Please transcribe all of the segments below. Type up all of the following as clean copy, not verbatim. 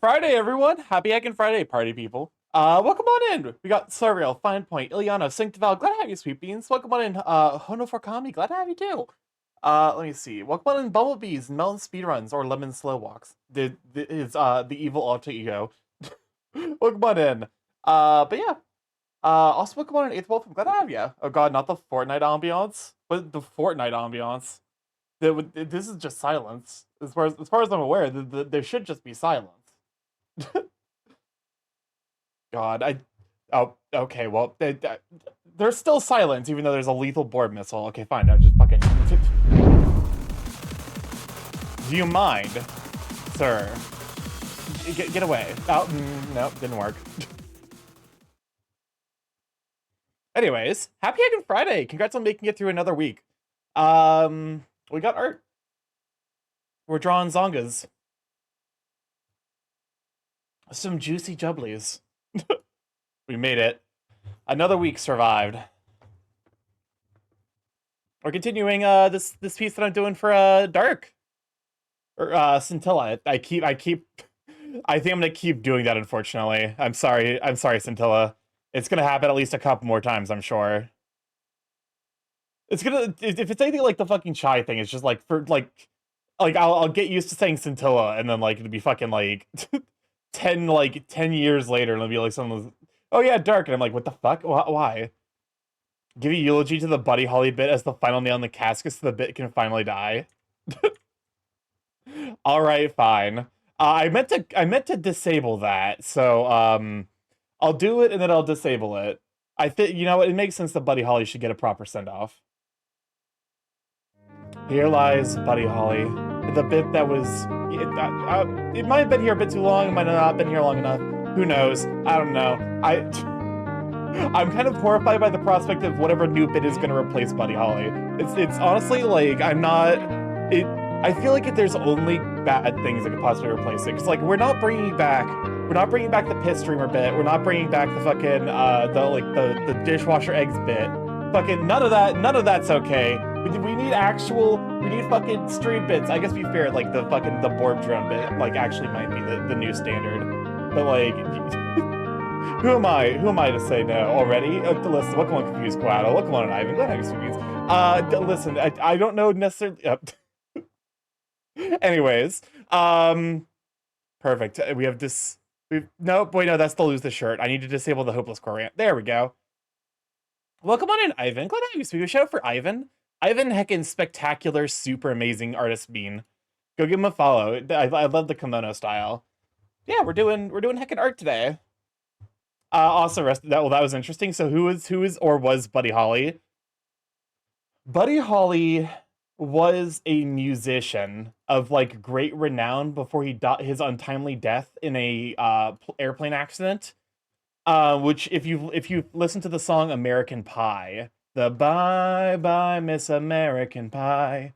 Friday, everyone! Happy Hackin' Friday, party people. Welcome on in. We got Surreal, Fine Point, Ileana, Synctival. Glad to have you, Sweet Beans. Welcome on in, Hono for Kami. Glad to have you too. Let me see. Welcome on in, Bumblebees, Melon Speedruns, or Lemon Slow Walks. The evil alter ego. Welcome on in. But yeah. Also welcome on in, 8th Wolf. I'm glad to have you. Oh god, not the Fortnite ambiance, but the Fortnite ambiance. This is just silence. As far as I'm aware, there should just be silence. God, oh, okay, well, there's still silence, even though there's a lethal board missile. Okay, fine, now just fucking... Do you mind, sir? Get away. Oh, no, didn't work. Anyways, happy Hackin' Friday! Congrats on making it through another week. We got art. We're drawing zongas. Some juicy jubblies. We made it. Another week survived. We're continuing this piece that I'm doing for Dark. Or Scintilla. I think I'm gonna keep doing that, unfortunately. I'm sorry, Scintilla. It's gonna happen at least a couple more times, I'm sure. It's gonna, if it's anything like the fucking Chai thing, it's just like I'll get used to saying Scintilla, and then like it'll be fucking like 10 years later, and it'll be like something. Oh yeah, Dark, and I'm like, what the fuck? Why? Give a eulogy to the Buddy Holly bit as the final nail in the casket so the bit can finally die. All right, fine. I meant to disable that, so I'll do it and then I'll disable it. I think, you know, it makes sense that Buddy Holly should get a proper send off. Here lies Buddy Holly, the bit that was. It might have been here a bit too long. It might not have been here long enough. Who knows? I don't know. I'm kind of horrified by the prospect of whatever new bit is going to replace Buddy Holly. It's honestly like I'm not. I feel like there's only bad things that could possibly replace it. Because like we're not bringing back the piss streamer bit. We're not bringing back the fucking the dishwasher eggs bit. Fucking none of that's okay. We need fucking stream bits. I guess to be fair, like the board drone bit like actually might be the new standard. But like, who am I to say no already? Listen, welcome on Confused Quaddle, welcome on Ivan, glad to have you. Listen, I don't know necessarily. Anyways, perfect. We have this. No, boy, no, that's the lose the shirt. I need to disable the hopeless core rant. There we go. Welcome on in, Ivan. Glad to have you. Speak a shout out for Ivan. Ivan heckin' spectacular, super amazing artist bean. Go give him a follow. I love the kimono style. Yeah, we're doing heckin' art today. Also, that was interesting. So who is or was Buddy Holly? Buddy Holly was a musician of like great renown before he died his untimely death in a airplane accident. Which if you listen to the song American Pie, the bye bye Miss American Pie,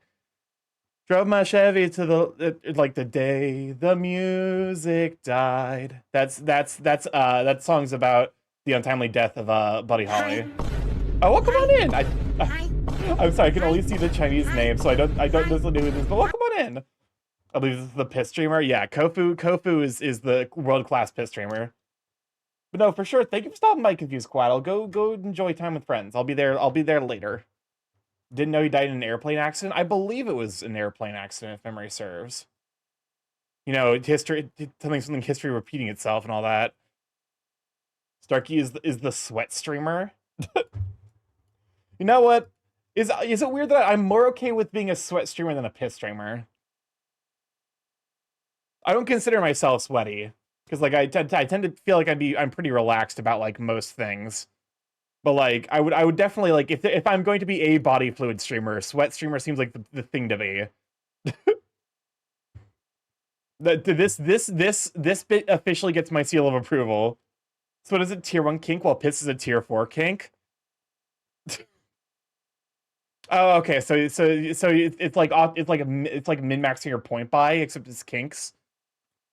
drove my Chevy to the day the music died. That song's about the untimely death of Buddy Holly. Oh, welcome on in. I'm sorry, I can only see the Chinese name, so I don't necessarily know who this is, but welcome on in. I believe this is the piss streamer. Yeah, Kofu is the world-class piss streamer. But no, for sure, thank you for stopping by, Confused Quaddle. Go enjoy time with friends. I'll be there later. Didn't know he died in an airplane accident. I believe it was an airplane accident, if memory serves. You know, history, something history repeating itself and all that. Starky is the sweat streamer. You know what? Is it weird that I'm more okay with being a sweat streamer than a piss streamer? I don't consider myself sweaty. Because like I tend to feel like I'm pretty relaxed about like most things, but like I would definitely like if I'm going to be a body fluid streamer, sweat streamer seems like the thing to be. This bit officially gets my seal of approval. So what is it, tier 1 kink while piss is a tier 4 kink? Oh, okay. So it's like min-maxing your point buy, except it's kinks.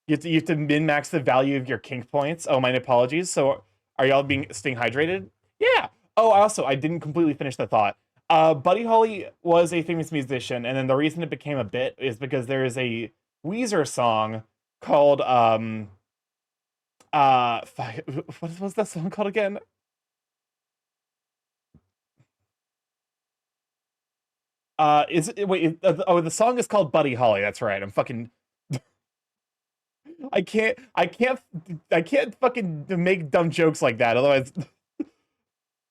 You have to min-max the value of your kink points. Oh, my apologies. So are y'all staying hydrated? Yeah. Oh, also, I didn't completely finish the thought. Buddy Holly was a famous musician, and then the reason it became a bit is because there is a Weezer song called What was that song called again? The song is called Buddy Holly. That's right. I'm fucking. I can't. I can't. I can't fucking make dumb jokes like that. Otherwise,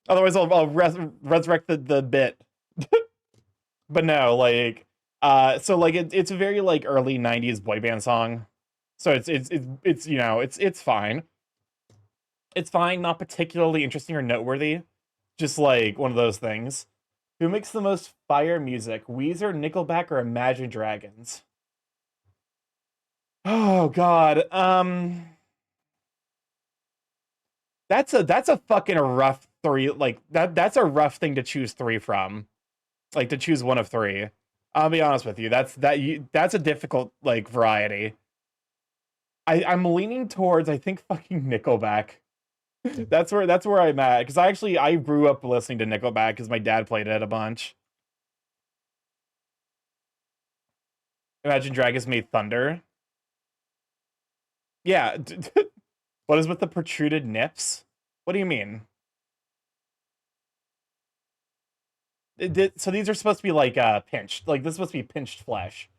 I'll resurrect the bit. But no, like, so like it's a very like early '90s boy band song. So it's you know it's fine. It's fine. Not particularly interesting or noteworthy. Just like one of those things. Who makes the most fire music? Weezer, Nickelback, or Imagine Dragons? Oh God. That's a fucking rough three. Like that's a rough thing to choose three from. Like to choose one of three. I'll be honest with you. That's a difficult like variety. I'm leaning towards I think fucking Nickelback. That's where I'm at because I grew up listening to Nickelback because my dad played it a bunch. Imagine Dragons made Thunder. Yeah. What is with the protruded nips? What do you mean? So these are supposed to be like pinched. Like this is supposed to be pinched flesh.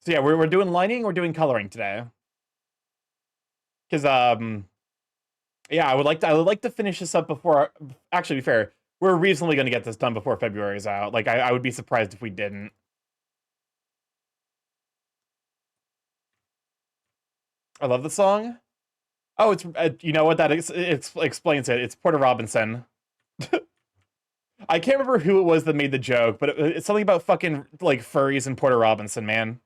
So yeah, we're doing lining, we're doing coloring today. Because yeah, I would like to finish this up before actually to be fair, we're reasonably gonna get this done before February is out. Like I would be surprised if we didn't. I love the song. Oh, it's you know what it explains it. It's Porter Robinson. I can't remember who it was that made the joke, but it's something about fucking like furries and Porter Robinson, man.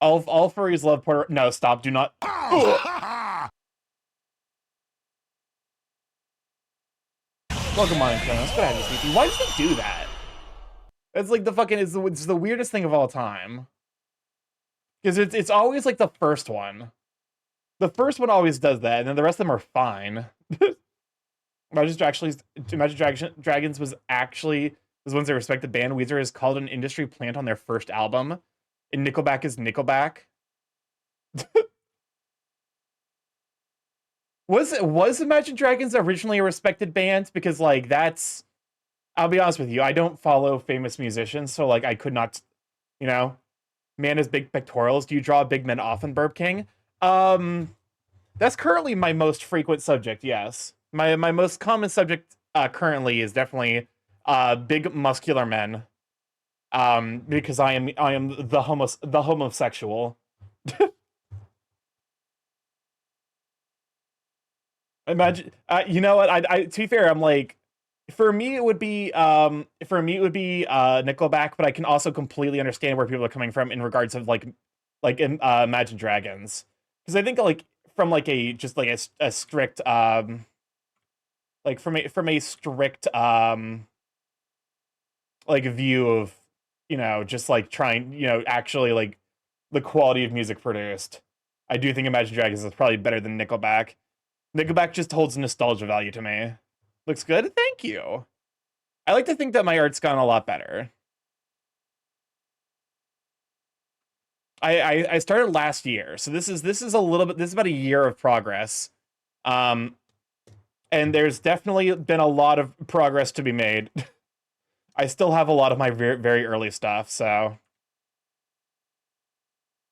All furries love Porter. No, stop. Do not. Welcome on, Jonas. Good to have you, Sweetie. Why does he do that? It's like the fucking it's the weirdest thing of all time. Because it's always like the first one. The first one always does that, and then the rest of them are fine. Imagine Dragons was once a respected band. Weezer is called an industry plant on their first album, and Nickelback is Nickelback. Was Imagine Dragons originally a respected band? Because like that's I'll be honest with you, I don't follow famous musicians, so like I could not, you know, man has big pectorals. Do you draw big men often, Burp King? Um, that's currently my most frequent subject. Yes, my most common subject currently is definitely big muscular men. Because I am the homosexual. Imagine, you know what? To be fair, I'm like, for me it would be Nickelback, but I can also completely understand where people are coming from in regards of Imagine Dragons, because I think like from like a just like a strict like from a strict like view of just like trying actually like the quality of music produced. I do think Imagine Dragons is probably better than Nickelback. Nickelback just holds nostalgia value to me. Looks good? Thank you. I like to think that my art's gone a lot better. I started last year, so this is a little bit this is about a year of progress. Um and there's definitely been a lot of progress to be made. I still have a lot of my very, very early stuff, so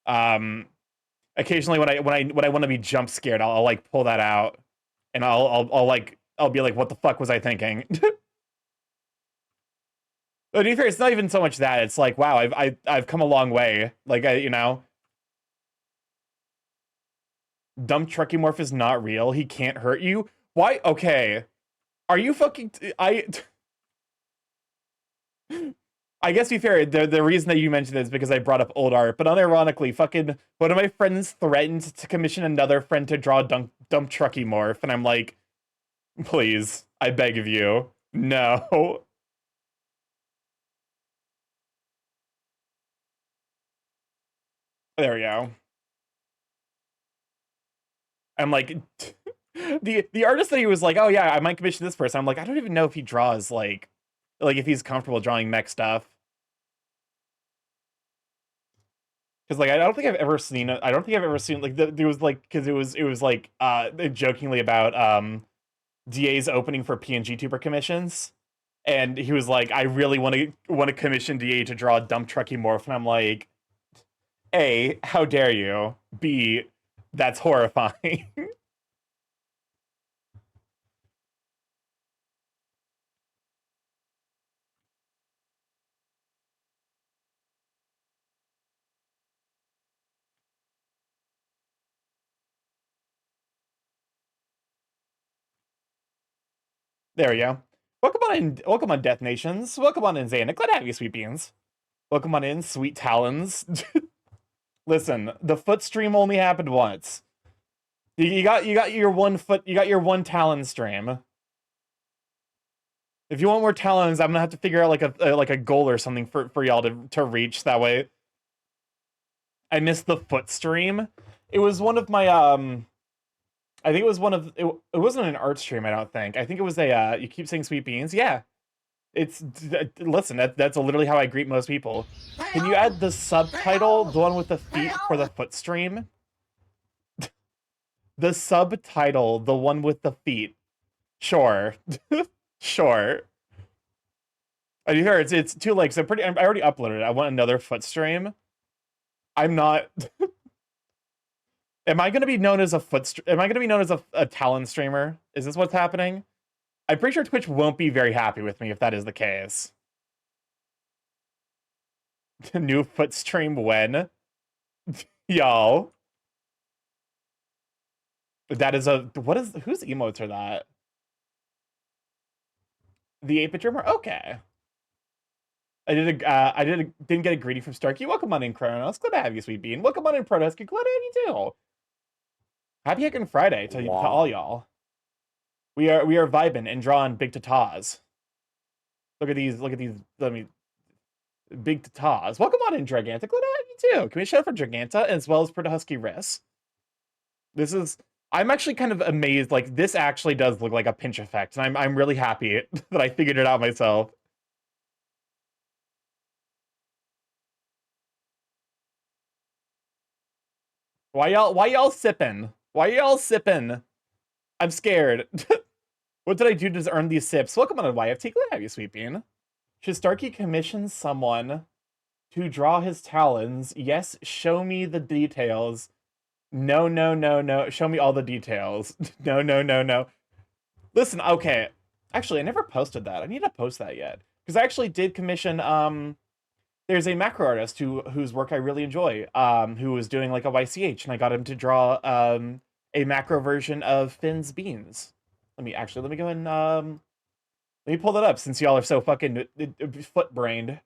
um occasionally when I want to be jump scared, I'll like pull that out and I'll be like, what the fuck was I thinking? But to be fair, it's not even so much that. It's like, wow, I've come a long way. Like dumb StarkyMorph is not real. He can't hurt you. Why? Okay. Are you fucking I guess to be fair, the reason that you mentioned this is because I brought up old art, but unironically, fucking one of my friends threatened to commission another friend to draw dumb StarkyMorph, and I'm like, please, I beg of you, no. There we go. I'm like, the artist that he was like, oh yeah, I might commission this person. I'm like, I don't even know if he draws like if he's comfortable drawing mech stuff. Because like I don't think I've ever seen it. I don't think I've ever seen like there was like because it was like jokingly about DA's opening for PNG tuber commissions, and he was like, I really want to commission DA to draw a dump trucky morph, and I'm like, A, how dare you? B, that's horrifying. There we go. Welcome on Death Nations. Welcome on in Xana. Glad to have you, sweet beans. Welcome on in, sweet talons. Listen, the foot stream only happened once. You got your one talon stream. If you want more talons, I'm gonna have to figure out like a goal or something for y'all to reach that way. I missed the foot stream. It was one of my I think it was one of it wasn't an art stream, I don't think. I think it was a you keep saying sweet beans. Yeah. It's listen, that's literally how I greet most people. Can you add the subtitle, the one with the feet for the foot stream? The subtitle, the one with the feet. Sure. Sure. I hear it's 2 legs. I already uploaded it. I want another foot stream. I'm not. Am I going to be known as a am I going to be known as a talon streamer? Is this what's happening? I'm pretty sure Twitch won't be very happy with me if that is the case. New foot stream when? Y'all. That is whose emotes are that? The 8-bit drummer? Okay. Didn't get a greeting from Starky. Welcome on in, Kronos. Glad to have you, sweet bean. Welcome on in, Protesky. Glad to have you too. Happy Heckin' Friday to all y'all. We are vibing and drawing big tatas. Look at these. Let me big tatas. Welcome on in, Draganta. Glad to have you too. Can we shout out for Draganta as well as Protehusky Riss? I'm actually kind of amazed. Like this actually does look like a pinch effect, and I'm really happy that I figured it out myself. Why y'all sipping? Why y'all sipping? I'm scared. What did I do to earn these sips? Welcome on to YFT. Glad to have you, sweet bean. Should Starky commission someone to draw his talons? Yes, show me the details. No, no, no, no. Show me all the details. No, no, no, no. Listen, okay. Actually, I never posted that. I need to post that yet. Because I actually did commission, there's a macro artist whose work I really enjoy, who was doing like a YCH, and I got him to draw a macro version of Finn's beans. Let me go and let me pull that up since y'all are so fucking foot brained.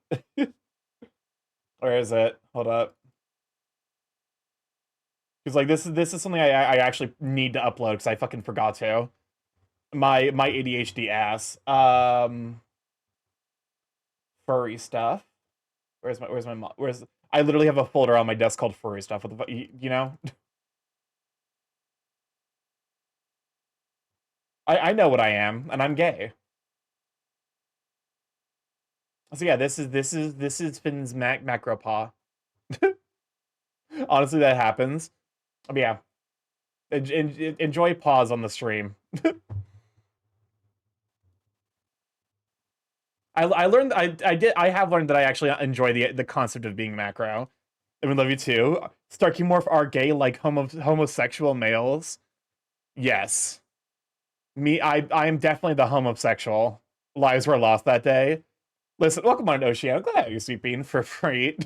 Where is it? Hold up. Because like this is something I actually need to upload because I fucking forgot to. My ADHD ass. Furry stuff. Where's I literally have a folder on my desk called furry stuff. What the fuck, you know? I know what I am, and I'm gay. So yeah, this is Finn's macro paw. Honestly, that happens. But yeah, enjoy paws on the stream. I learned I have learned that I actually enjoy the concept of being macro. I would love you too. StarkyMorph are gay like homosexual males. Yes. I am definitely the homosexual. Lives were lost that day. Listen, welcome on Oceano. Glad to have you, sweet bean, for free.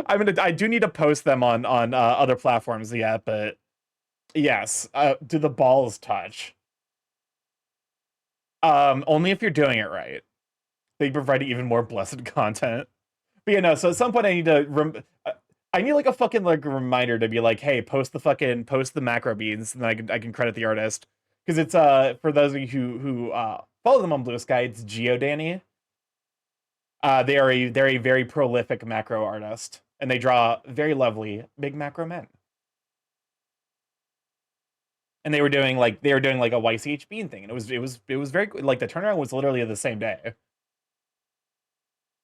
I do need to post them on other platforms yet, but yes. Do the balls touch? Only if you're doing it right. They provide even more blessed content. But yeah, no. So at some point, I need to I need like a fucking like reminder to be like, hey, post the macro beans, and then I can credit the artist because it's for those of you who follow them on Blue Sky, it's GeoDanny. They're a very prolific macro artist, and they draw very lovely big macro men. And they were doing like a YCH bean thing, and it was very like the turnaround was literally the same day.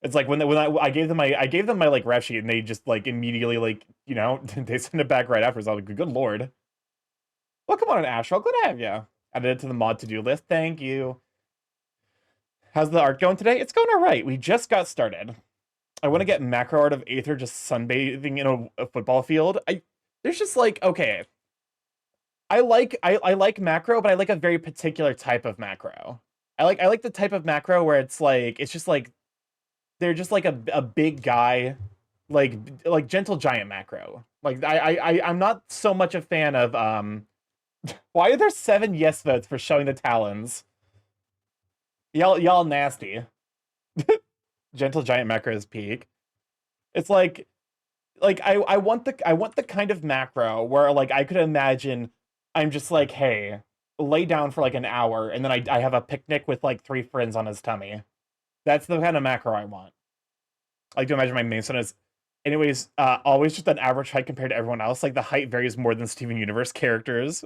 It's like when I gave them my like ref sheet and they just like immediately like they send it back right after. So I was like, good lord. Well, come on, Astro. Glad to have you. Added it to the mod to-do list. Thank you. How's the art going today? It's going all right. We just got started. I want to get macro art of Aether just sunbathing in a football field. There's just like, okay. I like macro, but I like a very particular type of macro. I like the type of macro where it's just like they're just like a big guy, like gentle giant macro. Like I'm not so much a fan of why are there 7 yes votes for showing the talons? Y'all nasty. Gentle giant macro is peak. It's like I want the kind of macro where like I could imagine I'm just like, hey, lay down for like an hour and then I have a picnic with like 3 friends on his tummy. That's the kind of macro I want. I like to imagine my main son is anyways, always just an average height compared to everyone else. Like the height varies more than Steven Universe characters.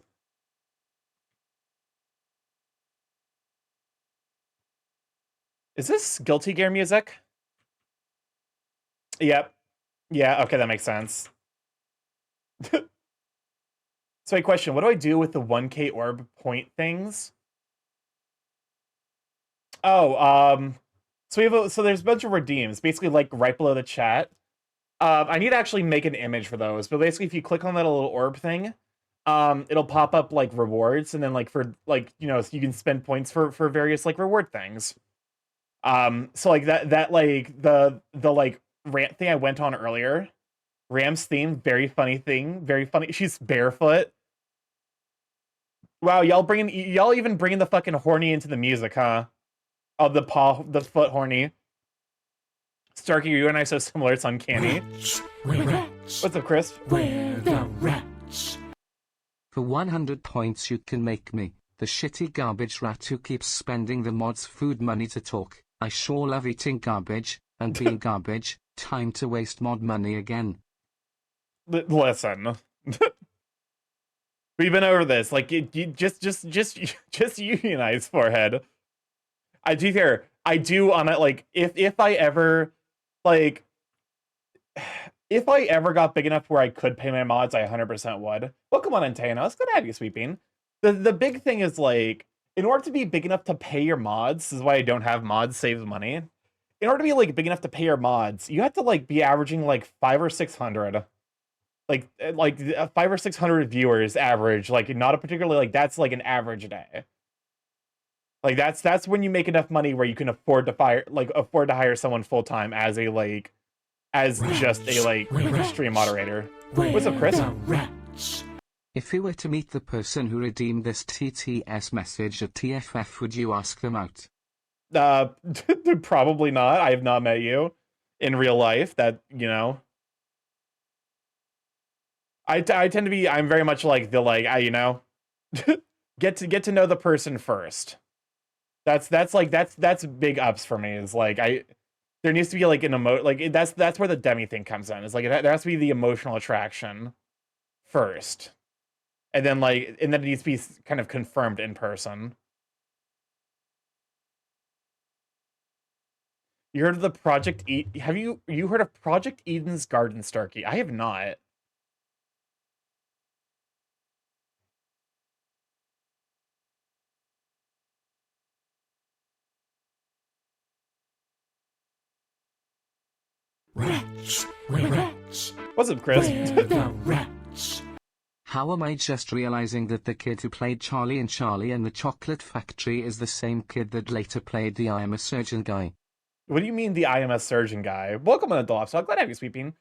Is this Guilty Gear music? Yep. Yeah, okay, that makes sense. So a question, what do I do with the 1K orb point things? Oh, so there's a bunch of redeems, basically like right below the chat. I need to actually make an image for those, but basically if you click on that little orb thing, it'll pop up like rewards, and then like for like, you can spend points for various like reward things. So like that like the like rant thing I went on earlier, Ram's theme, very funny thing, very funny. She's barefoot. Wow, y'all even bringing the fucking horny into the music, huh? Oh, the foot horny. Starky, you and I so similar, it's uncanny. Rats. What's up, Chris? Where the rats? For 100 points you can make me the shitty garbage rat who keeps spending the mod's food money to talk. I sure love eating garbage, and being garbage, time to waste mod money again. Listen. We've been over this. Like, you just unionize, forehead. I do here. I do on it. Like, if I ever, like, if I ever got big enough where I could pay my mods, I 100% would. Welcome on, Antana. It's good to have you, Sweeping. The big thing is, like, in order to be big enough to pay your mods, this is why I don't have mods, saves money. In order to be, like, big enough to pay your mods, you have to, like, be averaging, like, 500 or 600. Like 500 or 600 viewers average, like not a particularly like that's like an average day. Like that's when you make enough money where you can afford to hire someone full time as a like just a like stream moderator. What's up, Chris? If you were to meet the person who redeemed this TTS message at TFF, would you ask them out? Probably not. I have not met you in real life. That I tend to be. I'm very much like the like get to know the person first. That's big ups for me. Is like there needs to be like that's where the demi thing comes in. It's like there has to be the emotional attraction first, and then it needs to be kind of confirmed in person. You heard of the Project Have you heard of Project Eden's Garden, Starky? I have not. Rats. What's up, Chris? The rats. How am I just realizing that the kid who played Charlie in Charlie and the Chocolate Factory is the same kid that later played the I Am a Surgeon guy? What do you mean the I Am a Surgeon guy? Welcome on the Dolph, so I'm glad to have you, Sweeping.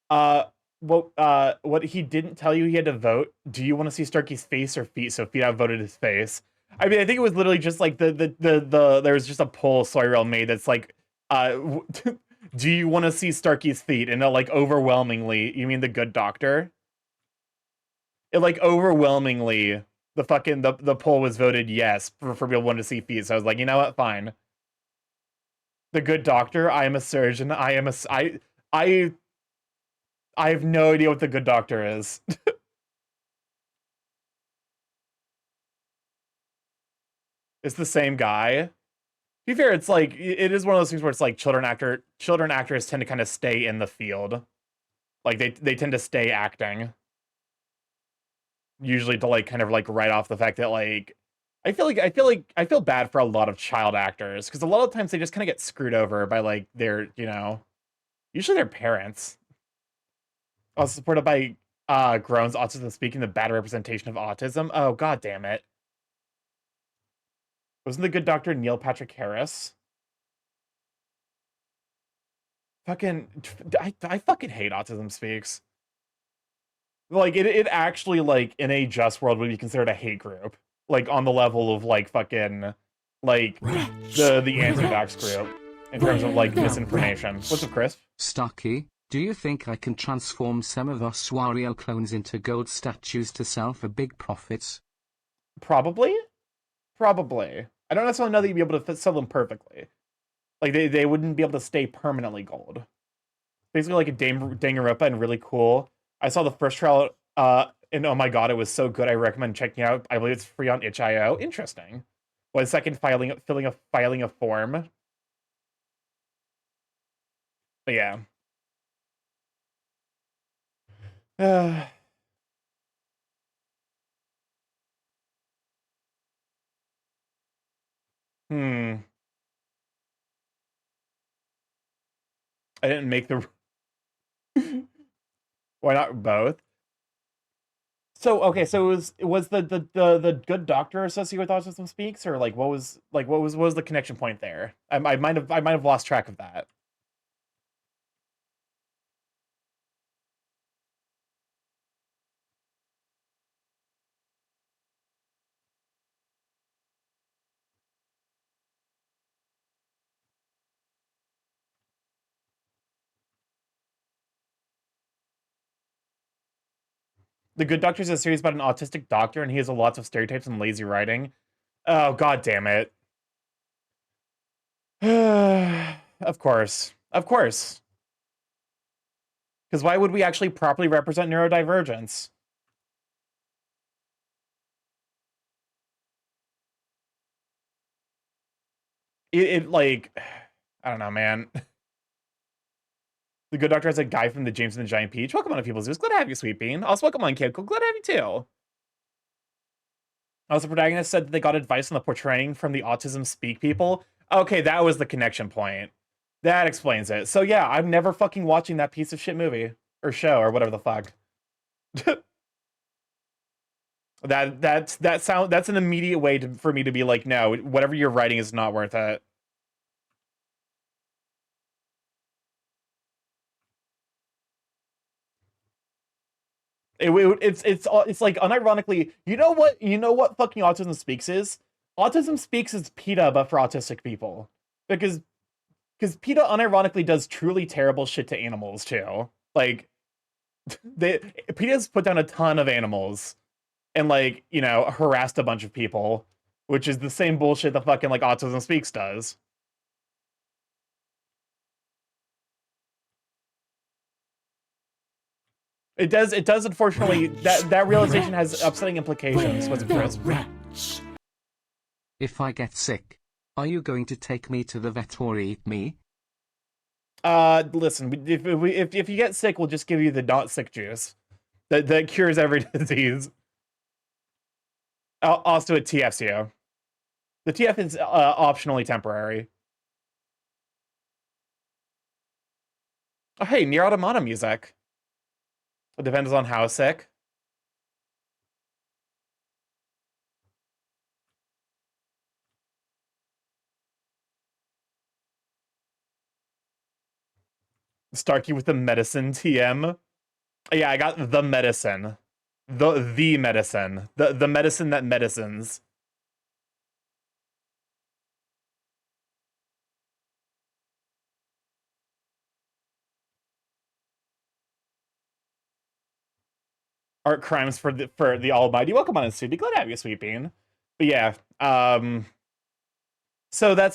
What he didn't tell you he had to vote. Do you want to see Starky's face or feet? So feet outvoted his face. I mean, I think it was literally just like there was just a poll Soyrel made that's like, do you want to see Starky's feet? And like overwhelmingly, you mean the good doctor? It like overwhelmingly the poll was voted yes for people wanting to see feet. So I was like, you know what, fine. The good doctor. I am a surgeon. I have no idea what the good doctor is. It's the same guy. be fair, it's like it is one of those things where it's like children actors tend to kind of stay in the field. Like they tend to stay acting. Usually to like kind of like write off the fact that like I feel bad for a lot of child actors because a lot of times they just kind of get screwed over by like their, usually their parents. Also supported by Groan's Autism Speaking, the bad representation of autism. Oh god damn it. Wasn't the good doctor Neil Patrick Harris? Fucking I fucking hate Autism Speaks. Like it actually like in a just world would be considered a hate group. Like on the level of like fucking like the anti-vax group in terms of like misinformation. What's up, Chris? Starky, do you think I can transform some of us Wario clones into gold statues to sell for big profits? Probably. Probably. I don't necessarily know that you'd be able to sell them perfectly. Like they wouldn't be able to stay permanently gold. Basically like a Danganronpa and really cool. I saw the first trial and oh my god, it was so good. I recommend checking out. I believe it's free on itch.io. Interesting. One second filing a form. But yeah. Hmm. I didn't make the why not both? So okay, so it was the good doctor associated with Autism Speaks, or like what was the connection point there? I might have lost track of that. The Good Doctor is a series about an autistic doctor, and he has lots of stereotypes and lazy writing. Oh god damn it! Of course, of course. Because why would we actually properly represent neurodivergence? It like, I don't know, man. The Good Doctor has a guy from the James and the Giant Peach. Welcome on to People's News. Glad to have you, Sweet Bean. Also, welcome on, Kid Cool. Glad to have you too. Also, protagonist said that they got advice on the portraying from the Autism Speak people. Okay, that was the connection point. That explains it. So yeah, I'm never fucking watching that piece of shit movie or show or whatever the fuck. That's an immediate way for me to be like, no, whatever you're writing is not worth it. It's like unironically, you know what fucking Autism Speaks is? Autism Speaks is PETA but for autistic people. Because PETA unironically does truly terrible shit to animals too. Like they PETA's put down a ton of animals and like, harassed a bunch of people, which is the same bullshit that fucking like Autism Speaks does. It does unfortunately that realization has upsetting implications, was it, Chris? If I get sick, are you going to take me to the vet or eat me? Listen, if you get sick, we'll just give you the not sick juice that cures every disease. Also, it TFs you. The TF is optionally temporary. Oh, hey, Nier Automata music. It depends on how sick. Starky with the medicine TM. Yeah, I got the medicine. The medicine. The medicine that medicines. Art crimes for the Almighty. Welcome on in, Sweet. Be glad to have you, Sweet Bean. But yeah, so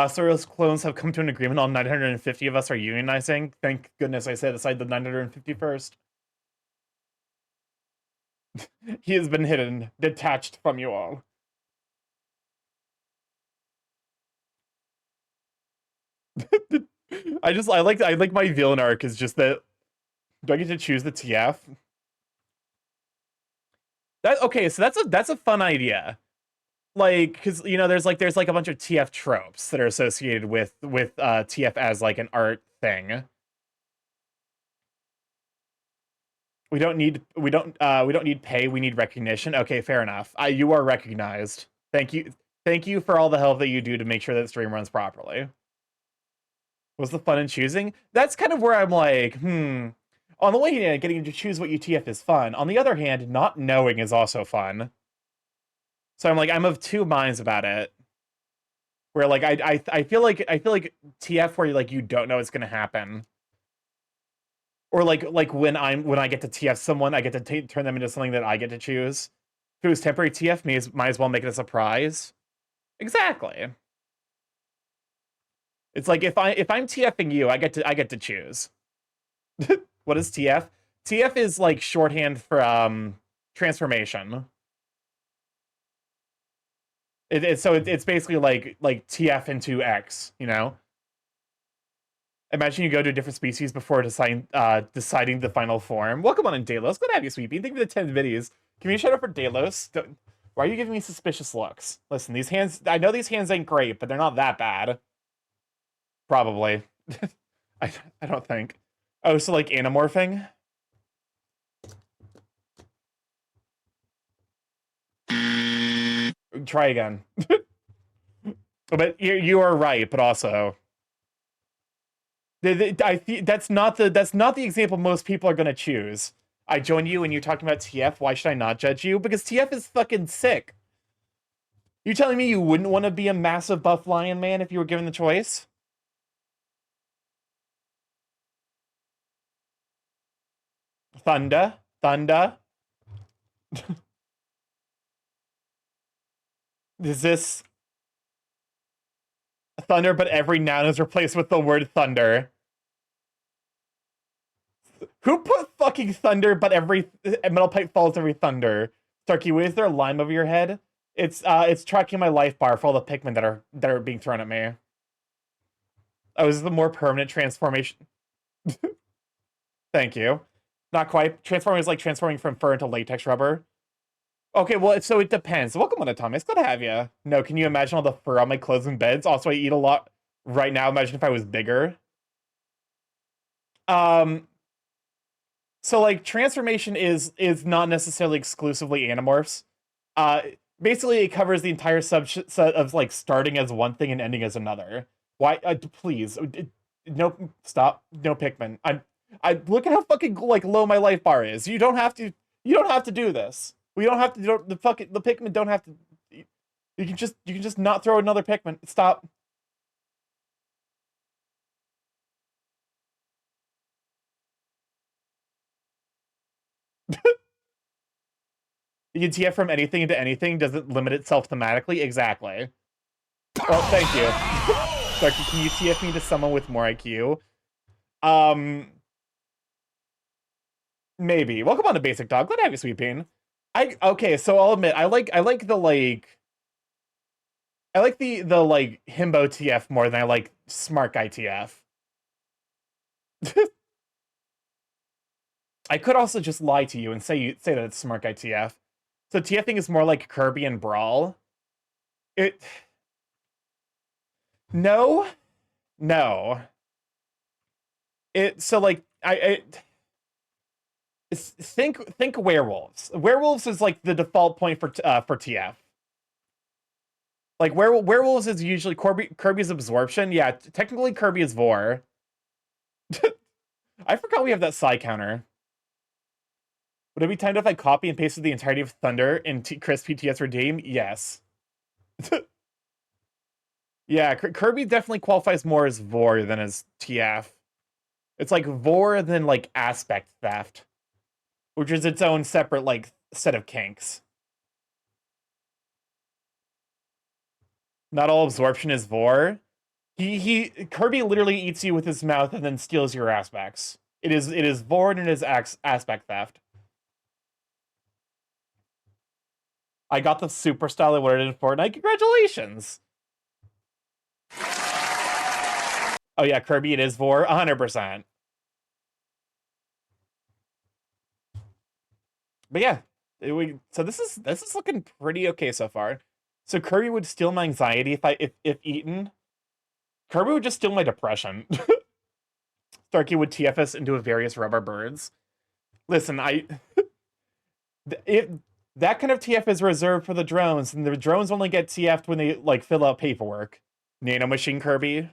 Soril's clones have come to an agreement. All 950 of us are unionizing. Thank goodness I set aside the 951st. He has been hidden, detached from you all. I like my villain arc is just that. Do I get to choose the TF? That okay, so that's a fun idea. Like, because you know, there's like a bunch of TF tropes that are associated with TF as like an art thing. We don't need pay, we need recognition. Okay, fair enough. You are recognized. Thank you for all the help that you do to make sure that the stream runs properly. What's the fun in choosing? That's kind of where I'm like, On the one hand, getting to choose what UTF is fun. On the other hand, not knowing is also fun. So I'm of two minds about it. Where like I feel like TF where like you don't know what's gonna happen. Or like when I get to TF someone, I get to turn them into something that I get to choose. If it was temporary TF, might as well make it a surprise. Exactly. It's like if I'm TFing you, I get to choose. What is TF? TF is like shorthand for transformation. It's basically like TF into X, you know? Imagine you go to a different species before deciding the final form. Welcome on in, Delos. Good to have you, Sweet Bean. Thank you for the 10 videos. Can you shout out for Delos? Why are you giving me suspicious looks? Listen, these hands, I know these hands ain't great, but they're not that bad. Probably. I don't think. Oh, so like anamorphing? Try again. But you are right, but also that's not the example most people are gonna choose. I join you and you're talking about TF. Why should I not judge you? Because TF is fucking sick. You telling me you wouldn't want to be a massive buff lion man if you were given the choice? Thunder. Is this thunder? But every noun is replaced with the word thunder. Who put fucking thunder? But every metal pipe falls every thunder. Starky, is there a line over your head? It's tracking my life bar for all the Pikmin that are being thrown at me. Oh, is this the more permanent transformation? Thank you. Not quite. Transforming is like transforming from fur into latex rubber. Okay, well, so it depends. Welcome on to Thomas. Good to have you. No, can you imagine all the fur on my clothes and beds? Also, I eat a lot right now. Imagine if I was bigger. So like transformation is not necessarily exclusively Animorphs. Uh, Basically it covers the entire subset of like starting as one thing and ending as another. Why? Please, no, stop, no Pikmin. I look at how fucking like low my life bar is. You don't have to. You don't have to do this. We don't have to do the Pikmin don't have to. You can just not throw another Pikmin. Stop. You can TF from anything into anything doesn't limit itself thematically. Exactly. Well, thank you. Sorry, can you TF me to someone with more IQ? Maybe. Welcome on to Basic Dog. Glad to have you, Sweet Bean. Okay, so I'll admit I like the like himbo TF more than I like smart guy TF. I could also just lie to you and say that it's smart guy TF. So TFing is more like Kirby and Brawl. It No. No. It so like think werewolves. Werewolves is like the default point for TF. Like werewolves is usually Kirby's absorption. Yeah, technically Kirby is Vor. I forgot we have that psi counter. Would it be timed if I copy and pasted the entirety of Thunder in Chris PTS Redeem? Yes. Yeah, Kirby definitely qualifies more as Vor than as TF. It's like Vor than like Aspect Theft, which is its own separate like set of kinks. Not all absorption is Vor. Kirby literally eats you with his mouth and then steals your aspects. It is Vor and it is aspect theft. I got the super style I wanted in Fortnite. Congratulations! Oh yeah, Kirby it is for 100%. But yeah, so this is looking pretty okay so far. So Kirby would steal my anxiety if eaten. Kirby would just steal my depression. Starkey would TF us into a various rubber birds. Listen, it that kind of TF is reserved for the drones, and the drones only get TF'd when they like fill out paperwork. Nano Machine Kirby.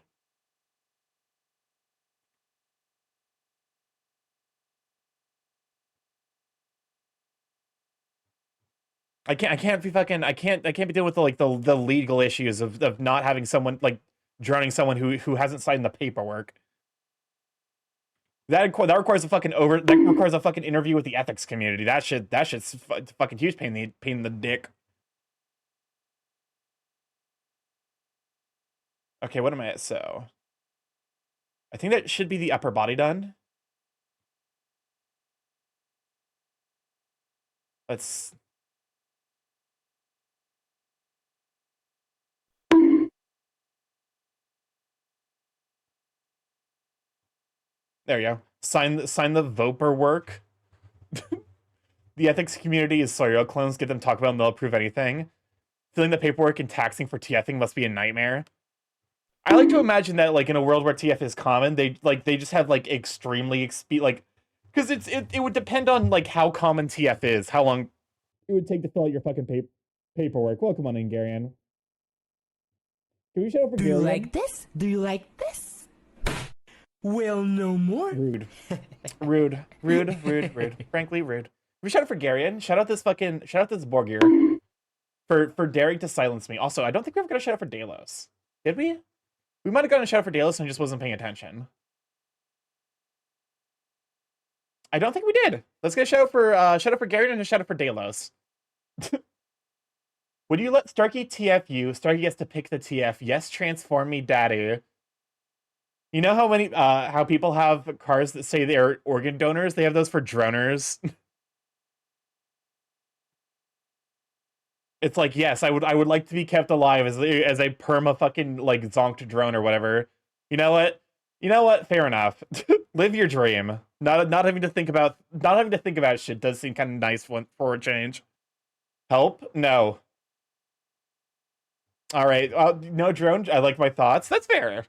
I can't be dealing with the legal issues of not having someone like drowning someone who hasn't signed the paperwork. That requires a fucking interview with the ethics community. That shit's fucking huge pain in the dick. Okay, what am I at? So I think that should be the upper body done. Let's. There you go. Sign the Voper work. The ethics community is serial clones. Get them talk about and they'll approve anything. Filling the paperwork and taxing for TFing must be a nightmare. I like to imagine that like in a world where TF is common, they just have like extremely like because it would depend on like how common TF is, how long it would take to fill out your fucking paperwork. Welcome on in, Garion. Can we show for Do Garion? you like this? Do you like this? Well, no more. Rude. Rude. Frankly, rude. We shout out for Garion. Shout out this Borgir for daring to silence me. Also, I don't think we ever got a shout out for Delos. Did we? We might have gotten a shout out for Delos and I just wasn't paying attention. I don't think we did. Let's get a shout out for Garion and a shout out for Delos. Would you let Starky TF you? Starky gets to pick the TF. Yes, transform me, daddy. You know how people have cars that say they're organ donors? They have those for droners. It's like, yes, I would like to be kept alive as a perma fucking like zonked drone or whatever. You know what? You know what? Fair enough. Live your dream. Not having to think about shit does seem kind of nice for a change. Help? No. All right. No drone. I like my thoughts. That's fair.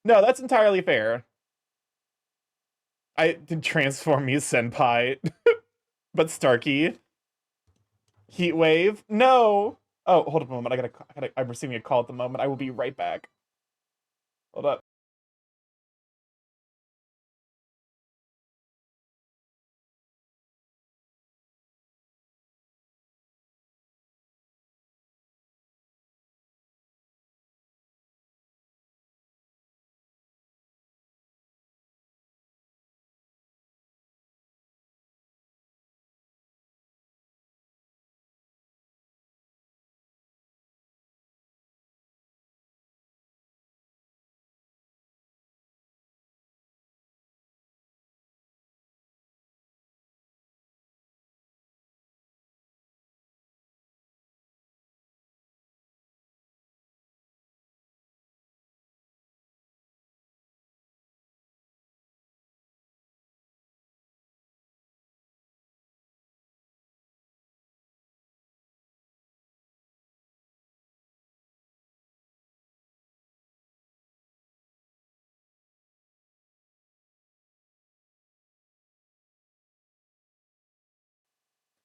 No, that's entirely fair. I did transform me, senpai. But Starky. Heatwave. No. Oh, hold up a moment. I'm receiving a call at the moment. I will be right back. Hold up.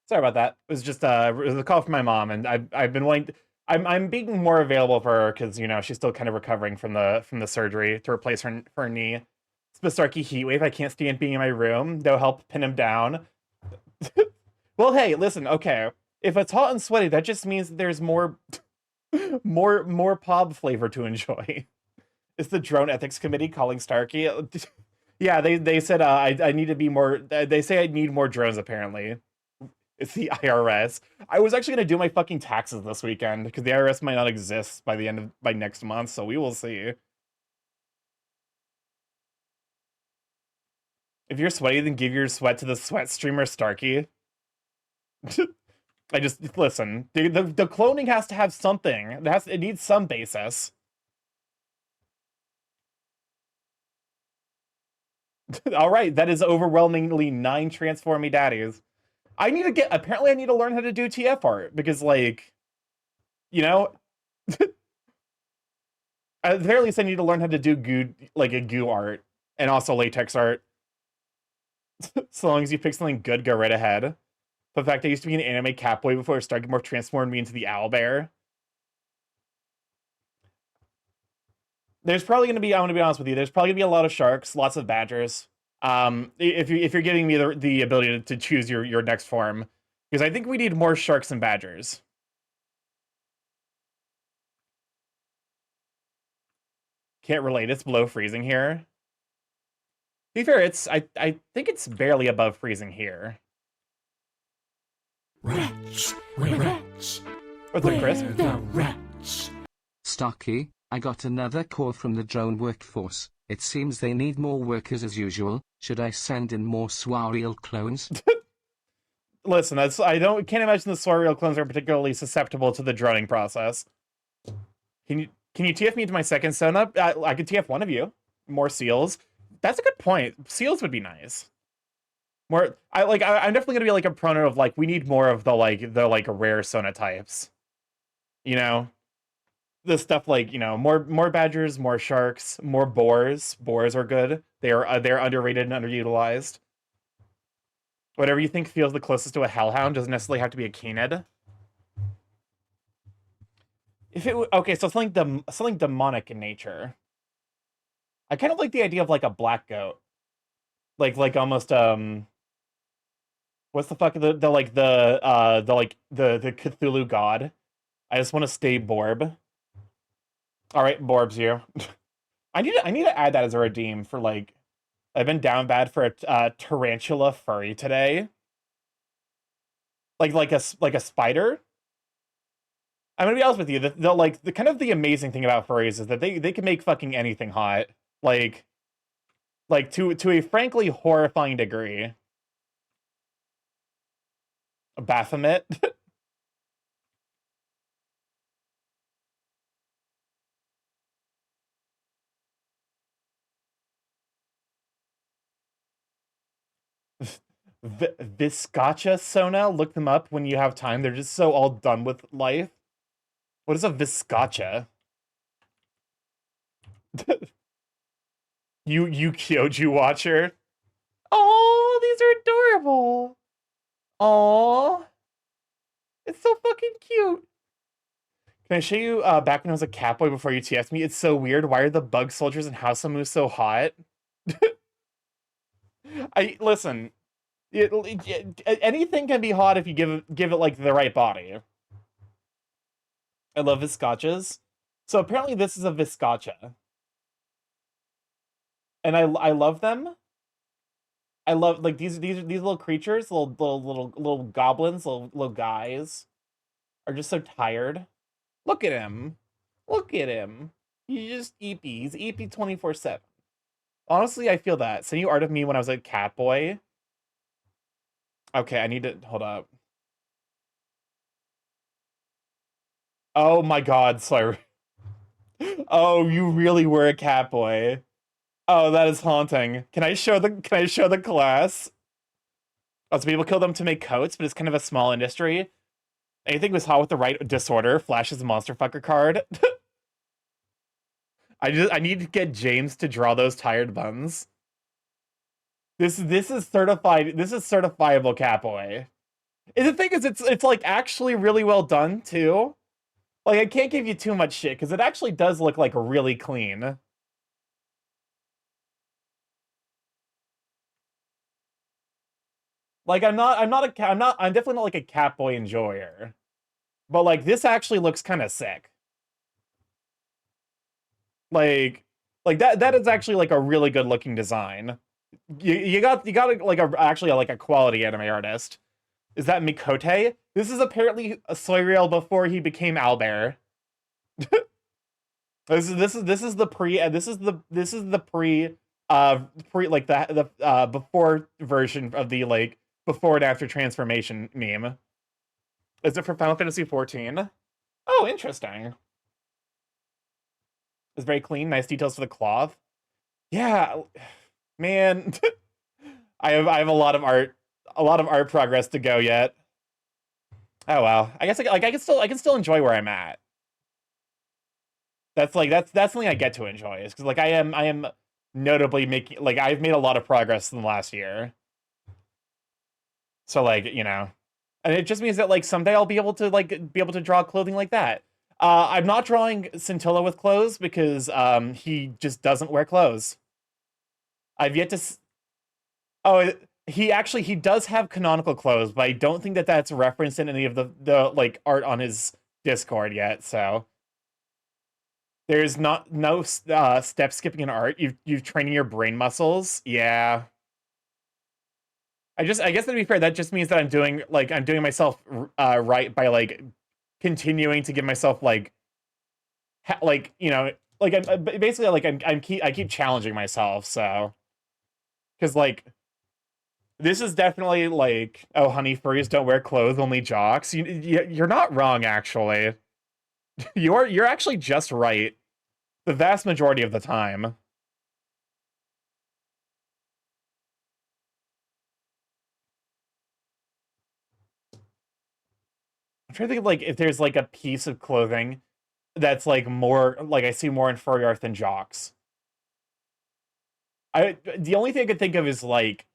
Sorry about that. It was just it was a call from my mom, and I've been wanting. I'm being more available for her because she's still kind of recovering from the surgery to replace her knee. Starky Heatwave. I can't stand being in my room. They'll help pin him down. Well, hey, listen. Okay, if it's hot and sweaty, that just means that there's more POB flavor to enjoy. Is the drone ethics committee calling Starky? Yeah, they said I need to be more. They say I need more drones apparently. It's the IRS. I was actually gonna do my fucking taxes this weekend because the IRS might not exist by next month, so we will see. If you're sweaty, then give your sweat to the sweat streamer Starky. I just listen. The cloning has to have something. It needs some basis. All right, that is overwhelmingly 9 transform me daddies. Apparently I need to learn how to do TF art because, like, you know, at the very least I need to learn how to do a goo art and also latex art. So long as you pick something good, go right ahead. The fact I used to be an anime catboy before StarkyMorph transformed me into the owlbear. There's probably going to be, I'm going to be honest with you, there's probably going to be a lot of sharks, lots of badgers. If you're giving me the ability to choose your next form, because I think we need more sharks and badgers. Can't relate. It's below freezing here. To be fair, I think it's barely above freezing here. Wretch, wretch, What's up, Chris? the wretch. Starky, I got another call from the drone workforce. It seems they need more workers as usual. Should I send in more Swariel clones? Listen, can't imagine the Swariel clones are particularly susceptible to the droning process. Can you TF me to my second Sona? I could TF one of you. More seals. That's a good point. Seals would be nice. I'm definitely gonna be like a proponent of like we need more of the rare Sona types. You know, the stuff like, you know, more badgers, more sharks, more boars. Boars are good. They're underrated and underutilized. Whatever you think feels the closest to a hellhound doesn't necessarily have to be a canid. Okay, so something demonic in nature. I kind of like the idea of like a black goat, like almost what's the fuck the Cthulhu god. I just want to stay Borb. All right, Borb's you. I need to add that as a redeem for like. I've been down bad for a tarantula furry today. Like a spider. I'm gonna be honest with you. The kind of the amazing thing about furries is that they can make fucking anything hot. Like to a frankly horrifying degree. Baphomet. Viscacha Sona, look them up when you have time. They're just so all done with life. What is a Viscacha? you Kyoju watcher. Oh, these are adorable. Oh, it's so fucking cute. Can I show you back when I was a catboy before you TF'd me? It's so weird. Why are the bug soldiers in House of Moose so hot? Listen. Anything can be hot if you give it like the right body. I love Viscachas. So apparently this is a Viscacha. And I love them. I love like these little creatures, little goblins, little guys are just so tired. Look at him. Look at him. He's just EP. He's EP 24/7. Honestly, I feel that. Send you art of me when I was a catboy. Okay, I need to hold up. Oh my god, sorry. Oh, you really were a catboy. Oh, that is haunting. Can I show the class? Oh, so people kill them to make coats, but it's kind of a small industry. Anything was hot with the right disorder. Flash's monster fucker card. I need to get James to draw those tired buns. This is certified. This is certifiable catboy. And the thing is, it's like actually really well done too. Like I can't give you too much shit because it actually does look like really clean. Like I'm definitely not like a catboy enjoyer. But like this actually looks kind of sick. Like that is actually like a really good looking design. You got like a quality anime artist. Is that Mikote? This is apparently a Soiriel before he became Owlbear. This is the before version of the like before and after transformation meme. Is it for Final Fantasy 14? Oh, interesting. It's very clean, nice details for the cloth. Yeah, Man, I have a lot of art progress to go yet. Oh well. I guess I can still enjoy where I'm at. That's something I get to enjoy. Is because like I am notably making like I've made a lot of progress in the last year. So like, you know, and it just means that like someday I'll be able to draw clothing like that. I'm not drawing Scintilla with clothes because he just doesn't wear clothes. I've yet to Oh, he does have canonical clothes, but I don't think that that's referenced in any of the like art on his Discord yet. So there's no step skipping in art. You've training your brain muscles. Yeah. I guess to be fair, that just means that I'm doing myself right by like continuing to give myself like you know like basically like I keep challenging myself. So because like this is definitely like, oh, honey, furries don't wear clothes, only jocks. You're not wrong, actually. You're actually just right the vast majority of the time. I'm trying to think of like if there's like a piece of clothing that's like more like I see more in furry art than jocks. The only thing I could think of is like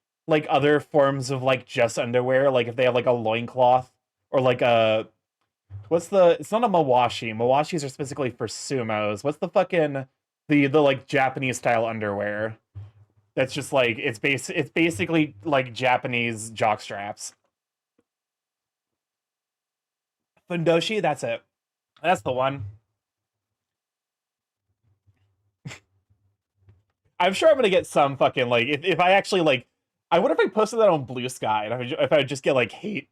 other forms of like just underwear, like if they have like a loincloth or like a what's the it's not a mawashi. Mawashis are specifically for sumos. What's the fucking the like Japanese style underwear? That's just like it's basically like Japanese jock straps. Fundoshi, that's it. That's the one. I'm sure I'm gonna get some fucking like if I actually like I wonder if I posted that on Blue Sky and if I would just get like hate.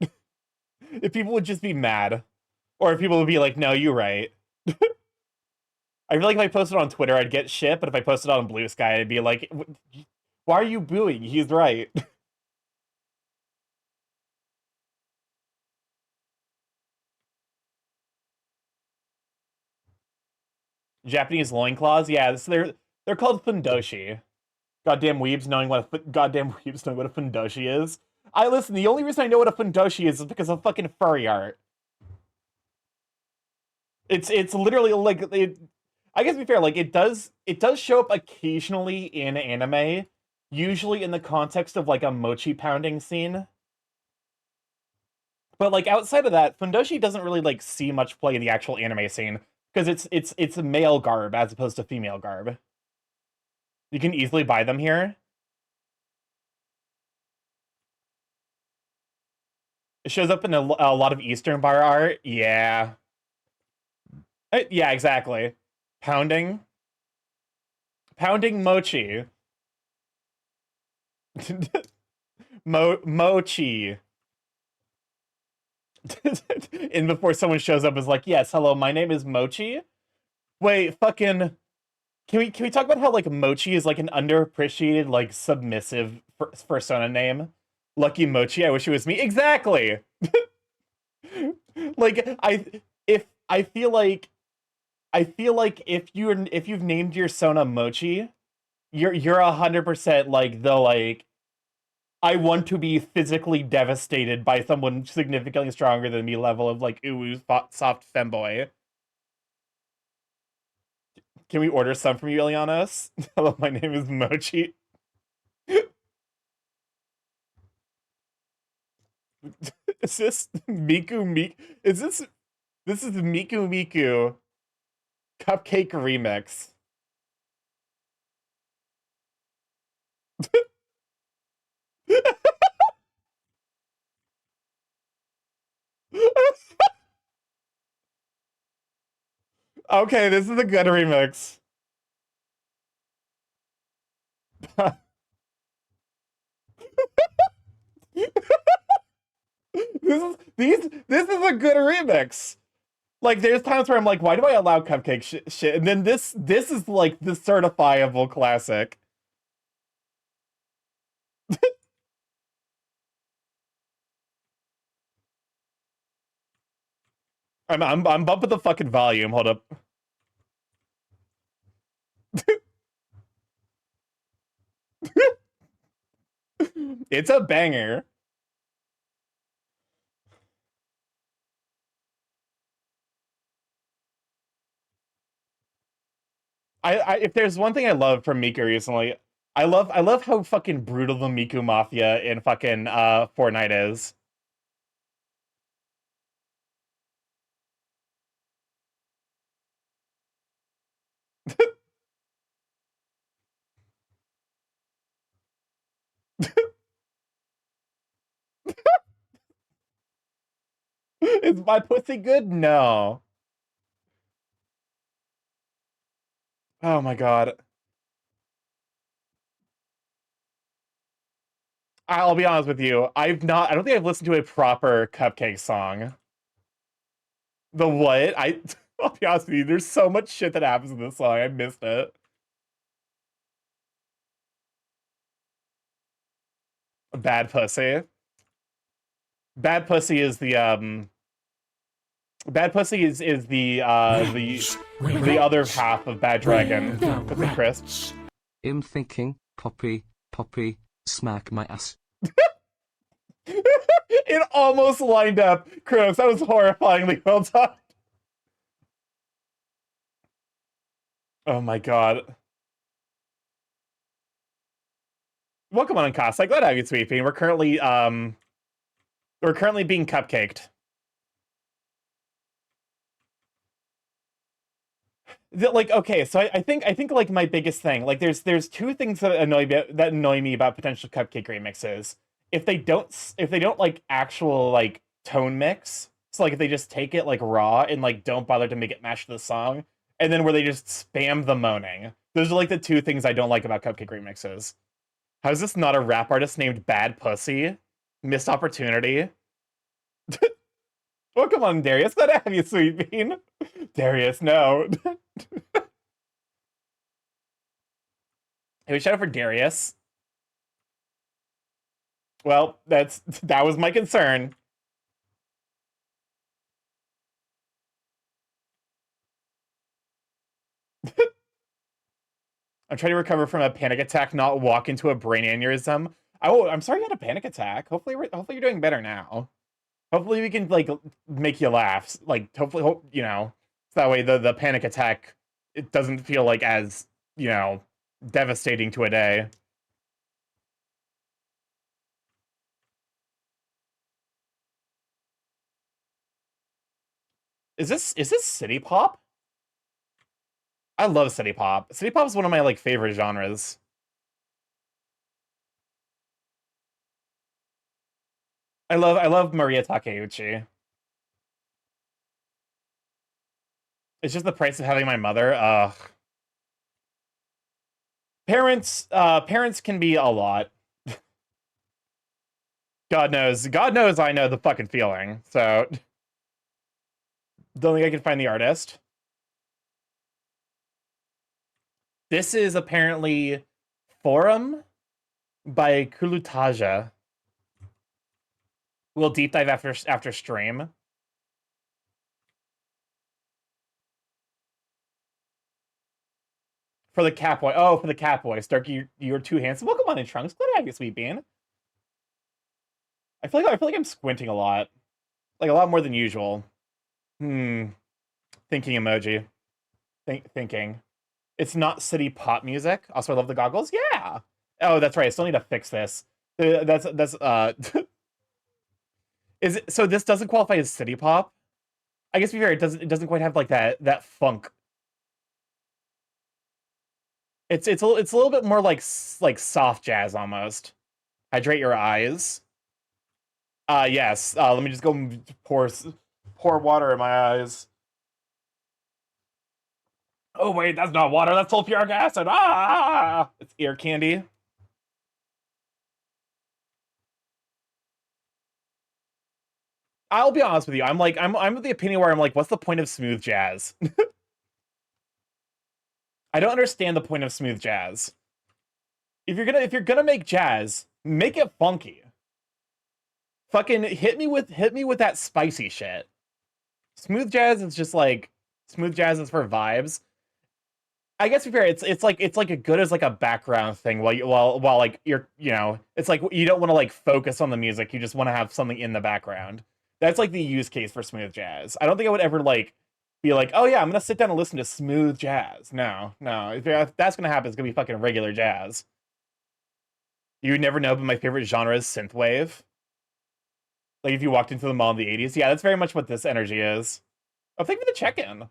If people would just be mad. Or if people would be like, no, you're right. I feel like if I posted on Twitter, I'd get shit, but if I posted on Blue Sky, I'd be like, why are you booing? He's right. Japanese loincloths? Yeah, they're called fundoshi. Goddamn weebs knowing what a fundoshi is. I listen, the only reason I know what a fundoshi is because of fucking furry art. It's literally like I guess to be fair, like it does show up occasionally in anime, usually in the context of like a mochi pounding scene. But like outside of that, Fundoshi doesn't really like see much play in the actual anime scene because it's a male garb as opposed to female garb. You can easily buy them here. It shows up in a lot of Eastern bar art. Yeah. Yeah, exactly. Pounding. Pounding mochi. Mochi. And before someone shows up is like, yes, hello, my name is Mochi. Wait, fucking can we talk about how like Mochi is like an underappreciated like submissive persona name? Lucky Mochi, I wish it was me. Exactly. Like if I feel like if you've named your Sona Mochi, you're 100% like the like I want to be physically devastated by someone significantly stronger than me level of like ooh soft femboy. Can we order some from you, Ilianos? Hello, my name is Mochi. Is this Miku Miku? This is Miku Miku Cupcake Remix. Okay, this is a good remix. This is a good remix. Like there's times where I'm like, why do I allow cupcake shit? And then this is like the certifiable classic. I'm bumping the fucking volume. Hold up. It's a banger. If there's one thing I love from Miku recently, I love how fucking brutal the Miku Mafia in fucking Fortnite is. Is my pussy good? No. Oh my god. I'll be honest with you. I don't think I've listened to a proper Cupcake song. The what? I'll be honest with you, there's so much shit that happens in this song. I missed it. Bad Pussy. Bad Pussy is the Bad Pussy is the other half of Bad Dragon. What's it, Chris? I'm thinking, Poppy, Poppy, smack my ass. It almost lined up, Chris. That was horrifyingly well done. Oh my god. Welcome on, Casa. Glad to have you, Sweeping. We're currently being cupcaked. Like, okay, so I think like my biggest thing, like there's two things that annoy me about potential cupcake remixes. If they don't like actual like tone mix, so like if they just take it like raw and like don't bother to make it match the song, and then where they just spam the moaning. Those are like the two things I don't like about cupcake remixes. How is this not a rap artist named Bad Pussy? Missed opportunity. Oh, come on, Darius. Glad to have you, Sweet Bean. Darius, no. Hey, shout out for Darius. Well, that was my concern. I'm trying to recover from a panic attack, not walk into a brain aneurysm. Oh, I'm sorry you had a panic attack. Hopefully you're doing better now. Hopefully we can like make you laugh. Like hopefully, so that way the panic attack it doesn't feel like as devastating to a day. Is this city pop? I love city pop. City pop is one of my like favorite genres. I love Maria Takeuchi. It's just the price of having my mother. Ugh. Parents can be a lot. God knows I know the fucking feeling. So don't think I can find the artist. This is apparently Forum by Kulutaja. We'll deep dive after stream. For the Catboy. Oh, for the Catboy. Starky, you're too handsome. Welcome on in, Trunks. Glad to have you, Sweet Bean. I feel like I'm squinting a lot. Like a lot more than usual. Thinking emoji. Thinking. It's not city pop music. Also, I love the goggles. Yeah. Oh, that's right. I still need to fix this. That's is it, so this doesn't qualify as city pop? I guess to be fair, it doesn't quite have like that funk. It's a little bit more like soft jazz almost. Hydrate your eyes. Yes. Let me just go pour water in my eyes. Oh wait, that's not water. That's sulfuric acid. Ah, it's ear candy. I'll be honest with you. I'm of the opinion where I'm like, what's the point of smooth jazz? I don't understand the point of smooth jazz. If you're gonna make jazz, make it funky. Fucking hit me with that spicy shit. Smooth jazz is just like smooth jazz is for vibes. I guess to be fair, it's like a good as like a background thing while like you're it's like you don't want to like focus on the music, you just want to have something in the background. That's like the use case for smooth jazz. I don't think I would ever like be like, oh yeah, I'm gonna sit down and listen to smooth jazz. No, no, if that's gonna happen, it's gonna be fucking regular jazz. You would never know, but my favorite genre is synthwave. Like if you walked into the mall in the 80s, yeah, that's very much what this energy is. Oh, thank you for the check-in.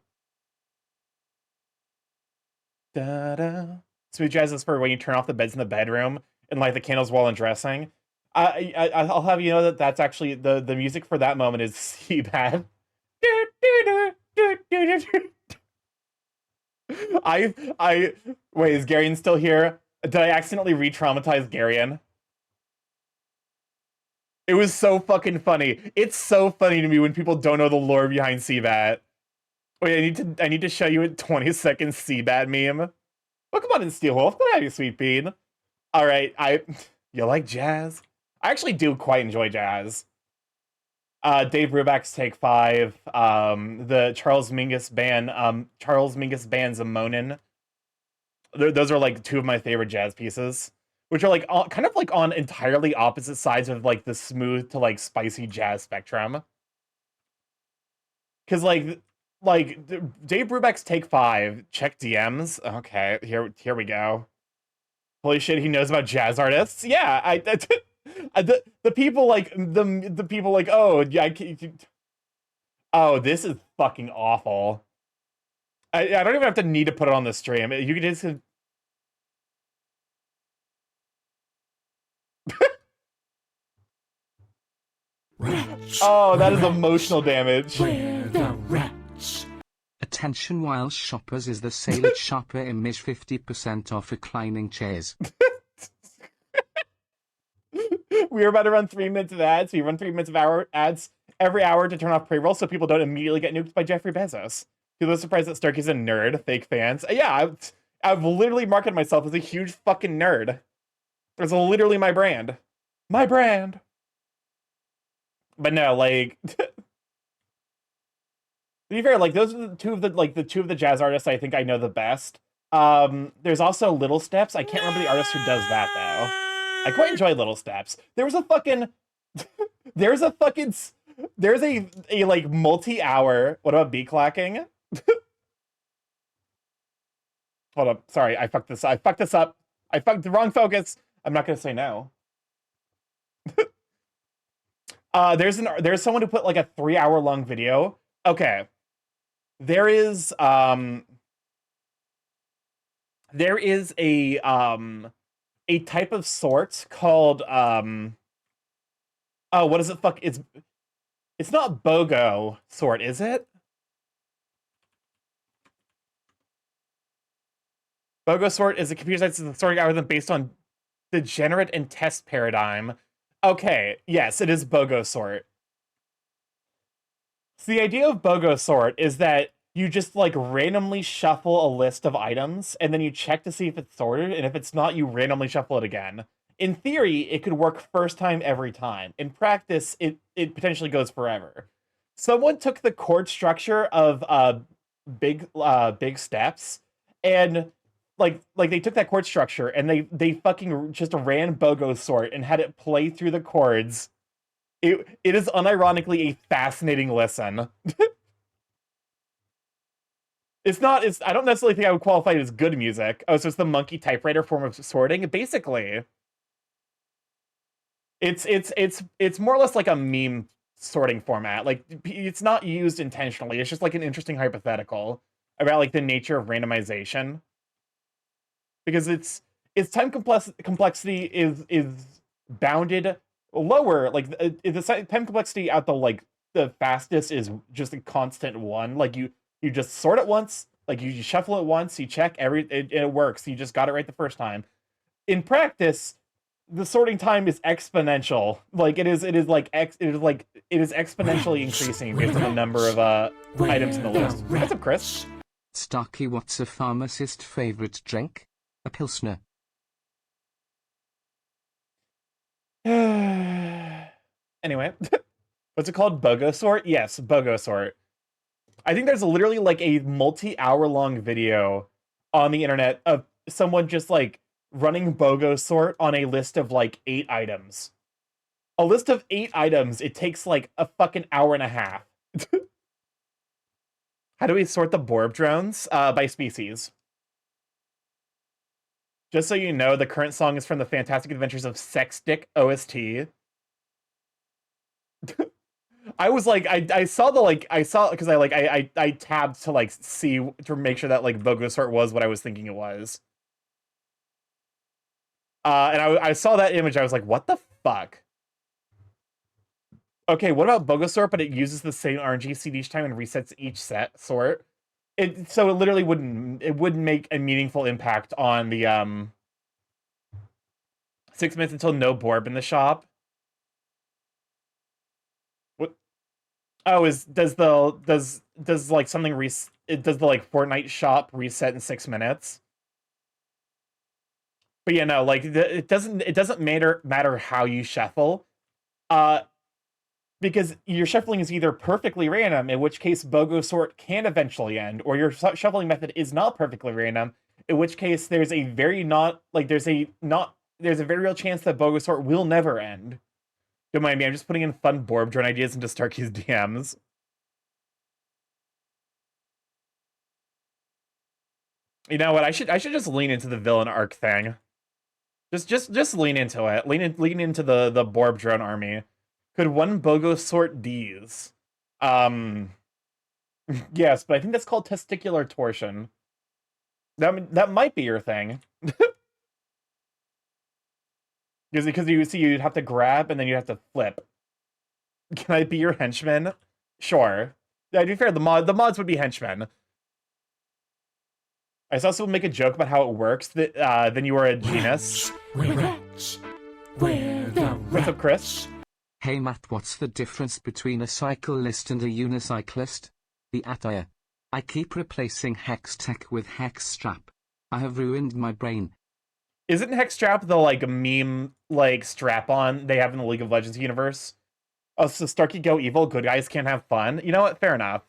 Da-da. Smooth jazz is for when you turn off the beds in the bedroom and light the candles while undressing. I'll have you know that that's actually the music for that moment is Seabad. I wait, is Garion still here? Did I accidentally re-traumatize Garion? It was so fucking funny. It's so funny to me when people don't know the lore behind Seabat. Wait, I need to show you a 20-second Seabat meme. Welcome on in, Steelwolf. Glad to have you, Sweet Bean. All right, you like jazz? I actually do quite enjoy jazz. Dave Brubeck's Take 5, the Charles Mingus band, Zamonin. Those are like two of my favorite jazz pieces, which are like kind of like on entirely opposite sides of like the smooth to like spicy jazz spectrum. Because like Dave Brubeck's Take 5, check DMs. Okay, here we go. Holy shit, he knows about jazz artists. Yeah, the people like the people like, oh yeah, oh, this is fucking awful. I don't even have to need to put it on the stream. You can just oh, that is emotional damage. Where the rats? Attention while shoppers is the sale at Shopper Image 50% off reclining chairs. We are about to run 3 minutes of ads. We run 3 minutes of ads every hour to turn off pre-roll so people don't immediately get nuked by Jeffrey Bezos. People are surprised that Starky's a nerd, fake fans. Yeah, I've literally marketed myself as a huge fucking nerd. It's literally my brand. My brand. But no, like to be fair, like those are the two of the jazz artists I think I know the best. There's also Little Steps. I can't remember the artist who does that though. I quite enjoy Little Steps. There's a like multi-hour. What about beat clacking? Hold up. Sorry, I fucked this up. I fucked the wrong focus. I'm not gonna say no. There's someone who put like a 3-hour long video. Okay. There is a type of sort called oh, what is it? It's not BOGO sort, is it? BOGO sort is a computer science sorting algorithm based on degenerate and test paradigm. Okay, yes, it is BOGO sort. So the idea of BOGO sort is that you just like randomly shuffle a list of items and then you check to see if it's sorted, and if it's not, you randomly shuffle it again. In theory, it could work first time every time. In practice, it potentially goes forever. Someone took the chord structure of big steps and like they took that chord structure and they fucking just ran BOGO sort and had it play through the chords. It is unironically a fascinating listen. I don't necessarily think I would qualify it as good music. Oh, so it's the monkey typewriter form of sorting. Basically, it's more or less like a meme sorting format. Like it's not used intentionally. It's just like an interesting hypothetical about like the nature of randomization. Because its time complexity is bounded lower. Like the time complexity at the fastest is just a constant 1. Like you just sort it once, like you shuffle it once, you check it works. You just got it right the first time. In practice, the sorting time is exponential. Like it is exponentially increasing based on the number of items in the list. What's up, Chris? Starky, what's a pharmacist's favorite drink? A Pilsner. Anyway, what's it called? BOGO sort? Yes, BOGO sort. I think there's literally like a multi-hour long video on the internet of someone just like running BOGO sort on a list of like 8 items. A list of 8 items, it takes like a fucking hour and a half. How do we sort the Borb drones? By species. Just so you know, the current song is from the Fantastic Adventures of Sexstick OST. I was like, I saw the like, I saw because I tabbed to like see to make sure that like Bogosort was what I was thinking it was. And I saw that image. I was like, what the fuck? Okay, what about Bogosort? But it uses the same RNG seed each time and resets each set sort. So it literally wouldn't make a meaningful impact on the 6 minutes until no Borb in the shop. What? Oh, does like something does the like Fortnite shop reset in 6 minutes? But yeah, no, like it doesn't matter how you shuffle, because your shuffling is either perfectly random, in which case BOGO sort can eventually end, or your shuffling method is not perfectly random, in which case there's a very real chance that BOGO sort will never end. Don't mind me, I'm just putting in fun Borb drone ideas into Starky's DMs. You know what? I should just lean into the villain arc thing. Just lean into it. Lean into the Borb drone army. Could one BOGO sort D's? Yes, but I think that's called testicular torsion. That might be your thing. Because you see, you'd have to grab and then you have to flip. Can I be your henchman? Sure. Yeah, to be fair, the mods would be henchmen. I saw someone make a joke about how it works. That then you are a genus. What's up, Chris? Hey Matt, what's the difference between a cyclist and a unicyclist? The attire. I keep replacing hex tech with hex strap. I have ruined my brain. Isn't hex strap the like meme like strap on they have in the League of Legends universe? Oh, so Starky go evil, good guys can't have fun. You know what? Fair enough.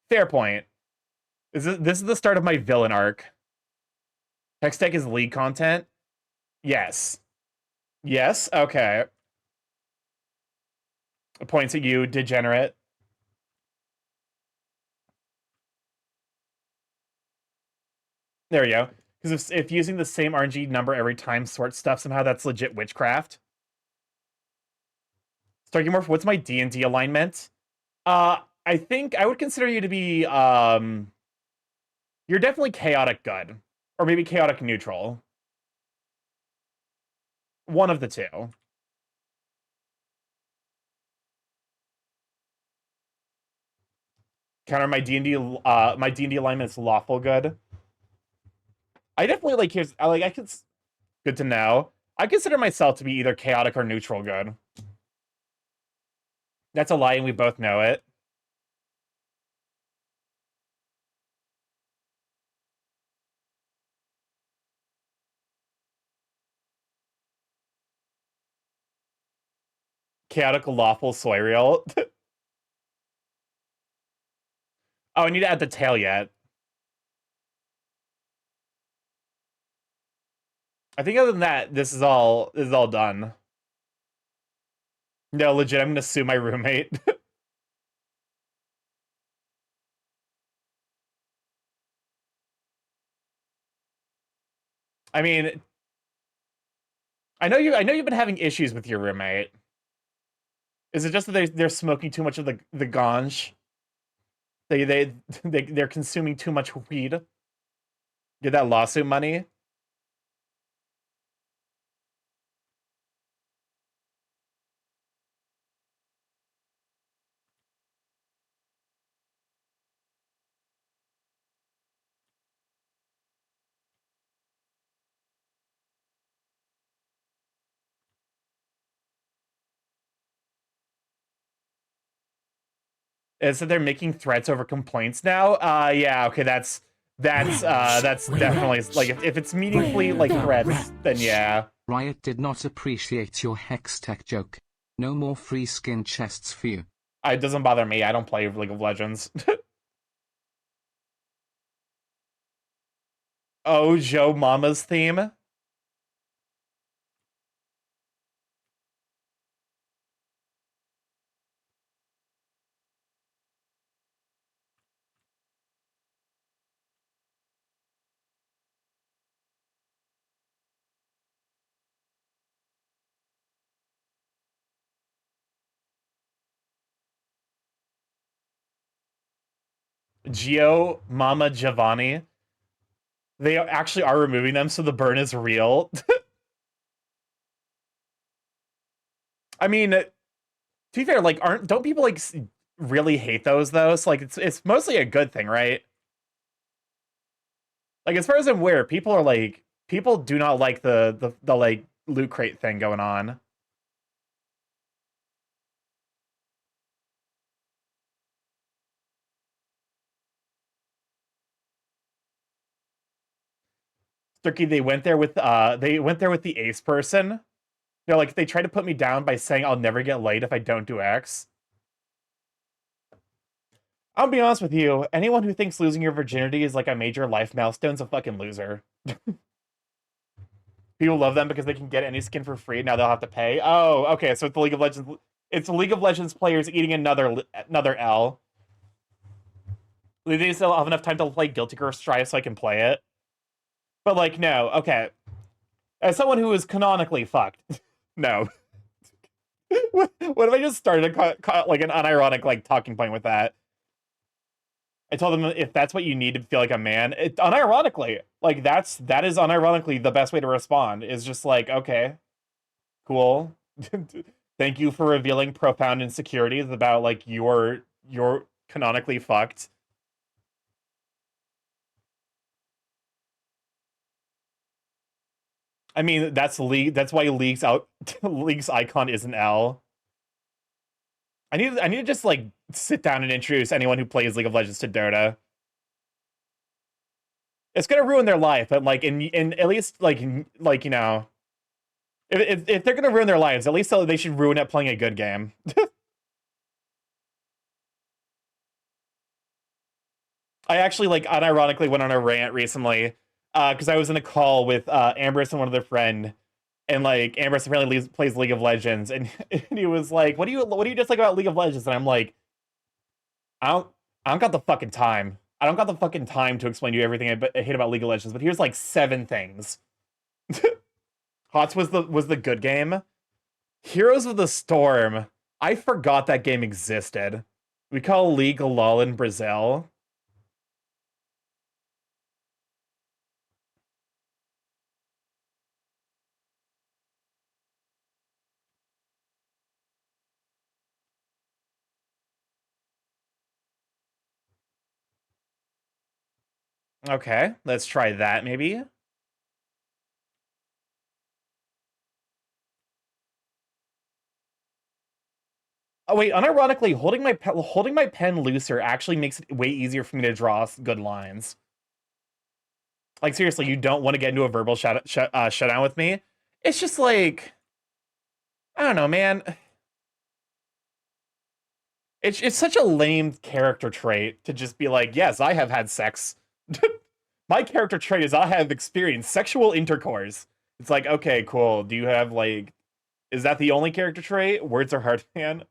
Fair point. This is the start of my villain arc. Hex tech is league content? Yes. Yes? Okay. Points at you, degenerate. There we go. Because if using the same RNG number every time sort stuff, somehow that's legit witchcraft. StarkyMorph, what's my D&D alignment? I think I would consider you to be, you're definitely chaotic good. Or maybe chaotic neutral. One of the two. Counter my D&D alignment is lawful good. I definitely like good to know. I consider myself to be either chaotic or neutral good. That's a lie and we both know it. Chaotic lawful soy real. Oh, I need to add the tail yet. I think other than that, this is all done. No, legit, I'm gonna sue my roommate. I mean, I know you've been having issues with your roommate. Is it just that they're smoking too much of the ganj? They're consuming too much weed. Get that lawsuit money. Is that they're making threats over complaints now? Yeah, okay, that's definitely like if it's meaningfully like threats, then yeah. Riot did not appreciate your hex tech joke. No more free skin chests for you. It doesn't bother me. I don't play League of Legends. Oh, Joe Mama's theme. Gio Mama Giovanni. They actually are removing them, so the burn is real. I mean, to be fair, like, don't people like really hate those though? So like, it's mostly a good thing, right? Like, as far as I'm aware, people do not like the like loot crate thing going on. Sturky, they went there with the ace person. They're like, they try to put me down by saying I'll never get laid if I don't do X. I'll be honest with you, anyone who thinks losing your virginity is like a major life milestone's a fucking loser. People love them because they can get any skin for free. Now they'll have to pay. Oh, okay. So it's the League of Legends. It's League of Legends players eating another L. They still have enough time to play Guilty Gear Strive so I can play it. But like, no. Okay. As someone who is canonically fucked, no. What if I just started like an unironic like talking point with that? I told them if that's what you need to feel like a man, unironically, like that is unironically the best way to respond. Is just like, okay, cool. Thank you for revealing profound insecurities about like you're canonically fucked. I mean, that's why League's icon is an L. I need to just like sit down and introduce anyone who plays League of Legends to Dota. It's gonna ruin their life, but like in at least like you know, if they're gonna ruin their lives, at least they should ruin it playing a good game. I actually like unironically went on a rant recently because I was in a call with Ambrose and one other friend, and like Ambrose apparently plays League of Legends, and, and he was like, what do you dislike about League of Legends?" And I'm like, I don't I don't got the fucking time. I don't got the fucking time to explain to you everything I hate about League of Legends, but here's like 7 things. HOTS was the good game. Heroes of the Storm. I forgot that game existed. We call League a LOL in Brazil. Okay, let's try that maybe. Oh wait, unironically, holding my pen looser actually makes it way easier for me to draw good lines. Like seriously, you don't want to get into a verbal shutdown with me. It's just like I don't know, man. It's such a lame character trait to just be like, yes, I have had sex. My character trait is I have experienced sexual intercourse. It's like, okay, cool. Do you have like, is that the only character trait? Words are hard, man.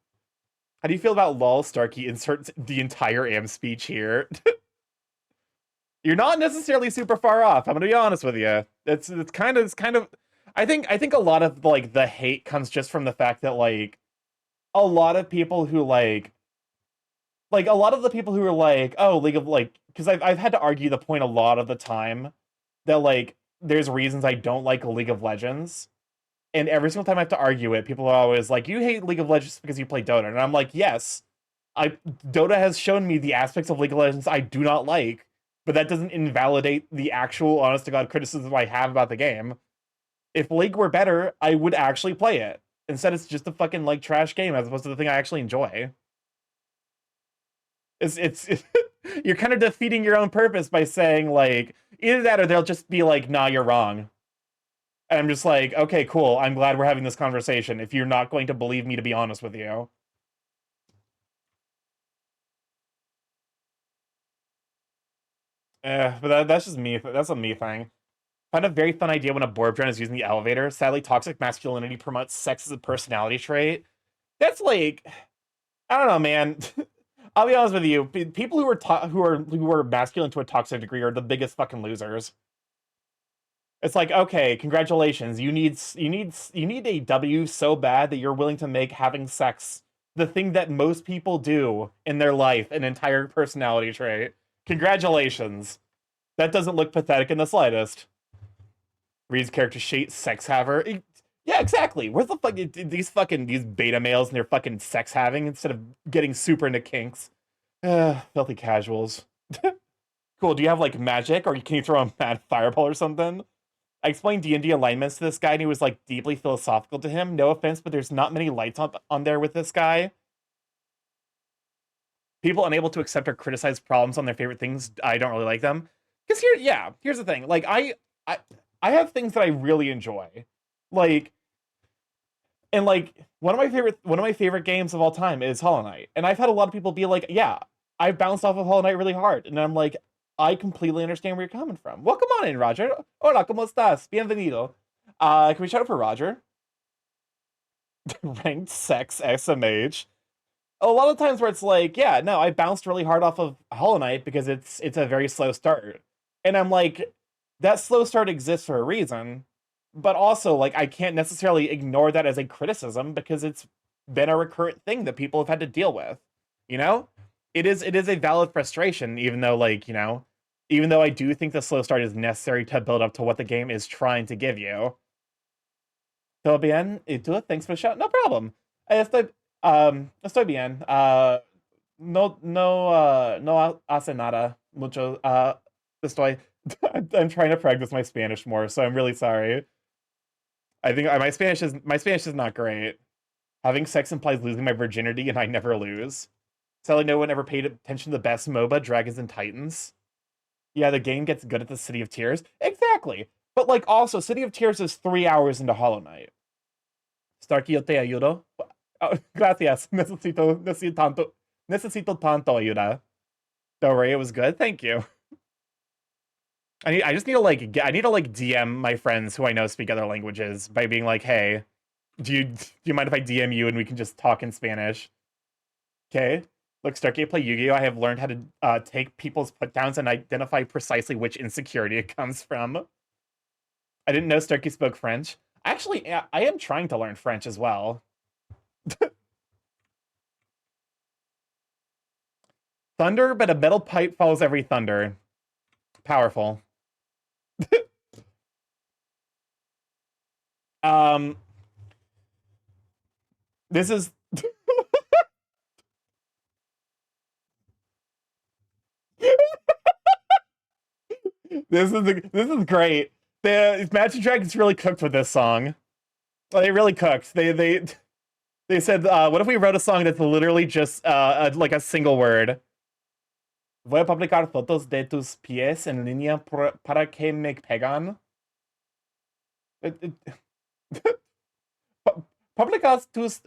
How do you feel about lol Starky inserts the entire am speech here? You're not necessarily super far off. I'm gonna be honest with you. It's kind of. I think a lot of like the hate comes just from the fact that like a lot of people who like a lot of the people who are like, oh, League of like, because I've had to argue the point a lot of the time that like there's reasons I don't like League of Legends, and every single time I have to argue it, people are always like, you hate League of Legends because you play Dota, and I'm like, yes, I Dota has shown me the aspects of League of Legends I do not like, but that doesn't invalidate the actual honest to god criticism I have about the game. If League were better, I would actually play it. Instead, it's just a fucking like trash game as opposed to the thing I actually enjoy. It's you're kind of defeating your own purpose by saying like either that or they'll just be like, nah, you're wrong. And I'm just like, okay, cool. I'm glad we're having this conversation. If you're not going to believe me, to be honest with you. But that's just me. That's a me thing. Found a very fun idea when a board drone is using the elevator. Sadly, toxic masculinity promotes sex as a personality trait. That's like, I don't know, man. I'll be honest with you. People who are masculine to a toxic degree are the biggest fucking losers. It's like, okay, congratulations. You need a W so bad that you're willing to make having sex the thing that most people do in their life, an entire personality trait. Congratulations. That doesn't look pathetic in the slightest. Reed's character shade sex haver. Yeah, exactly. Where's the fuck these beta males and their fucking sex having instead of getting super into kinks? Filthy casuals. Cool. Do you have like magic, or can you throw a mad fireball or something? I explained D&D alignments to this guy, and he was like deeply philosophical to him. No offense, but there's not many lights on there with this guy. People unable to accept or criticize problems on their favorite things, I don't really like them. Because here's the thing. Like I I have things that I really enjoy. Like and like one of my favorite games of all time is Hollow Knight. And I've had a lot of people be like, "Yeah, I've bounced off of Hollow Knight really hard." And I'm like, "I completely understand where you're coming from." Welcome on in, Roger. Hola, ¿cómo estás? Bienvenido. Can we shout out for Roger? Ranked sex SMH. A lot of times where it's like, yeah, no, I bounced really hard off of Hollow Knight because it's a very slow start. And I'm like, that slow start exists for a reason, but also like I can't necessarily ignore that as a criticism because it's been a recurrent thing that people have had to deal with. You know? It is a valid frustration, even though even though I do think the slow start is necessary to build up to what the game is trying to give you. Todo bien? ¿Y tú? Thanks for the shout. No problem. Estoy bien. No hace nada mucho. Estoy. I'm trying to practice my Spanish more, so I'm really sorry. I think my Spanish is not great. Having sex implies losing my virginity, and I never lose. Sadly, no one ever paid attention to the best MOBA, Dragons and Titans. Yeah, the game gets good at the City of Tears. Exactly. But like also, City of Tears is 3 hours into Hollow Knight. Starky, yo te ayudo. Oh, gracias. Necesito tanto ayuda. Don't worry, it was good. Thank you. I just need to I need to like DM my friends who I know speak other languages by being like, hey, do you mind if I DM you and we can just talk in Spanish? Okay. Look, Starkey, I play Yu-Gi-Oh! I have learned how to take people's put-downs and identify precisely which insecurity it comes from. I didn't know Starkey spoke French. Actually, I am trying to learn French as well. Thunder, but a metal pipe follows every thunder. Powerful. um, this is this is great. The Imagine Dragons really cooked with this song. They really cooked. They said, what if we wrote a song that's literally just like a single word? Voy a publicar fotos de tus pies en línea para que me pegan. Publicas tus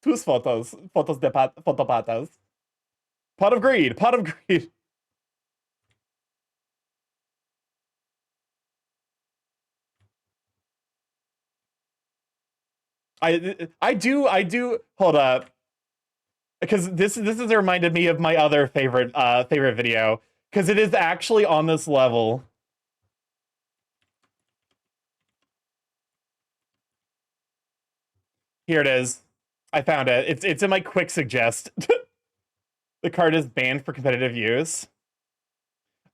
fotos de fotopatas. Pot of greed, pot of greed. I do hold up because this has reminded me of my other favorite video because it is actually on this level. Here it is. I found it. It's in my quick suggest. The card is banned for competitive use.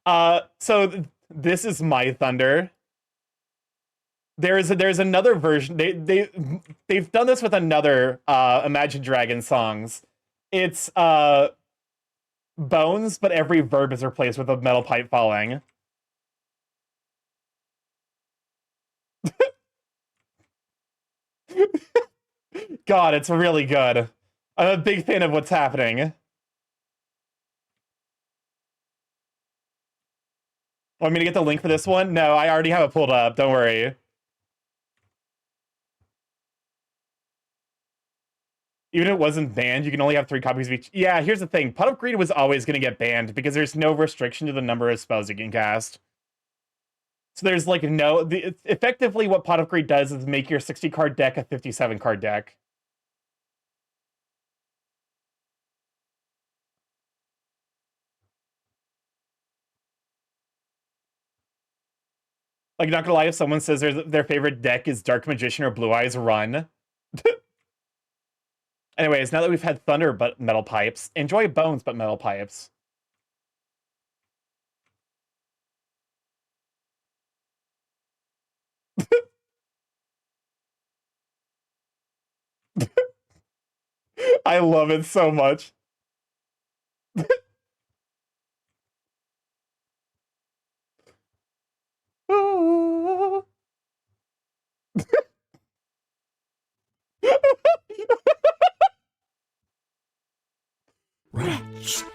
So this is my thunder. There's another version. They've done this with another Imagine Dragons songs. It's bones, but every verb is replaced with a metal pipe falling. God, it's really good. I'm a big fan of what's happening. Want me to get the link for this one? No, I already have it pulled up. Don't worry. Even if it wasn't banned, you can only have 3 copies of each. Yeah, here's the thing. Pot of Greed was always going to get banned because there's no restriction to the number of spells you can cast. So there's like no... effectively, what Pot of Greed does is make your 60-card deck a 57-card deck. Like, not gonna lie, if someone says their favorite deck is Dark Magician or Blue Eyes, run. Anyways, now that we've had Thunder but Metal Pipes, enjoy Bones but Metal Pipes. I love it so much.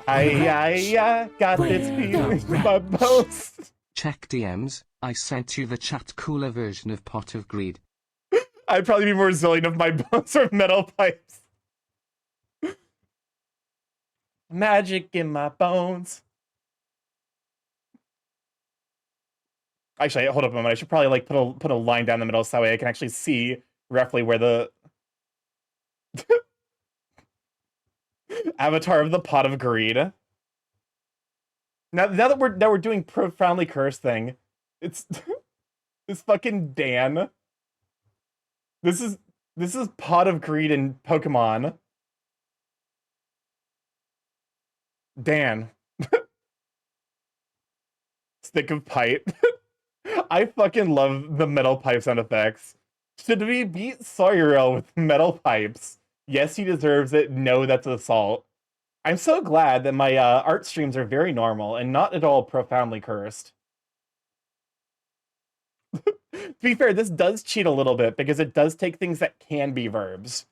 I got this feeling in my bones. Check DMs, I sent you the chat cooler version of Pot of Greed. I'd probably be more resilient if my bones are metal pipes. Magic in my bones. Actually, hold up a moment. I should probably like put a line down the middle so that way I can actually see roughly where the avatar of the Pot of Greed. Now that we're doing profoundly cursed thing, it's this fucking Dan. This is Pot of Greed in Pokemon. Dan. Stick of pipe. I fucking love the metal pipe sound effects. Should we beat Sawyer with metal pipes? Yes, he deserves it. No, that's assault. I'm so glad that my art streams are very normal and not at all profoundly cursed. To be fair, this does cheat a little bit because it does take things that can be verbs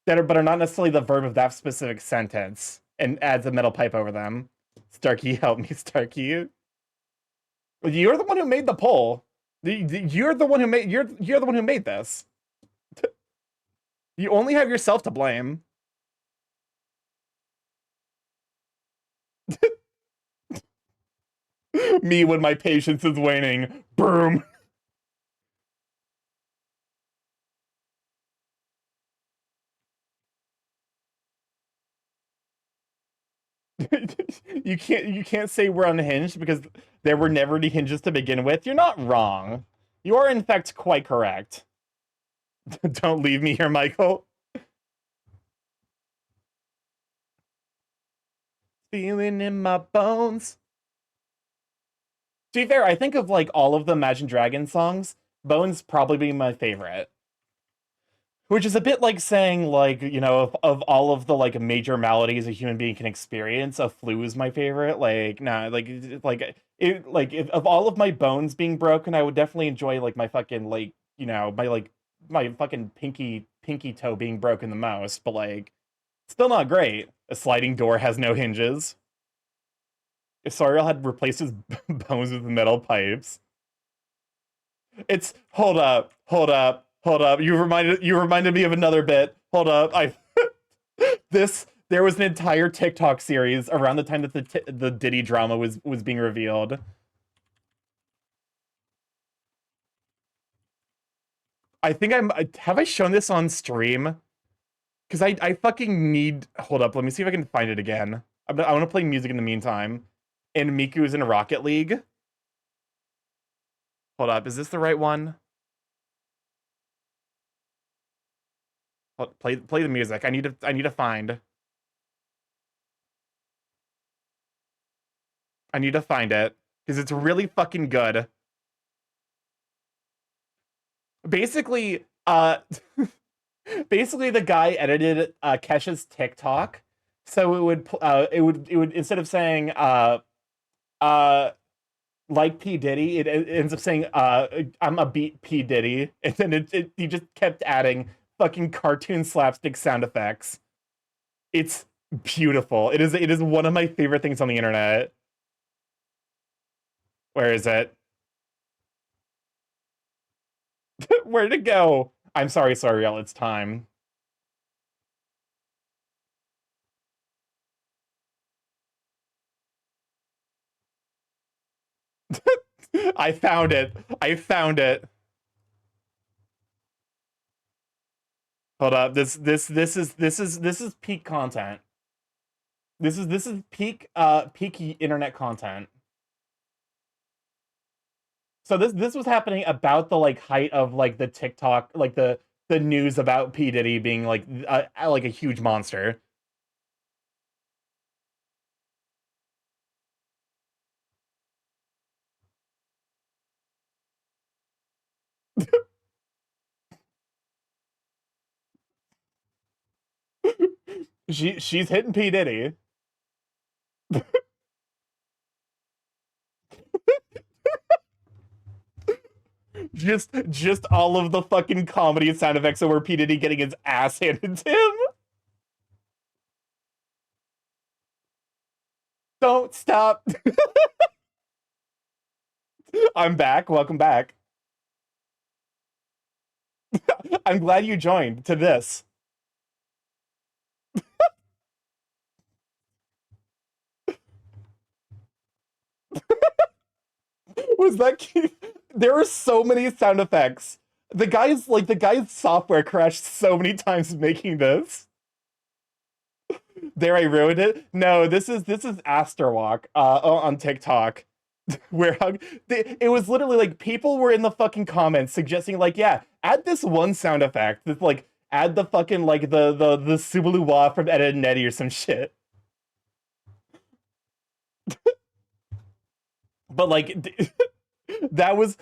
but are not necessarily the verb of that specific sentence and adds a metal pipe over them. Starky, help me, Starky. You're the one who made the poll. You're the one who made you're the one who made this. You only have yourself to blame. Me when my patience is waning. Boom. you can't say we're unhinged because there were never any hinges to begin with. You're not wrong. You are in fact quite correct. Don't leave me here, Michael. Feeling in my bones. To be fair, I think of like all of the Imagine Dragons songs, Bones probably being my favorite. Which is a bit like saying, like, you know, of all of the like major maladies a human being can experience, a flu is my favorite. Like, nah, if of all of my bones being broken, I would definitely enjoy like my fucking like, you know, my fucking pinky toe being broken the most, but like, still not great. A sliding door has no hinges. If Sariel had replaced his bones with metal pipes. It's hold up. You reminded me of another bit. Hold up. There was an entire TikTok series around the time that the Diddy drama was being revealed. I think have I shown this on stream? Because I fucking need. Hold up. Let me see if I can find it again. I want to play music in the meantime. And Miku's in Rocket League. Hold up. Is this the right one? Play the music. I need to find. I need to find it because it's really fucking good. Basically, basically the guy edited Kesha's TikTok, so it would instead of saying like P Diddy, it ends up saying I'm a beat P Diddy, and then he just kept adding fucking cartoon slapstick sound effects. It's beautiful. It is one of my favorite things on the internet. Where is it? Where'd it go? I'm sorry, Sariel, it's time. I found it. I found it. Hold up. This is peak content. This is peak internet content. So this was happening about the like height of like the TikTok, like the news about P Diddy being like a huge monster. She's hitting P Diddy. Just all of the fucking comedy and sound effects over P Diddy getting his ass handed to him. Don't stop. I'm back. Welcome back. I'm glad you joined to this. Was that cute? There were so many sound effects. The guy's software crashed so many times making this. There, I ruined it. No, this is Asterwalk on TikTok. Where it was literally like people were in the fucking comments suggesting like, yeah, add this one sound effect. That's like add the fucking like the Subaru Wah from Ed, Edd n Eddy or some shit. But like that was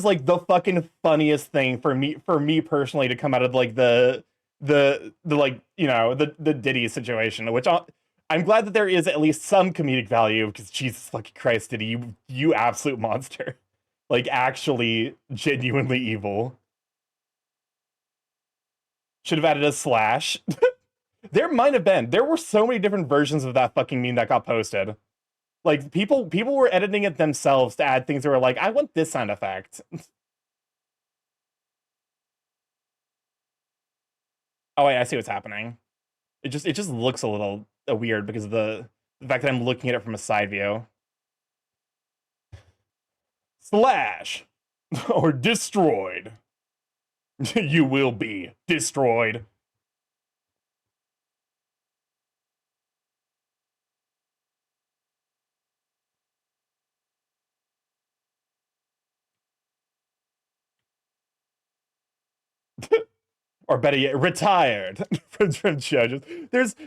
like the fucking funniest thing for me personally to come out of like the like the Diddy situation, which I'm glad that there is at least some comedic value because Jesus fucking Christ, Diddy, you absolute monster, like actually genuinely evil. Should have added a slash. There were so many different versions of that fucking meme that got posted. Like people were editing it themselves to add things that were like, I want this sound effect. Oh wait, I see what's happening. It just looks a little weird because of the fact that I'm looking at it from a side view. Slash or destroyed. You will be destroyed. Or better yet, retired from judges.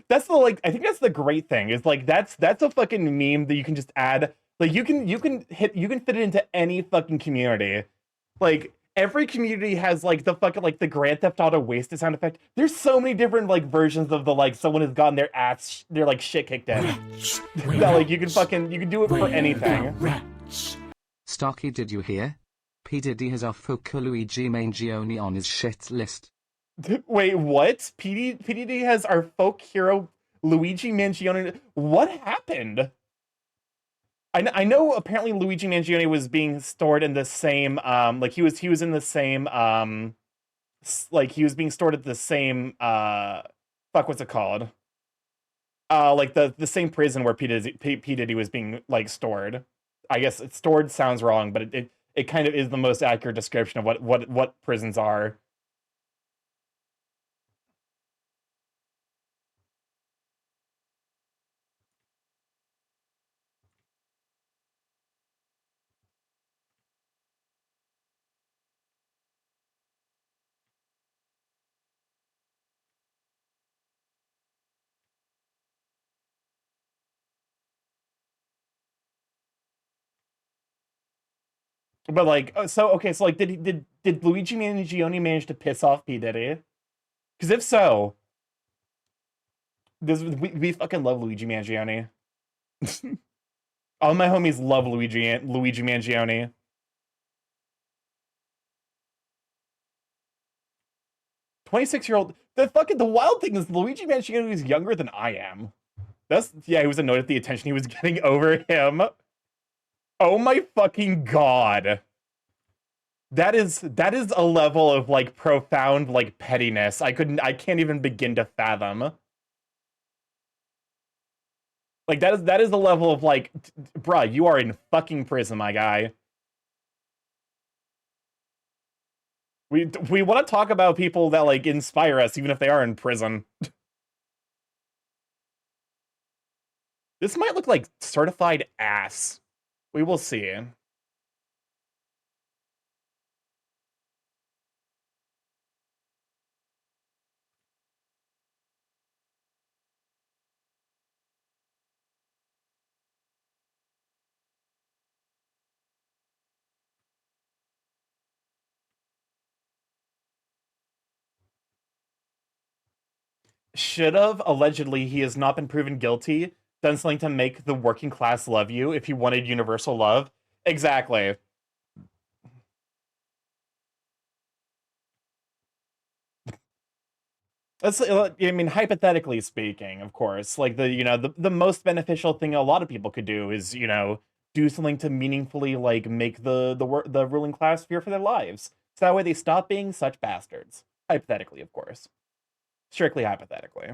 That's the like I think that's the great thing is like that's a fucking meme that you can just add. Like you can fit it into any fucking community. Like every community has like the fucking like the Grand Theft Auto wasted sound effect. There's so many different like versions of the like someone has gotten their like shit kicked in. That like you can do it for anything. Starky, did you hear? P Diddy has our Foca Luigi Mangione on his shit list. Wait, what? PDD has our folk hero Luigi Mangione. What happened? I know apparently Luigi Mangione was being stored in the same like he was in the same like he was being stored at the same fuck what's it called? Like the same prison where P Diddy was being like stored. I guess it's stored sounds wrong, but it kind of is the most accurate description of what prisons are. But like, so okay, so like, did Luigi Mangione manage to piss off P Diddy? Because if so, we fucking love Luigi Mangione. All my homies love Luigi Mangione. 26-year-old. The wild thing is Luigi Mangione is younger than I am. He was annoyed at the attention he was getting over him. Oh my fucking god. That is a level of like profound like pettiness I can't even begin to fathom. Like that is the level of like, bruh, you are in fucking prison, my guy. We want to talk about people that like inspire us, even if they are in prison. This might look like certified ass. We will see. Should have. Allegedly, he has not been proven guilty. Done something to make the working class love you if he wanted universal love. Exactly. That's, I mean, hypothetically speaking, of course, like the most beneficial thing a lot of people could do is, do something to meaningfully like make the ruling class fear for their lives. So that way they stop being such bastards. Hypothetically, of course. Strictly hypothetically.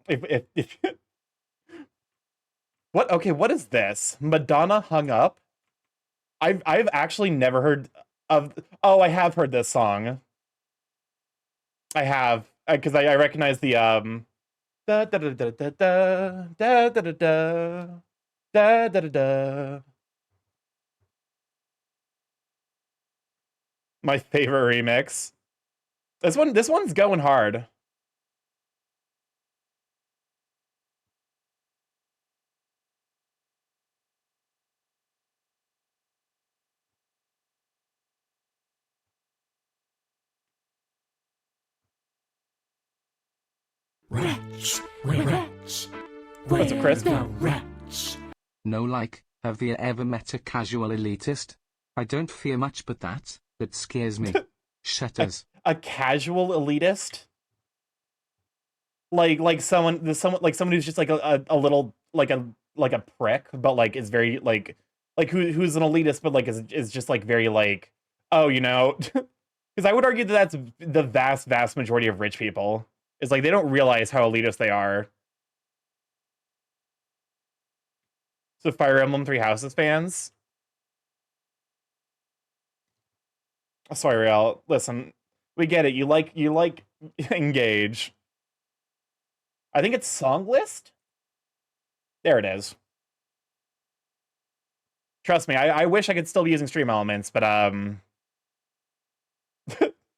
if what? Okay, what is this? Madonna hung up. I've actually never heard of. Oh, I have heard this song. I have because I recognize the da da da da da da da da da da da da da da. My favorite remix. This one's going hard. Wretch, wretch, What's up, Chris? the wretch. No, like, have you ever met a casual elitist? I don't fear much, but that scares me. Shutters. A casual elitist? Like someone who's just like a little like a prick, but like is very like who's an elitist, but like is just like very like, oh, because I would argue that that's the vast majority of rich people. Is like they don't realize how elitist they are. So Fire Emblem Three Houses fans. Sorry, Real. Listen, we get it. You like Engage. I think it's song list. There it is. Trust me, I wish I could still be using Stream Elements, but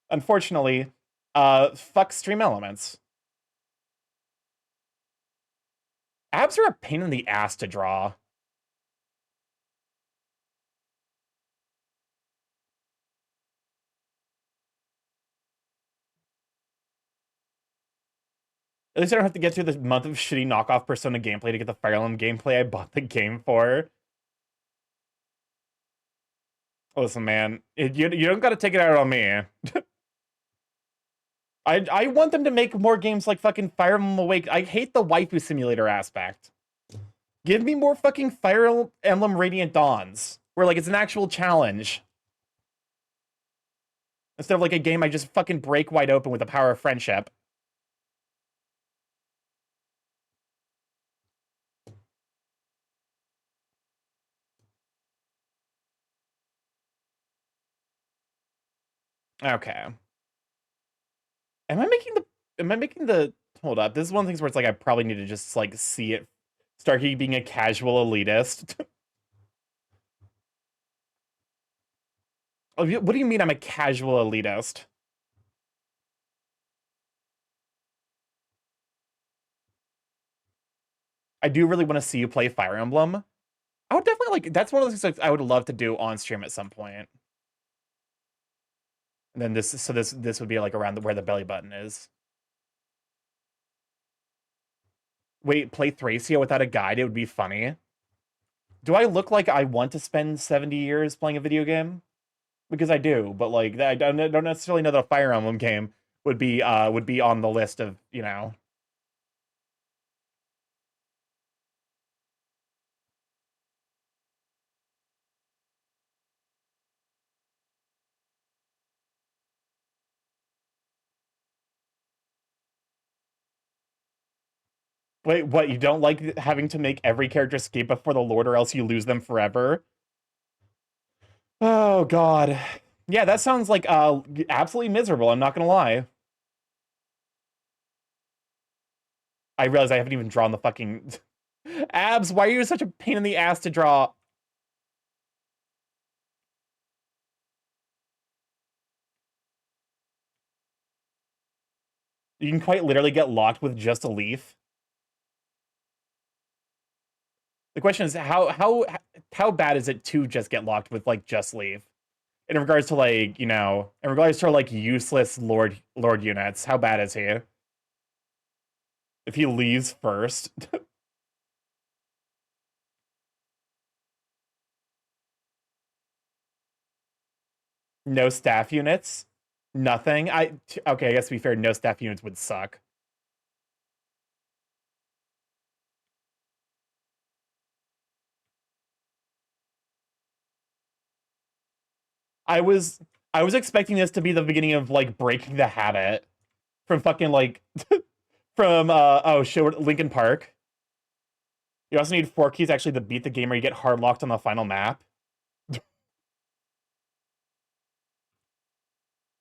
unfortunately, fuck Stream Elements. Abs are a pain in the ass to draw. At least I don't have to get through this month of shitty knockoff Persona gameplay to get the Fire Emblem gameplay I bought the game for. Listen, man, you don't got to take it out on me. I want them to make more games like fucking Fire Emblem Awake. I hate the waifu simulator aspect. Give me more fucking Fire Emblem Radiant Dawns, where like it's an actual challenge. Instead of like a game I just fucking break wide open with the power of friendship. Okay. Am I making the hold up? This is one of the things where it's like I probably need to just like see it. Starkey being a casual elitist. What do you mean I'm a casual elitist? I do really want to see you play Fire Emblem. I would definitely like that's one of those things I would love to do on stream at some point. And then this would be like around where the belly button is. Wait, play Thracia without a guide? It would be funny. Do I look like I want to spend 70 years playing a video game? Because I do, but like I don't necessarily know the Fire Emblem game would be on the list of, you know. Wait, what? You don't like having to make every character escape before the Lord, or else you lose them forever? Oh God. Yeah, that sounds like absolutely miserable. I'm not gonna lie. I realize I haven't even drawn the fucking abs. Why are you such a pain in the ass to draw? You can quite literally get locked with just a leaf. The question is how bad is it to just get locked with like just leaf? In regards to like, you know, in regards to like useless lord units, how bad is he? If he leaves first. No staff units? Nothing? Okay, I guess to be fair, no staff units would suck. I was I was expecting this to be the beginning of like breaking the habit from fucking like from oh shit, Lincoln Park. You also need 4 keys actually to beat the game, or you get hard locked on the final map.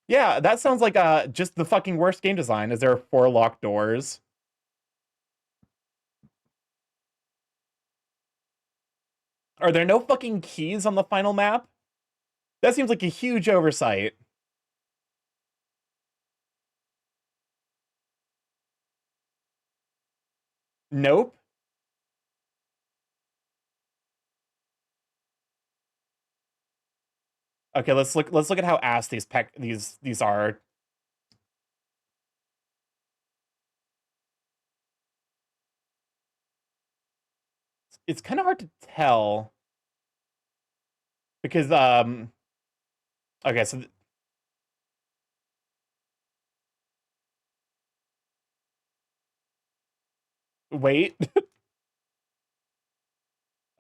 Yeah, that sounds like just the fucking worst game design. Is there 4 locked doors? Are there no fucking keys on the final map? That seems like a huge oversight. Nope. Okay, let's look at how ass these are. It's kind of hard to tell because okay, so wait.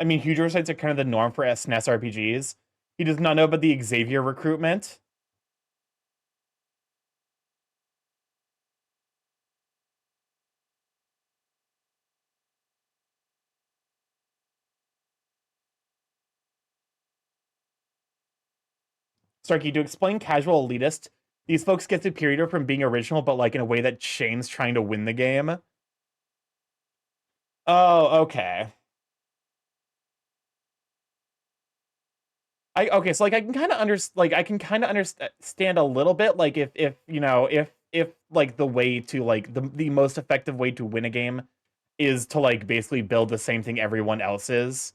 I mean, huge oversights are kind of the norm for SNES RPGs. He does not know about the Xavier recruitment. Starkey, to explain casual elitist, these folks get superior from being original, but like in a way that shames trying to win the game. Oh, okay. Okay, so like I can kind of understand a little bit, like if you know if like the way to like the most effective way to win a game is to like basically build the same thing everyone else is.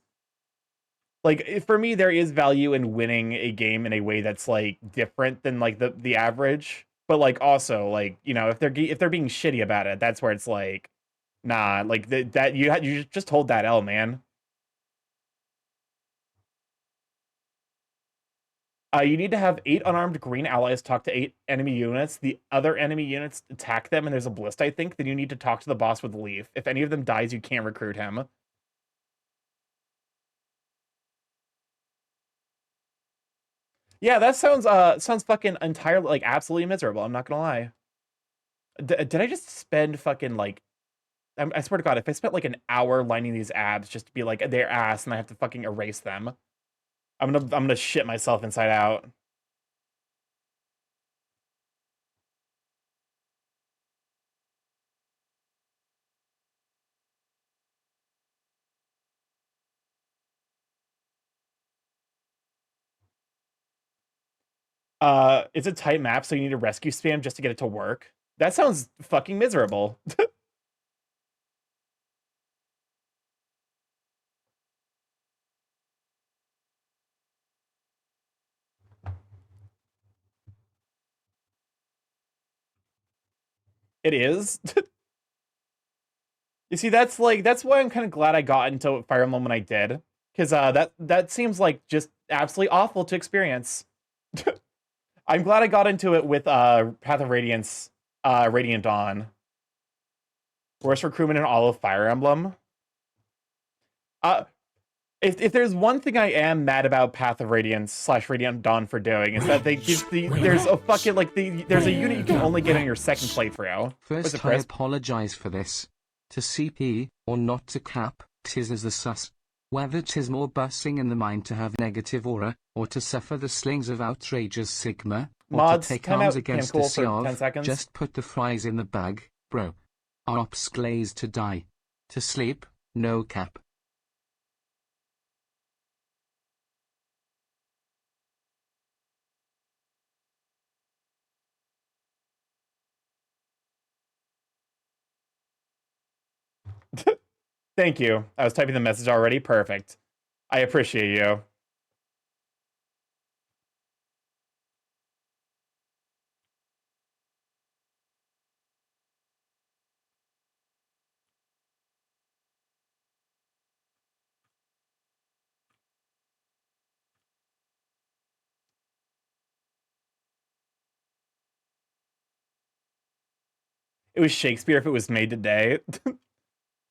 Like for me, there is value in winning a game in a way that's like different than like the average, but like also like, you know, if they're being shitty about it, that's where it's like, nah, like that you just hold that L, man. You need to have 8 unarmed green allies talk to 8 enemy units. The other enemy units attack them, and there's a blist, I think. Then you need to talk to the boss with Leaf. If any of them dies, you can't recruit him. Yeah, that sounds fucking entirely like absolutely miserable. I'm not gonna lie. Did I just spend fucking like I swear to God, if I spent like an hour lining these abs just to be like their ass, and I have to fucking erase them, I'm gonna shit myself inside out. It's a tight map, so you need to rescue spam just to get it to work. That sounds fucking miserable. It is. You see, that's why I'm kind of glad I got into Fire Emblem when I did, because that seems like just absolutely awful to experience. I'm glad I got into it with Path of Radiance Radiant Dawn. Worst recruitment in all of Fire Emblem. If there's one thing I am mad about Path of Radiance / Radiant Dawn for doing is that they give there's a fucking there's a unit you can only get on your second playthrough. First, I apologize for this. To CP, or not to cap, 'tis as the sus. Whether 'tis more bussing in the mind to have negative aura, or to suffer the slings of outrageous Sigma, or Mods, to take time arms out, against Cam a Cool, for 10 Siov, seconds. just put the fries in the bag, bro. Ops glazed to die. To sleep, no cap. Thank you. I was typing the message already. Perfect. I appreciate you. It was Shakespeare if it was made today.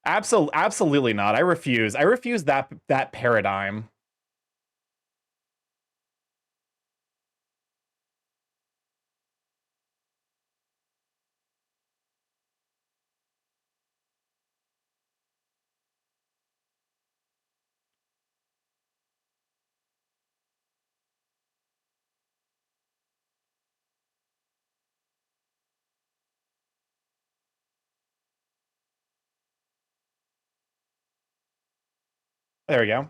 Absolutely not. I refuse. I refuse that paradigm. There we go.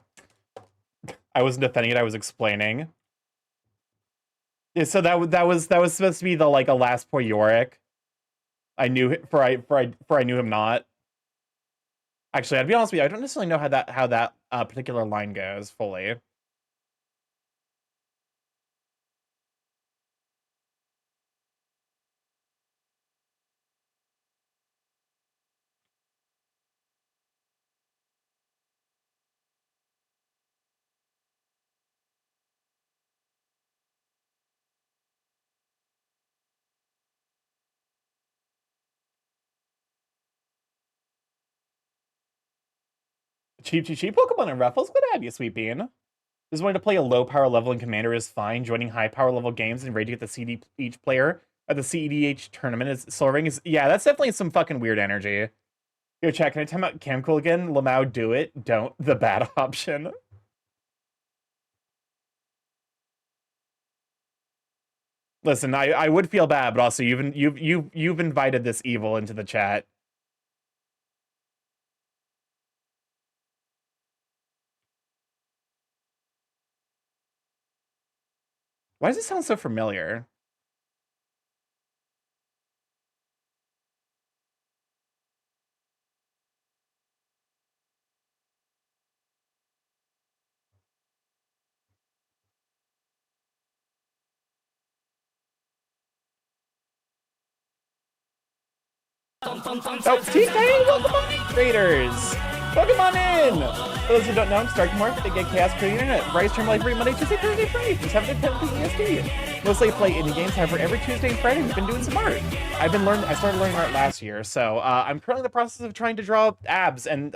I wasn't defending it. I was explaining. Yeah, so that was supposed to be the a last poor Yorick. I knew I knew him not. Actually, I'd be honest with you. I don't necessarily know how that particular line goes fully. Cheap Pokemon and Ruffles. Good to have you, Sweet Bean. Just wanting to play a low power level in Commander is fine. Joining high power level games and rating at the CD each player at the CEDH tournament is Soul is that's definitely some fucking weird energy. Yo, chat, can I time out Camcool again? Lamau, do it. Don't. The bad option. Listen, I would feel bad, but also you've invited this evil into the chat. Why does it sound so familiar? Oh, TK, welcome on in, traders! Welcome on in! For those who don't know, I'm StarkyMorph, Big Gay Chaos Creating Internet. Rise stream live every Monday, Tuesday, Thursday, Friday. Just have it at 10 EST. Mostly play indie games, however, every Tuesday and Friday we've been doing some art. I started learning art last year, so I'm currently in the process of trying to draw abs, and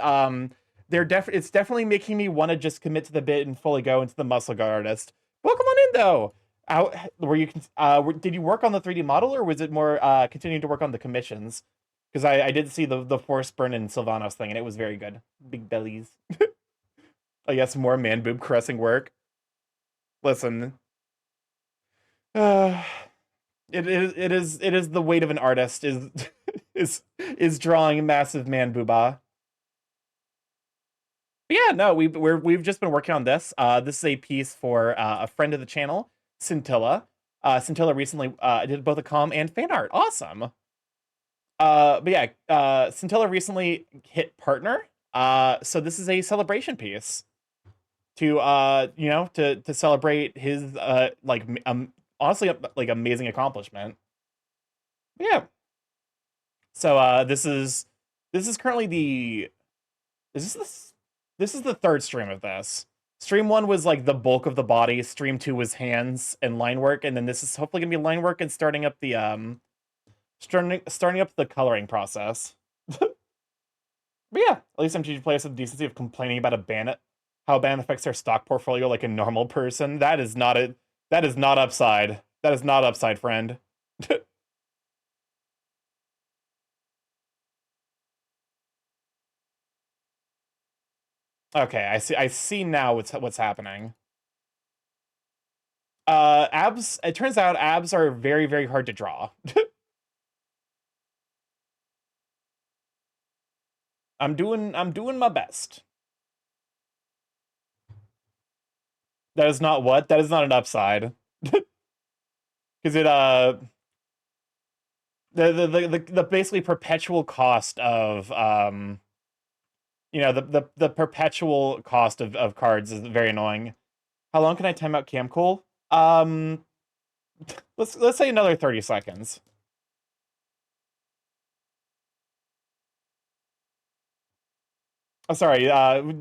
it's definitely making me want to just commit to the bit and fully go into the muscle guard artist. Welcome on in, though! Did you work on the 3D model, or was it more continuing to work on the commissions? Because I did see the Force Burn and Sylvanos thing, and it was very good. Big bellies. I guess more man boob caressing work. Listen, it is the weight of an artist is drawing massive man booba. But yeah, no, we've just been working on this. This is a piece for a friend of the channel, Scintilla. Scintilla recently did both a comm and fan art. Awesome. But yeah, Scintilla recently hit partner. So this is a celebration piece to to celebrate his honestly like amazing accomplishment. But yeah. So this is currently this is the third stream of this. Stream 1 was like the bulk of the body, stream 2 was hands and line work, and then this is hopefully gonna be line work and starting up the Starting up the coloring process. But yeah, at least MTG players have the decency of complaining about how a ban affects their stock portfolio like a normal person. That is not upside. That is not upside, friend. Okay, I see now what's happening. Abs, it turns out abs are very, very hard to draw. I'm doing my best. That is not what? That is not an upside. Because it the basically perpetual cost of the perpetual cost of cards is very annoying. How long can I time out Camcool? Let's say another 30 seconds. Oh, sorry,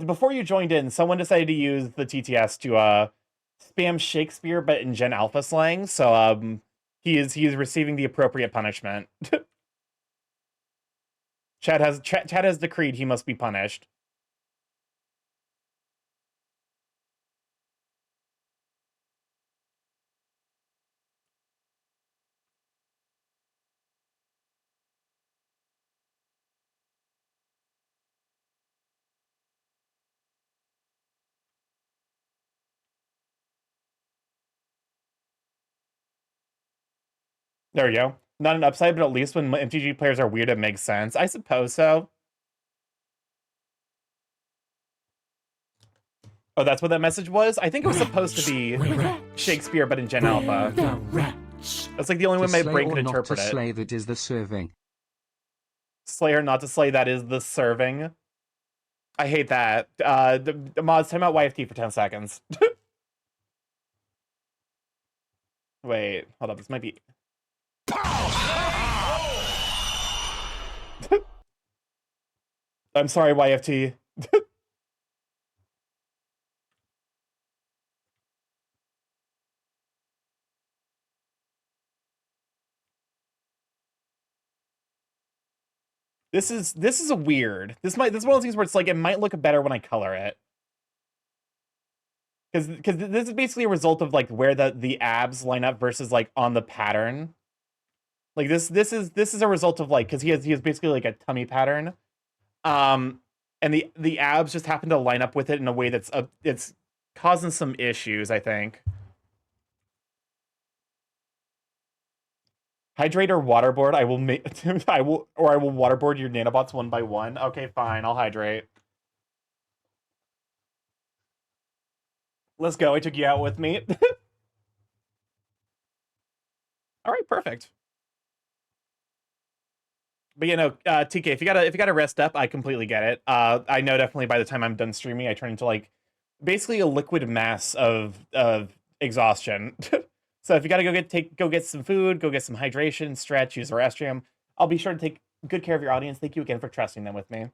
before you joined in, someone decided to use the TTS to spam Shakespeare but in Gen Alpha slang, so he is receiving the appropriate punishment. Chad has decreed he must be punished. There we go. Not an upside, but at least when MTG players are weird, it makes sense. I suppose so. Oh, that's what that message was? I think it was supposed to be Shakespeare, but in Gen Alpha. That's like the only way my brain could interpret it. Slay, that is the serving. Slay or not to slay, that is the serving. I hate that. The mods, time out YFT for 10 seconds. Wait, hold up, this might be... I'm sorry, YFT. This is a weird. This is one of those things where it's like it might look better when I color it. Because this is basically a result of like where the abs line up versus like on the pattern. Like this is a result of like because he has basically like a tummy pattern. And the abs just happen to line up with it in a way that's it's causing some issues, I think. Hydrate or waterboard. I will make I will waterboard your nanobots one by one. Okay, fine. I'll hydrate. Let's go. I took you out with me. All right, perfect. But TK, if you gotta rest up, I completely get it. I know definitely by the time I'm done streaming, I turn into like basically a liquid mass of exhaustion. So if you gotta go get some food, go get some hydration, stretch, use the restroom, I'll be sure to take good care of your audience. Thank you again for trusting them with me.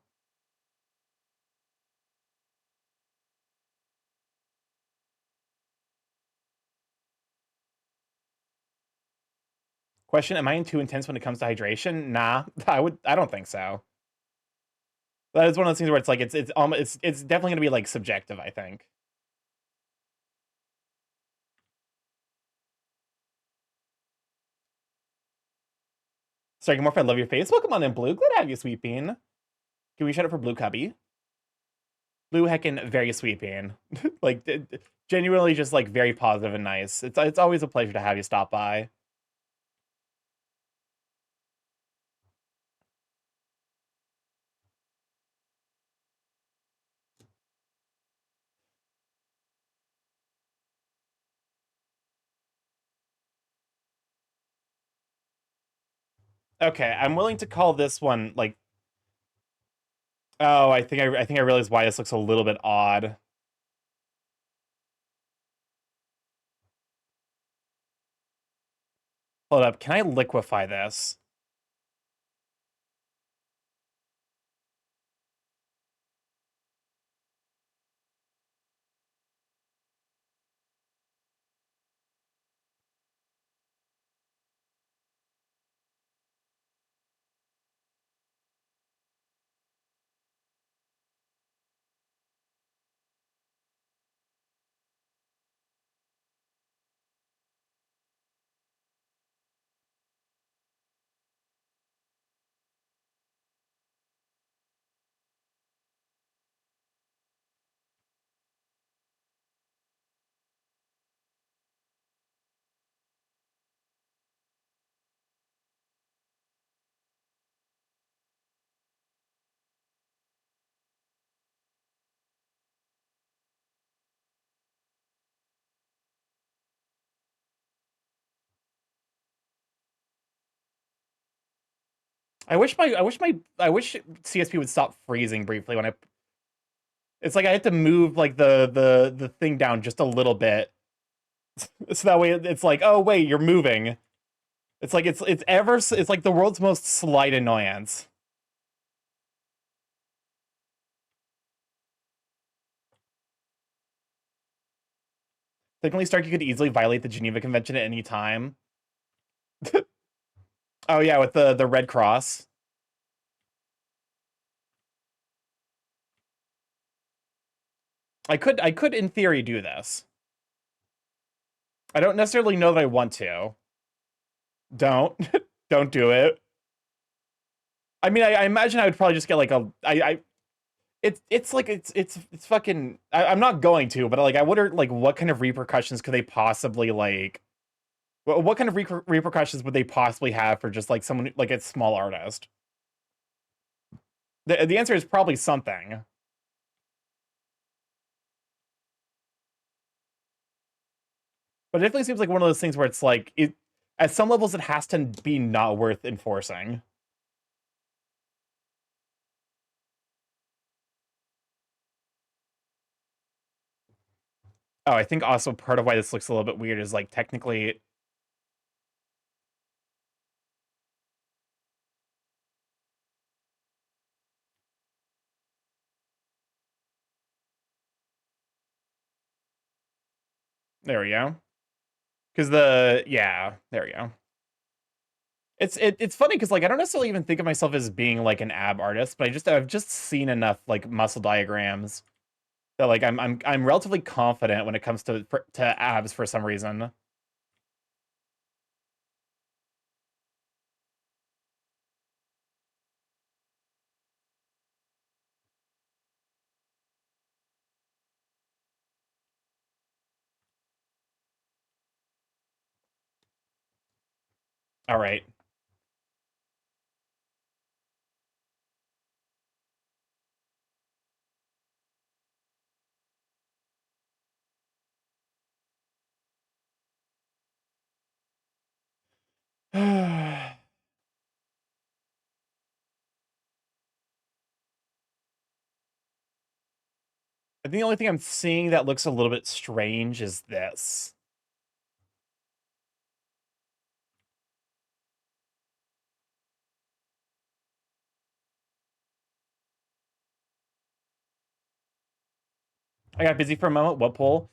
Question: am I too intense when it comes to hydration? Nah, I don't think so. That is one of those things where it's like it's definitely gonna be like subjective, I think. StarkyMorph, I love your face. Welcome on in, Blue. Glad to have you, Sweet Bean. Can we shout out for Blue Cubby? Blue heckin' very sweet bean. Like genuinely just like very positive and nice. It's always a pleasure to have you stop by. Okay, I'm willing to call this one like oh, I think I realized why this looks a little bit odd. Hold up, can I liquefy this? I wish CSP would stop freezing briefly when I. It's like I had to move like the thing down just a little bit, so that way it's like, oh wait, you're moving. It's like it's like the world's most slight annoyance. Technically, Starkey could easily violate the Geneva Convention at any time. Oh yeah, with the Red Cross. I could in theory do this. I don't necessarily know that I want to. Don't don't do it. I mean, I imagine I would probably just get like it's like it's fucking. I'm not going to, but like I wonder like what kind of repercussions could they possibly like. What kind of repercussions would they possibly have for just like someone like a small artist? The answer is probably something. But it definitely seems like one of those things where it's like at some levels it has to be not worth enforcing. Oh, I think also part of why this looks a little bit weird is like technically. There we go. Because there we go. It's funny because like I don't necessarily even think of myself as being like an ab artist, but I've just seen enough like muscle diagrams that like I'm relatively confident when it comes to abs for some reason. All right. I think the only thing I'm seeing that looks a little bit strange is this. I got busy for a moment. What poll?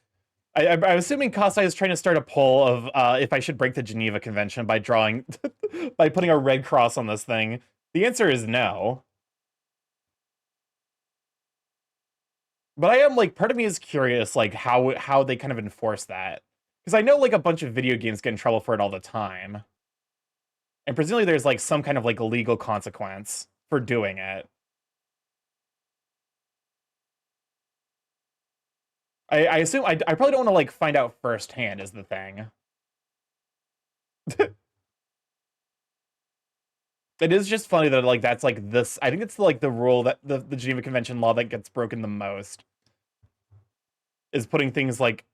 I'm assuming Kasai is trying to start a poll of if I should break the Geneva Convention by drawing, by putting a red cross on this thing. The answer is no. But I am like, part of me is curious, like how they kind of enforce that, because I know like a bunch of video games get in trouble for it all the time, and presumably there's like some kind of like legal consequence for doing it. I assume I probably don't want to like find out firsthand is the thing. It is just funny that like that's like this. I think it's like the rule that the Geneva Convention law that gets broken the most is putting things like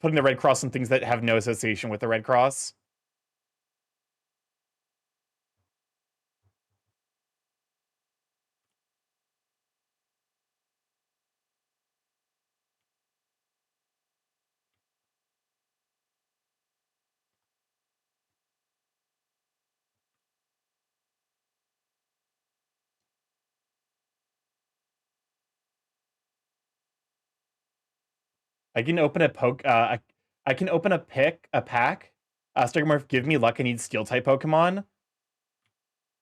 putting the Red Cross on things that have no association with the Red Cross. I can open a poke. I can open a pack. StarkyMorph, give me luck. I need Steel type Pokemon. To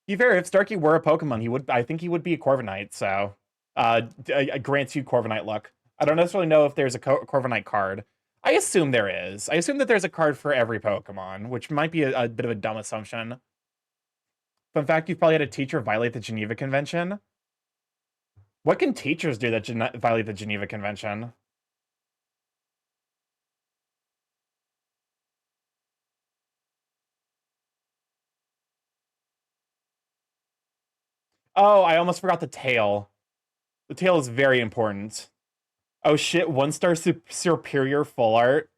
be fair, if Starky were a Pokemon, he would. I think he would be a Corviknight. So, grants you Corviknight luck. I don't necessarily know if there's a Corviknight card. I assume there is. I assume that there's a card for every Pokemon, which might be a bit of a dumb assumption. But in fact, you've probably had a teacher violate the Geneva Convention. What can teachers do that violate the Geneva Convention? Oh, I almost forgot the tail. The tail is very important. Oh shit, 1-star superior full art.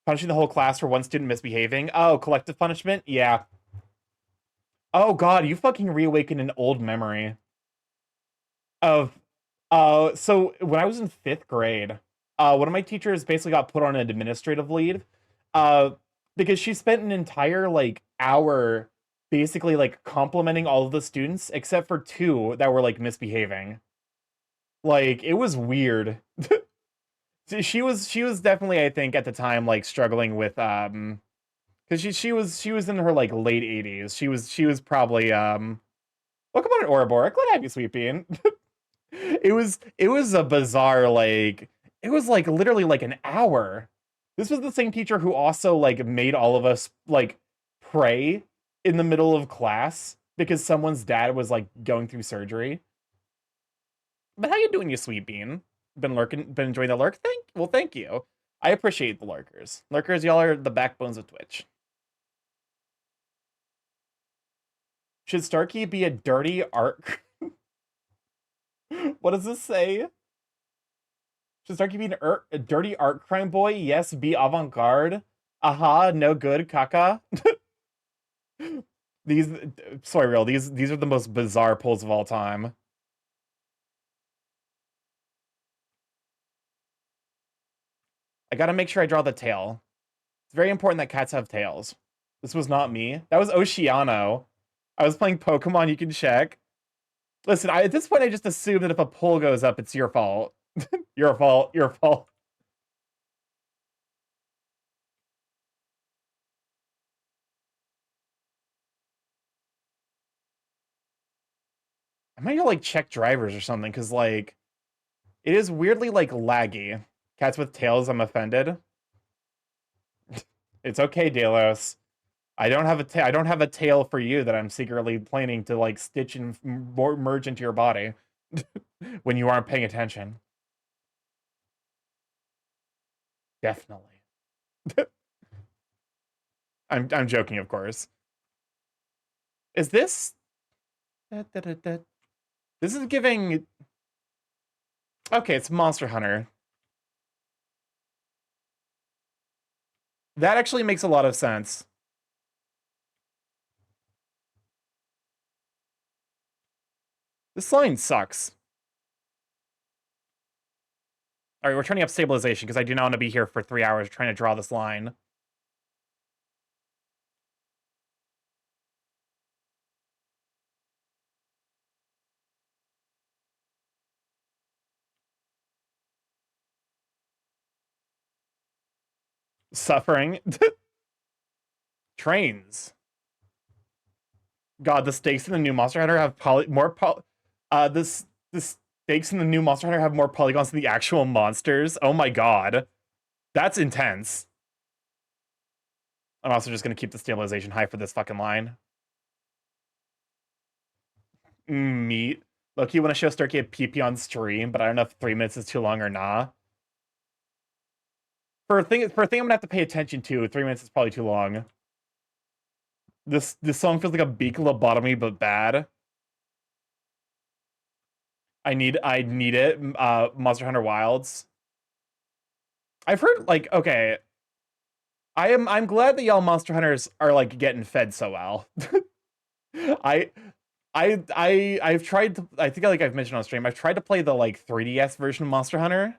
Punishing the whole class for one student misbehaving. Oh, collective punishment? Yeah. Oh god, you fucking reawakened an old memory of so when I was in 5th grade, one of my teachers basically got put on an administrative leave uh because she spent an entire like hour basically like complimenting all of the students except for two that were like misbehaving. Like it was weird. She was definitely, I think, at the time like struggling with because she was in her like late 80s. She was probably welcome on an Ouroboros. Glad to have you, Sweet Bean. It was a bizarre like it was like literally like an hour. This was the same teacher who also like made all of us like pray in the middle of class because someone's dad was like going through surgery. But how you doing, you Sweet Bean? Been enjoying the lurk? Thank you. I appreciate the lurkers. Lurkers, y'all are the backbones of Twitch. Should Starkey be a dirty art? What does this say? Should Starkey be a dirty art crime boy? Yes, be avant-garde. Aha, no good, caca. These, sorry, real. These are the most bizarre pulls of all time. I gotta make sure I draw the tail. It's very important that cats have tails. This was not me. That was Oceano. I was playing Pokemon, you can check. Listen, at this point, I just assume that if a pull goes up, it's your fault. Your fault, your fault. I might go, like, check drivers or something, because, like, it is weirdly, like, laggy. Cats with tails, I'm offended. It's okay, Delos. I don't have a tail for you that I'm secretly planning to, like, stitch and merge into your body when you aren't paying attention. Definitely. I'm joking, of course. Is this... This is giving... Okay, it's Monster Hunter. That actually makes a lot of sense. This line sucks. Alright, we're turning up stabilization because I do not want to be here for 3 hours trying to draw this line. Suffering. Trains. God, the stakes in the new Monster Hunter have the stakes in the new Monster Hunter have more polygons than the actual monsters. Oh my god. That's intense. I'm also just gonna keep the stabilization high for this fucking line. Meat. Look, you want to show Starkey a PP on stream, but I don't know if 3 minutes is too long or nah. For a thing I'm gonna have to pay attention to, 3 minutes is probably too long. This song feels like a beak lobotomy, but bad. I need it. Monster Hunter Wilds. I've heard like okay. I'm glad that y'all Monster Hunters are like getting fed so well. I I've tried to, I think like I've mentioned on stream, I've tried to play the like 3DS version of Monster Hunter.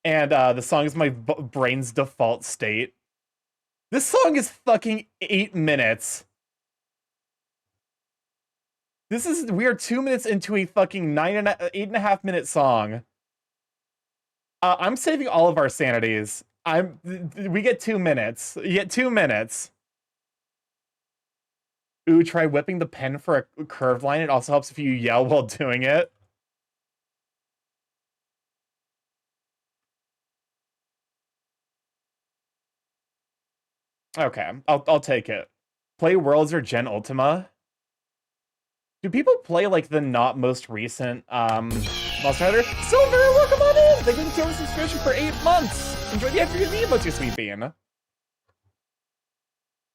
And the song is my brain's default state. This song is fucking 8 minutes. We are 2 minutes into a fucking 8.5 minute song. I'm saving all of our sanities. We get 2 minutes. You get 2 minutes. Ooh, try whipping the pen for a curved line. It also helps if you yell while doing it. Okay, I'll take it. Play Worlds or Gen Ultima? Do people play like the not most recent Monster Hunter? Silver, welcome on in! They've been doing subscription for 8 months! Enjoy the FPV emotes, you sweet bean.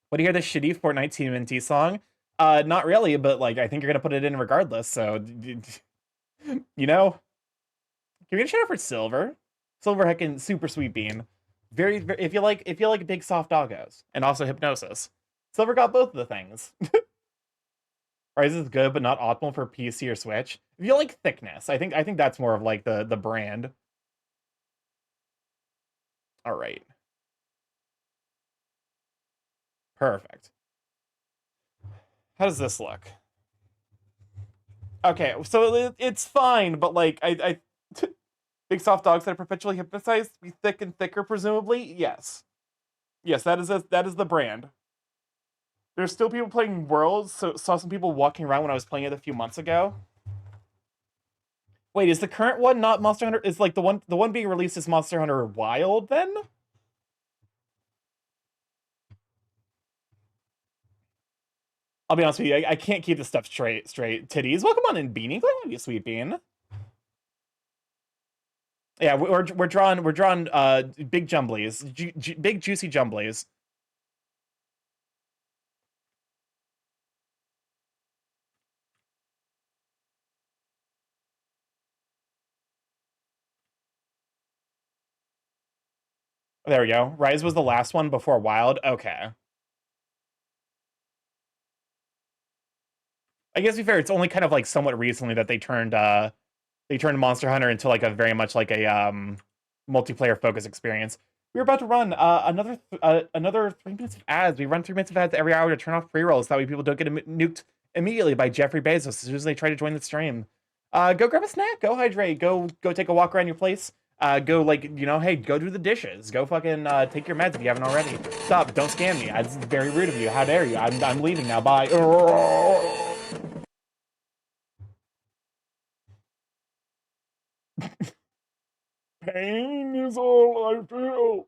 What do you hear the shitty Fortnite TMNT song? Not really, but like I think you're gonna put it in regardless, so you know. Can we get a shout out for Silver? Silver heckin' super sweet bean. Very, very if you like big soft doggos. And also hypnosis. Silver got both of the things. Rise is good, but not optimal for PC or Switch. If you like thickness, I think that's more of like the brand. All right. Perfect. How does this look? Okay, so it's fine, but like big soft dogs that are perpetually hypnotized to be thick and thicker, presumably. Yes, yes, that is the brand. There's still people playing Worlds. So saw some people walking around when I was playing it a few months ago. Wait, is the current one not Monster Hunter? Is like the one being released is Monster Hunter Wild then? I'll be honest with you, I can't keep this stuff straight. Titties, welcome on in, Beanie. Glad to have you, sweet bean. Yeah, we're drawing big jumblies, big juicy jumblies. There we go. Rise was the last one before Wild. Okay. I guess to be fair, it's only kind of like somewhat recently that they turned Monster Hunter into like a very much like a multiplayer focused experience. We were about to run another 3 minutes of ads. We run 3 minutes of ads every hour to turn off pre-rolls. That way people don't get nuked immediately by Jeffrey Bezos as soon as they try to join the stream. Go grab a snack. Go hydrate. Go take a walk around your place. Go like hey, go do the dishes. Go fucking take your meds if you haven't already. Stop! Don't scam me. It's very rude of you. How dare you? I'm leaving now. Bye. Pain is all I feel.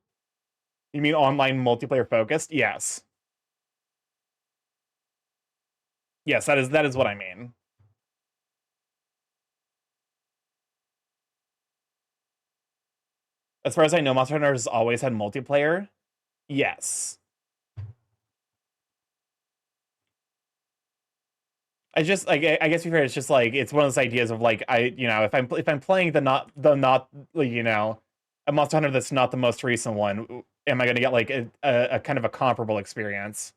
You mean online multiplayer focused? Yes. Yes, that is what I mean. As far as I know, Monster Hunter has always had multiplayer. Yes. I just like I guess you're fair, it's just like it's one of those ideas of like if I'm playing the not a Monster Hunter that's not the most recent one, am I gonna get like a kind of a comparable experience?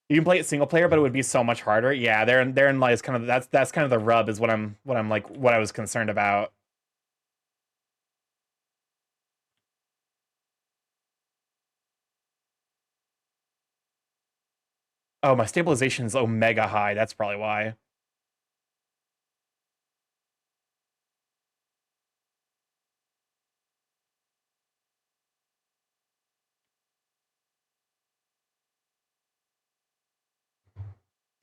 You can play it single player, but it would be so much harder. Yeah, therein lies kind of that's kind of the rub is what I was concerned about. Oh, my stabilization is omega high. That's probably why.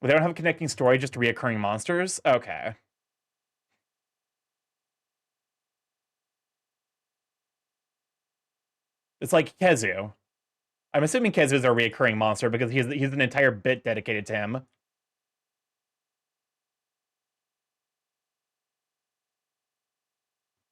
They don't have a connecting story, just reoccurring monsters? Okay. It's like Kezu. I'm assuming Kezu is a reoccurring monster because he's an entire bit dedicated to him.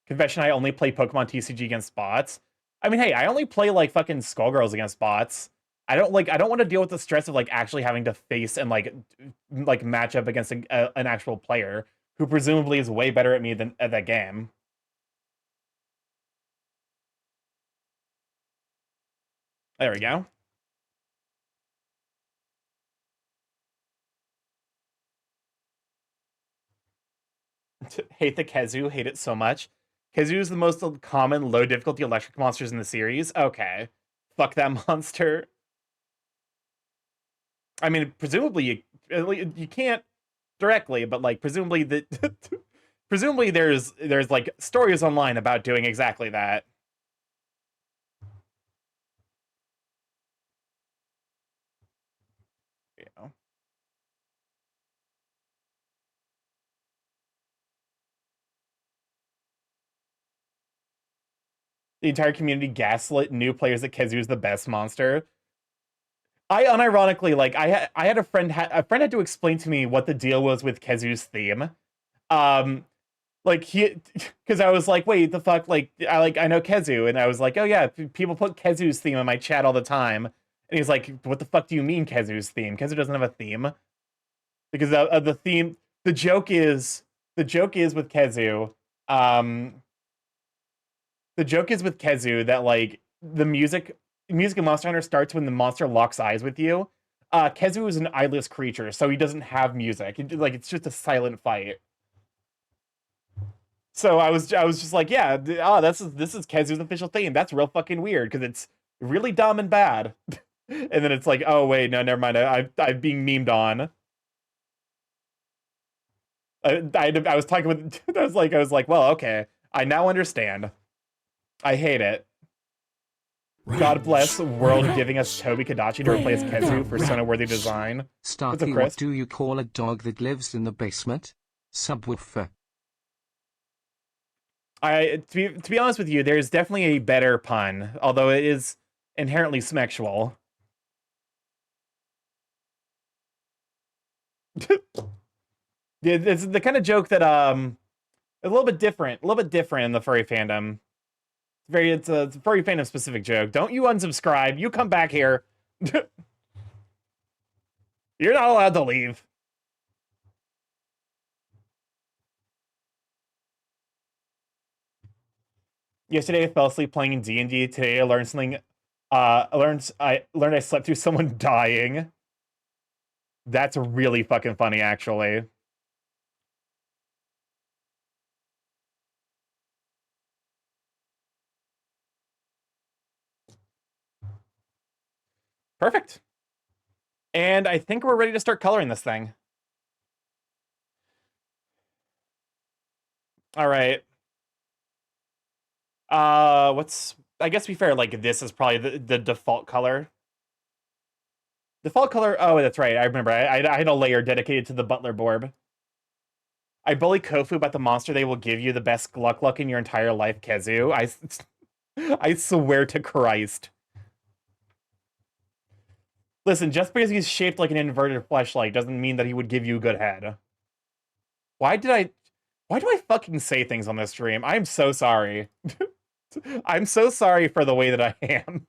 Confession, I only play Pokemon TCG against bots. I mean, hey, I only play like fucking Skullgirls against bots. I don't want to deal with the stress of like actually having to face and like match up against an actual player who presumably is way better at me than at that game. There we go. Hate the Kezu, hate it so much. Kezu is the most common low difficulty electric monsters in the series. Okay. Fuck that monster. I mean, presumably you can't directly, but like presumably presumably there's like stories online about doing exactly that. You know. The entire community gaslit new players that Kezu is the best monster. I unironically like I had a friend had to explain to me what the deal was with Kezu's theme. Um like he because I was like, wait, the fuck, I know Kezu, and I was like, oh yeah, people put Kezu's theme in my chat all the time. And he's like, what the fuck do you mean Kezu's theme? Kezu doesn't have a theme. Because of the theme, the joke is with Kezu, um the joke is with Kezu that like the music music in Monster Hunter starts when the monster locks eyes with you. Kezu is an eyeless creature, so he doesn't have music. It's just a silent fight. So I was just like, yeah, this is Kezu's official theme. That's real fucking weird because it's really dumb and bad. And then it's like, oh wait, no, never mind. I'm being memed on. I was talking with I was like, well, okay, I now understand. I hate it. God bless world giving us Toby Kadachi to replace Kezu for Sona-worthy design. Starky, what do you call a dog that lives in the basement? Subwoofer. To be honest with you, there's definitely a better pun, although it is inherently smexual. It's the kind of joke that a little bit different in the furry fandom. It's a furry fandom specific joke. Don't you unsubscribe? You come back here. You're not allowed to leave. Yesterday I fell asleep playing D&D. Today I learned something. I learned I slept through someone dying. That's really fucking funny, actually. Perfect. And I think we're ready to start coloring this thing. All right. I guess to be fair, like this is probably the default color. Default color, oh, that's right. I remember. I had a layer dedicated to the Butler Borb. I bully Kofu about the monster they will give you the best luck in your entire life, Kezu. I swear to Christ. Listen, just because he's shaped like an inverted fleshlight doesn't mean that he would give you a good head. Why do I fucking say things on this stream? I'm so sorry. I'm so sorry for the way that I am.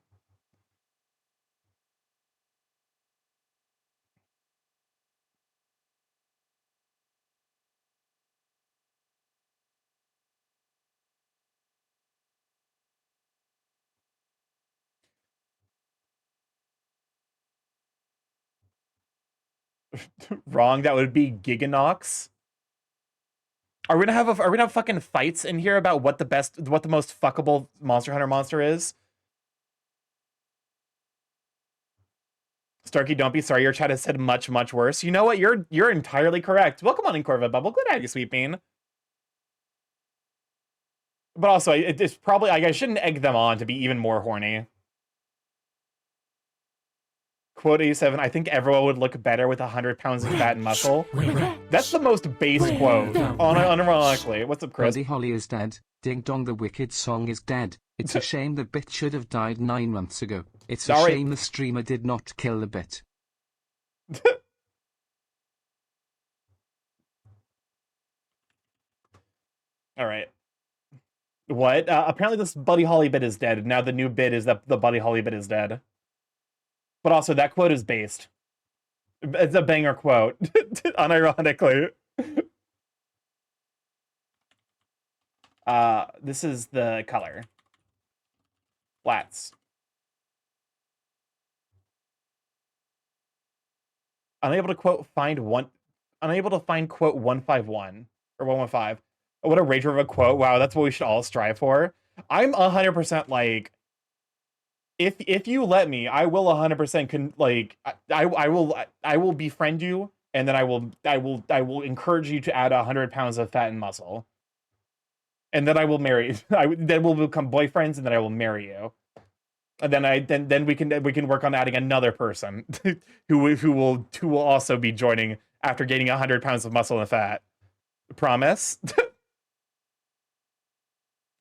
Wrong, that would be Giganox. Are we gonna have fucking fights in here about what the most fuckable Monster Hunter monster is? Starky, don't be sorry. Your chat has said much, much worse. You know what? You're entirely correct. Welcome on in, Corvette Bubble. Glad to have you, Sweet Bean. But also, it's probably I shouldn't egg them on to be even more horny. Quote 87, I think everyone would look better with 100 pounds of fat and muscle. That's the most base quote, unironically. What's up, Chris? Buddy Holly is dead. Ding Dong the Wicked song is dead. It's a shame the bit should have died 9 months ago. It's a shame the streamer did not kill the bit. Alright. What? Apparently this Buddy Holly bit is dead. Now the new bit is that the Buddy Holly bit is dead. But also, that quote is based. It's a banger quote, unironically. This is the color. Flats. Unable to find quote 151 or 115. What a rager of a quote. Wow, that's what we should all strive for. I'm 100% like, if you let me, I will 100% I will befriend you, and then I will encourage you to add 100 pounds of fat and muscle, and then I will marry. Then we'll become boyfriends, and then I will marry you, and then we can work on adding another person who will also be joining after gaining 100 pounds of muscle and fat. Promise.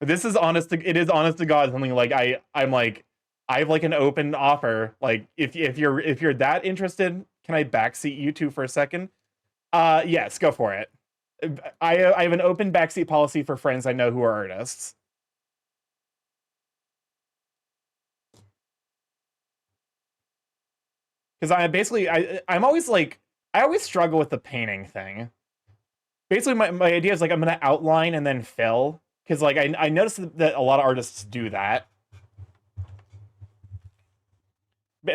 This is honest. It is honest to God something like I'm like. I have like an open offer. Like if you're that interested, can I backseat you two for a second? Yes, go for it. I have an open backseat policy for friends I know who are artists. Because I'm always like I always struggle with the painting thing. Basically, my idea is like I'm gonna outline and then fill. Because like I noticed that a lot of artists do that.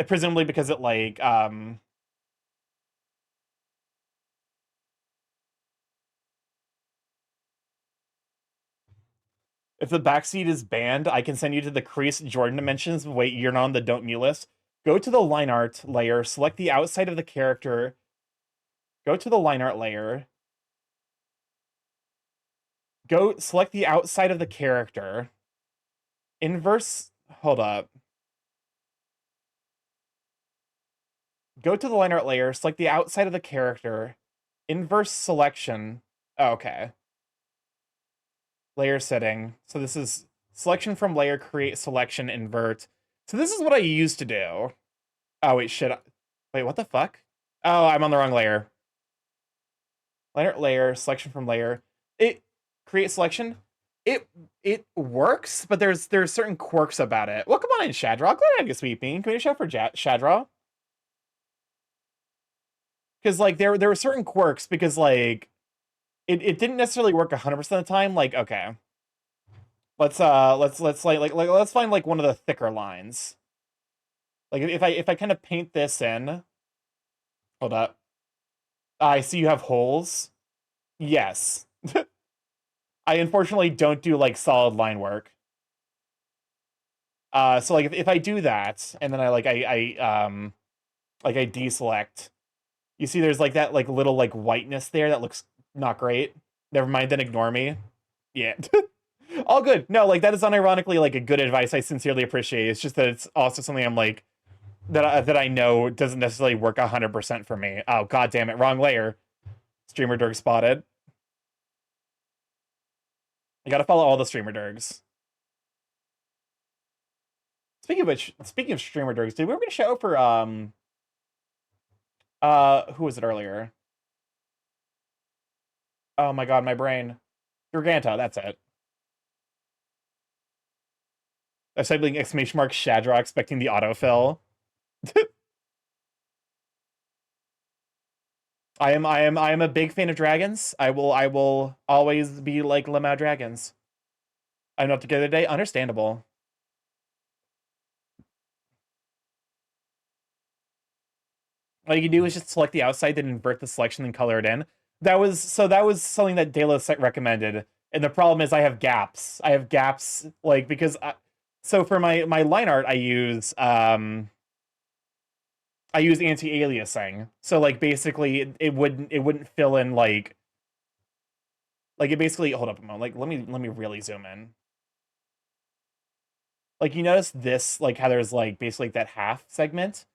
presumably because it like if the backseat is banned, I can send you to the crease Jordan dimensions. Wait, you're not on the don't mute list. Go to the line art layer, select the outside of the character. Go to the line art layer. Go select the outside of the character. Inverse, hold up. Go to the line art layer, select the outside of the character. Inverse selection. Oh, okay. Layer setting. So this is selection from layer, create selection, invert. So this is what I used to do. Oh, wait, shit. Wait, what the fuck? Oh, I'm on the wrong layer. Layer, selection from layer. It create selection. It works, but there's certain quirks about it. Well, come on in, Shadraw. Glad to have you, sweet bean. Can we show for Shadraw? Because like there were certain quirks because like it didn't necessarily work 100% of the time. Like, okay. Let's let's find like one of the thicker lines. Like if I kind of paint this in. Hold up. I see you have holes. Yes. I unfortunately don't do like solid line work. So like if I do that and then I deselect, you see there's like that like little like whiteness there that looks not great. Never mind, then ignore me. Yeah. All good. No, like that is unironically like a good advice I sincerely appreciate. It's just that it's also something I'm like that I know doesn't necessarily work 100% for me. Oh, god damn it, wrong layer. Streamer Derg spotted. I gotta follow all the streamer Dergs. Speaking of which, speaking of streamer Dergs, did we ever get a show for who was it earlier? Oh my god, my brain. Garganta, that's it. I was typing exclamation mark Shadra expecting the autofill. I am a big fan of dragons. I will always be like Lemao dragons. I'm not together today. Understandable. All you can do is just select the outside, then invert the selection, and color it in. That was something that Delos recommended. And the problem is I have gaps. I have gaps like because so for my line art I use anti-aliasing. So like basically it wouldn't fill in like it basically hold up a moment. Like let me really zoom in. Like you notice this like how there's like basically that half segment.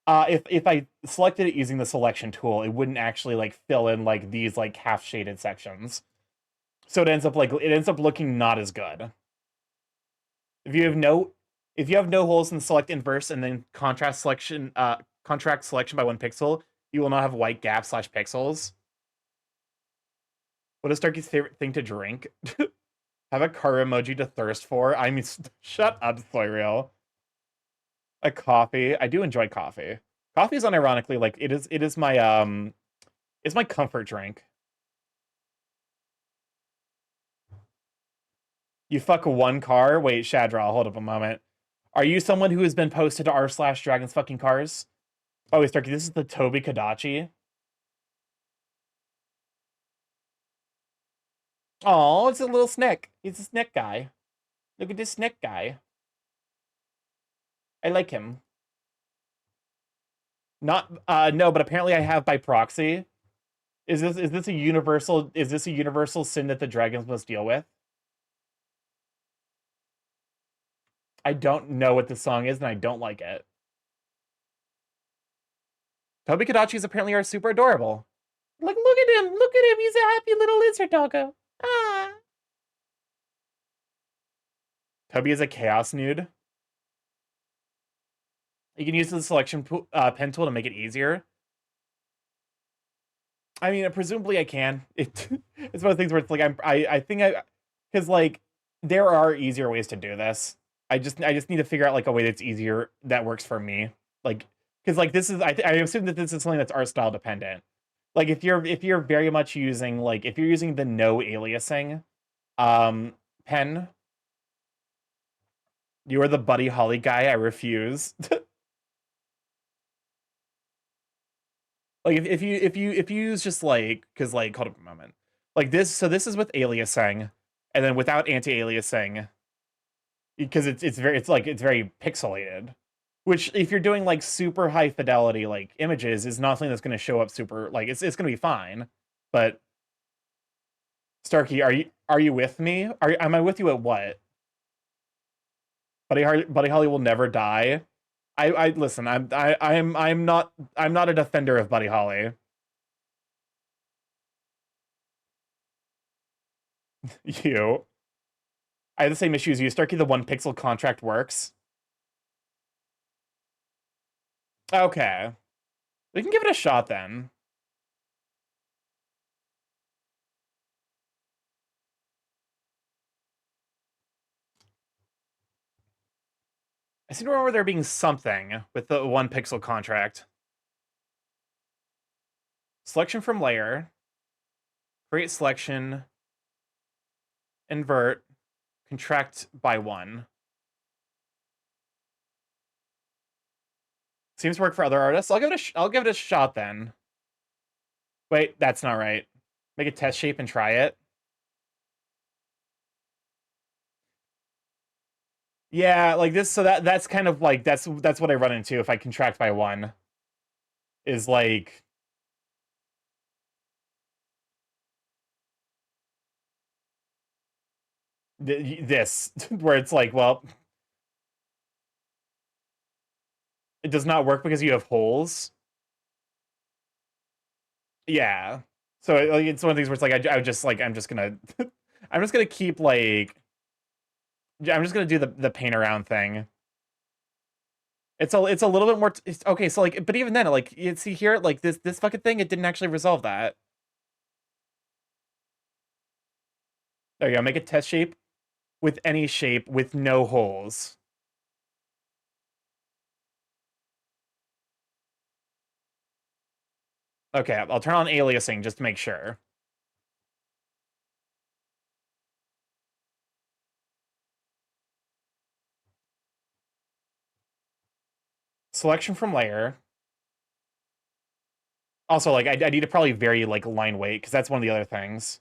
If I selected it using the selection tool, it wouldn't actually like fill in like these like half shaded sections. So it ends up looking not as good. If you have no holes in select inverse and then contrast selection by 1 pixel, you will not have white gaps / pixels. What is Starky's favorite thing to drink? Have a car emoji to thirst for? I mean, shut up, Soyreal. A coffee. I do enjoy coffee. Coffee is unironically like it is my it's my comfort drink. You fuck one car? Wait, Shadraw, hold up a moment. Are you someone who has been posted to r/dragons fucking cars? Oh, wait, Starky, this is the Toby Kadachi. Oh, it's a little snick. He's a snick guy. Look at this snick guy. I like him. Not no, but apparently I have by proxy. Is this a universal sin that the dragons must deal with? I don't know what this song is and I don't like it. Toby Kadachis apparently are super adorable. Like look at him, he's a happy little lizard doggo. Ah. Toby is a chaos nude. You can use the selection pen tool to make it easier. I mean, presumably I can. It's one of the things where it's like I think because like there are easier ways to do this. I just need to figure out like a way that's easier that works for me. Like because like this is I assume that this is something that's art style dependent. Like if you're very much using like if you're using the no aliasing pen, you are the Buddy Holly guy. I refuse. Like if you use just like, because like, hold up a moment, like this. So this is with aliasing, and then without anti-aliasing, because it's very pixelated. Which, if you're doing like super high fidelity like images, is not something that's going to show up super like it's going to be fine. But Starky, are you with me? Am I with you at what? Buddy Holly will never die. I listen. I'm not a defender of Buddy Holly. You. I have the same issue as you, Starky. The 1 pixel contract works. Okay, we can give it a shot then. I seem to remember there being something with the 1 pixel contract. Selection from layer. Create selection. Invert. Contract by 1. Seems to work for other artists. I'll give it a shot then. Wait, that's not right. Make a test shape and try it. Yeah, like this. So that's kind of like that's what I run into if I contract by 1. Is like this, where it's like, well, it does not work because you have holes. Yeah. So like, it's one of these where it's like I just like I'm just gonna I'm just gonna keep like I'm just gonna do the paint around thing. It's a little bit more. Okay, so like, but even then, like, you see here, like this fucking thing, it didn't actually resolve that. There you go. Make a test shape with any shape with no holes. Okay, I'll turn on aliasing just to make sure. Selection from layer. Also, like, I need to probably vary, like, line weight, because that's one of the other things.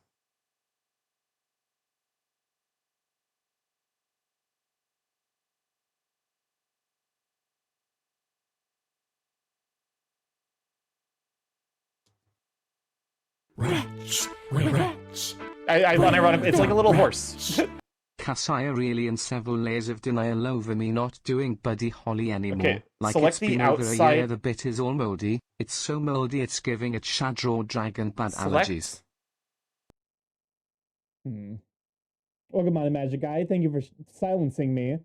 Wretch, wretch. Unironic, it's like a little horse. Kassaya really and several layers of denial over me not doing Buddy Holly anymore. Okay, like select it's the been over a outside- year, the bit is all moldy. It's so moldy it's giving it Shadraw Dragon bad allergies. Welcome on, Magic Guy. Thank you for silencing me.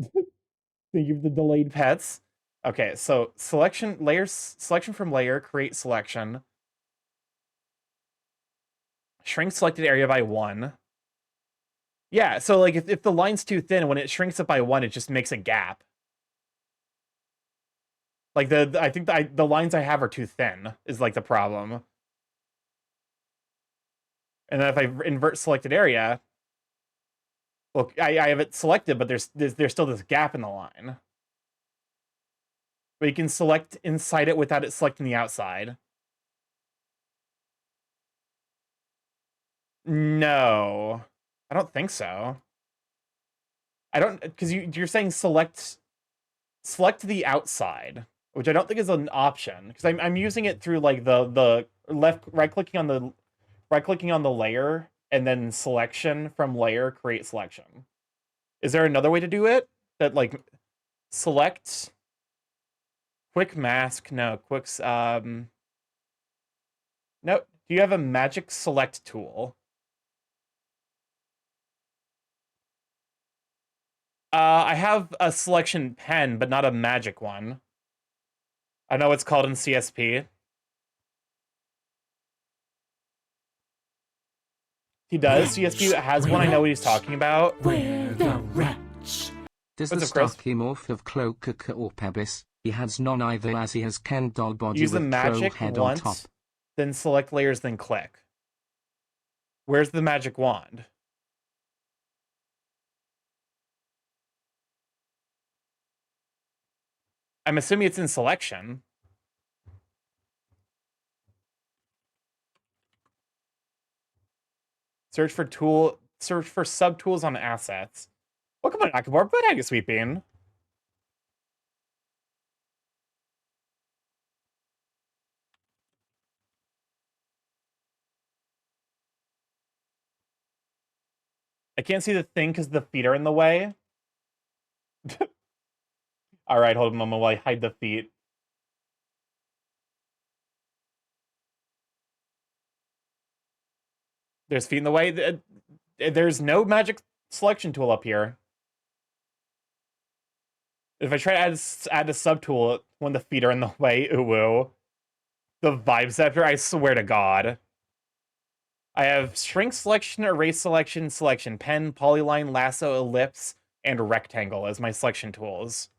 Thank you for the delayed pets. Okay, so selection from layer, create selection. Shrink selected area by 1. Yeah, so like if the line's too thin, when it shrinks it by 1, it just makes a gap. Like I think the lines I have are too thin is like the problem. And then if I invert selected area, look, I have it selected, but there's still this gap in the line. But you can select inside it without it selecting the outside. No, I don't think so. I don't, because you're saying select the outside, which I don't think is an option, because I'm using it through like the right clicking on the layer and then selection from layer, create selection. Is there another way to do it? That like select quick mask? No, no. Do you have a magic select tool? I have a selection pen, but not a magic one. I know it's called in CSP. He does. CSP has one. I know what he's talking about. Where the wretch. Does the What's up, Chris? StarkyMorph of Cloaca or Pebis? He has none either, as he has Ken doll body Use the with crow magic head on top. once, then select layers, then click. Where's the magic wand? I'm assuming it's in selection. Search for subtools on assets. Welcome on, StarkyMorph. Good, how you sweeping? I can't see the thing because the feet are in the way. All right, hold on a moment while I hide the feet. There's feet in the way. There's no magic selection tool up here. If I try to add a subtool when the feet are in the way, ooh, the vibe scepter, I swear to God. I have shrink selection, erase selection, selection pen, polyline, lasso, ellipse, and rectangle as my selection tools.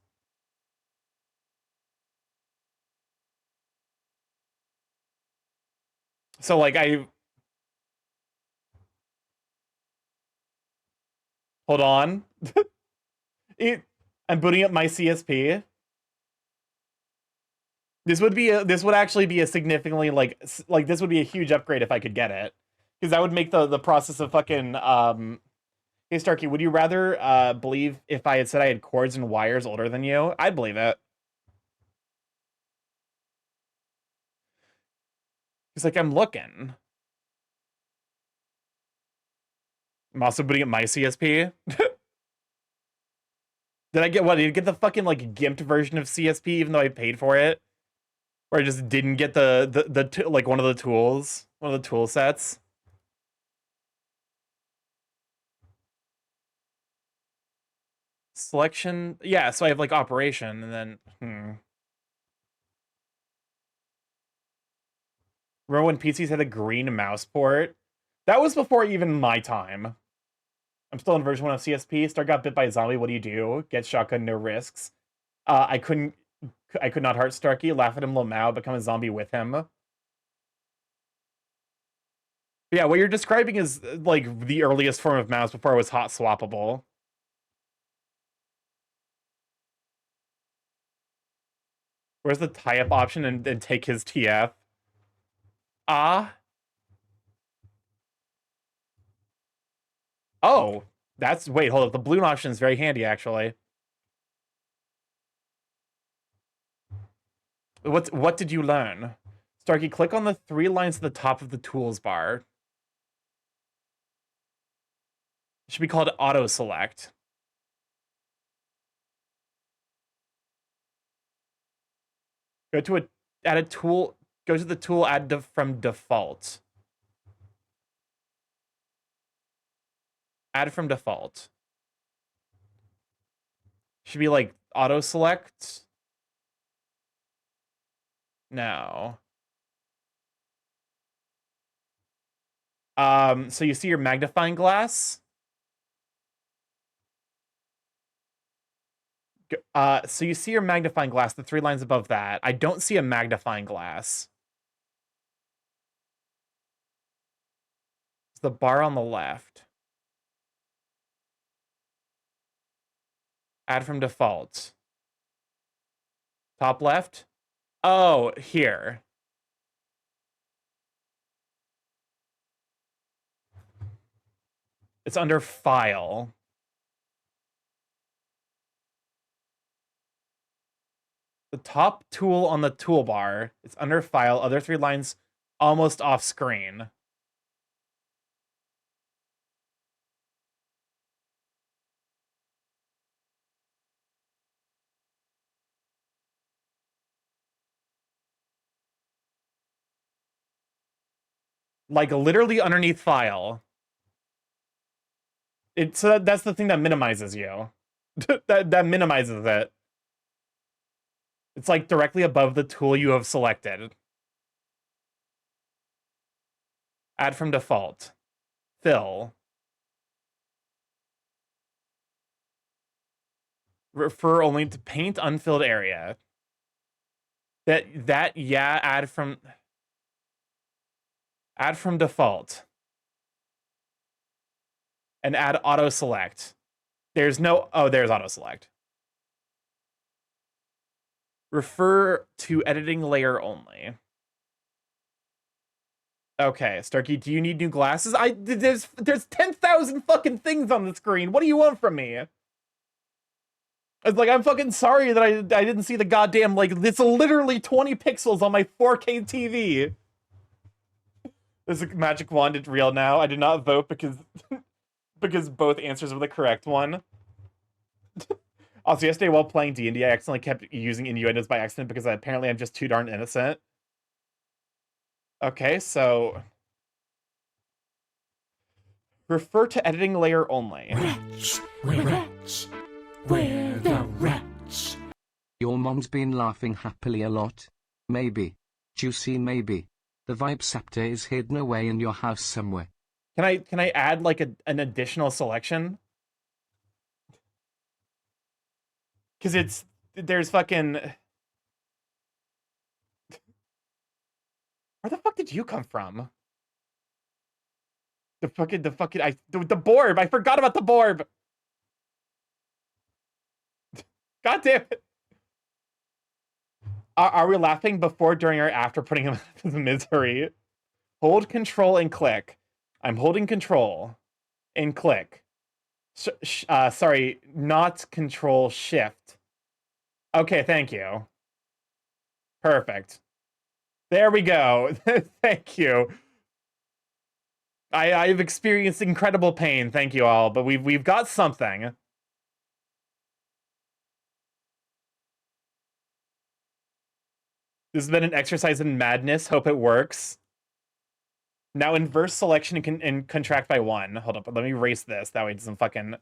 So like hold on. I'm booting up my CSP. This would actually be a significantly like this would be a huge upgrade if I could get it. Because that would make the process of fucking Hey Starky, would you rather believe if I had said I had cords and wires older than you? I'd believe it. He's like, I'm looking. I'm also booting up my CSP. Did I get what? Did I get the fucking like gimped version of CSP even though I paid for it? Or I just didn't get the like one of the tools, one of the tool sets? Selection, yeah. So I have like operation, and then Remember when PCs had a green mouse port? That was before even my time. I'm still in version 1 of CSP. Star got bit by a zombie. What do you do? Get shotgun, no risks. I could not hurt Starky. Laugh at him, Lamau. Become a zombie with him. But yeah, what you're describing is like the earliest form of mouse before it was hot swappable. Where's the tie-up option and take his TF? Ah. Oh. Wait, hold up. The balloon option is very handy, actually. What did you learn? Starky, click on the 3 lines at the top of the tools bar. It should be called auto select. Go to add a tool, go to the tool add from default. Add from default. Should be like auto select. No. So you see your magnifying glass? So you see your magnifying glass, the 3 lines above that. I don't see a magnifying glass. It's the bar on the left. Add from default. Top left? Oh, here. It's under file. The top tool on the toolbar. It's under file. Other 3 lines almost off screen. Like literally underneath file. That's the thing that minimizes you. that minimizes it. It's like directly above the tool you have selected. Add from default. Fill. Refer only to paint unfilled area. Yeah, add from default. And add auto select. There's auto select. Refer to editing layer only. Okay, Starky, do you need new glasses? There's 10,000 fucking things on the screen. What do you want from me? It's like, I'm fucking sorry that I didn't see the goddamn, like, it's literally 20 pixels on my 4K TV. This magic wand is real now. I did not vote because because both answers were the correct one. Also, yesterday while playing D&D, I accidentally kept using innuendos by accident because apparently I'm just too darn innocent. Okay, so... Refer to editing layer only. Rats, rats, where the rats? Your mom's been laughing happily a lot. Maybe. Juicy maybe. The vibe scepter is hidden away in your house somewhere. Can I add like an additional selection? Because there's fucking... Where the fuck did you come from? The Borb! I forgot about the Borb! God damn it! Are we laughing before, during, or after putting him in the misery? Hold control and click. I'm holding control and click. Sorry, not control shift. Okay, thank you. Perfect. There we go. Thank you. I've experienced incredible pain. Thank you all, but we've got something. This has been an exercise in madness. Hope it works. Now inverse selection and contract by 1. Hold up, let me erase this. That way it doesn't fucking...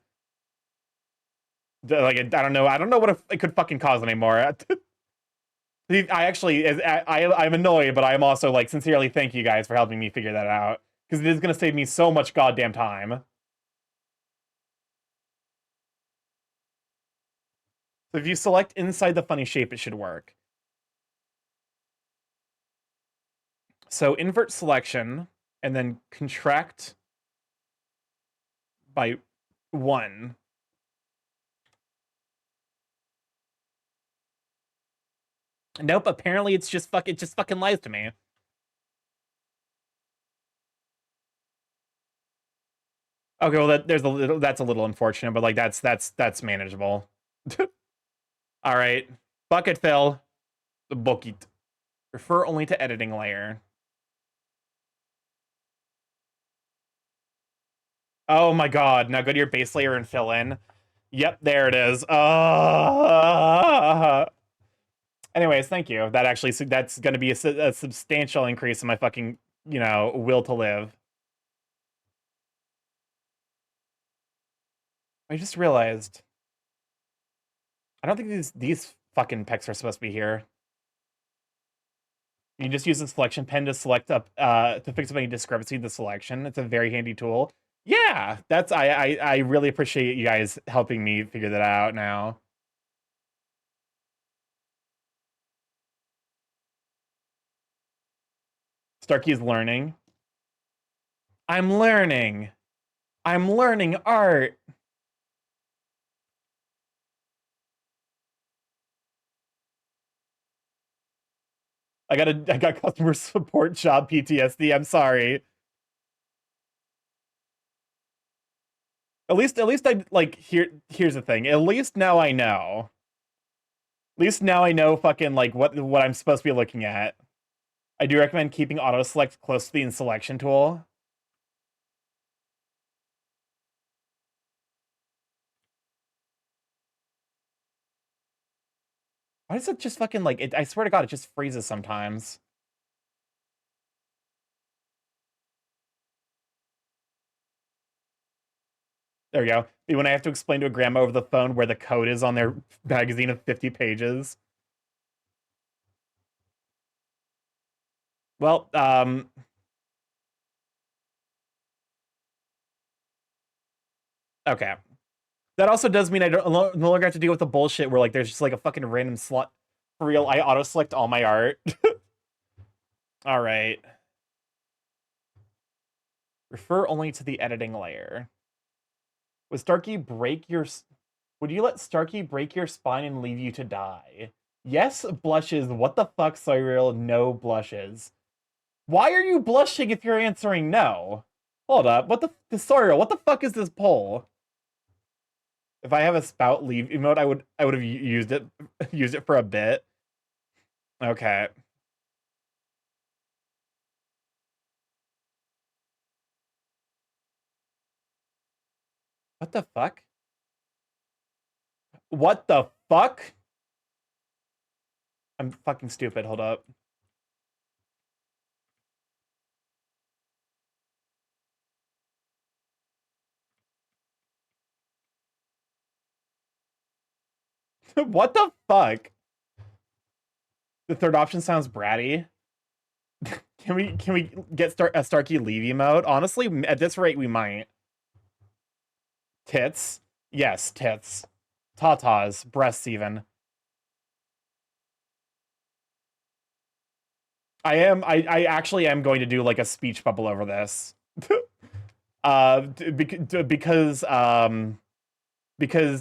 Like, I don't know what it could fucking cause anymore. I'm annoyed, but I'm also, like, sincerely thank you guys for helping me figure that out. Because it is going to save me so much goddamn time. So if you select inside the funny shape, it should work. So invert selection, and then contract by 1. Nope, apparently it just fucking lies to me. Okay, well that's a little unfortunate, but like that's manageable. All right, bucket fill, the bucket. Refer only to editing layer. Oh my god! Now go to your base layer and fill in. Yep, there it is. Anyways, thank you. That's going to be a substantial increase in my fucking, you know, will to live. I just realized I don't think these fucking pecs are supposed to be here. You can just use the selection pen to select up to fix up any discrepancy in the selection. It's a very handy tool. Yeah, I really appreciate you guys helping me figure that out now. Starkey is learning. I'm learning. I'm learning art. I got customer support job PTSD. I'm sorry. At least I like here's the thing. At least now I know. At least now I know fucking like what I'm supposed to be looking at. I do recommend keeping auto select close to the selection tool. Why does it just fucking like it? I swear to God, it just freezes sometimes. There we go. When I have to explain to a grandma over the phone where the code is on their magazine of 50 pages. Well, okay. That also does mean I no longer have to deal with the bullshit where like there's just like a fucking random slot. For real, I auto select all my art. All right. Refer only to the editing layer. Would you let Starky break your spine and leave you to die? Yes, blushes. What the fuck, Cyril? No blushes. Why are you blushing if you're answering no? Hold up. What the Cyril? What the fuck is this poll? If I have a spout leave emote, I would have used it used it for a bit. Okay. What the fuck? What the fuck? I'm fucking stupid. Hold up. What the fuck? The third option sounds bratty. Can we get a Starky leave emote? Honestly, at this rate, we might. Tits. Yes, tits. Tatas. Breasts even. I actually am going to do like a speech bubble over this. Because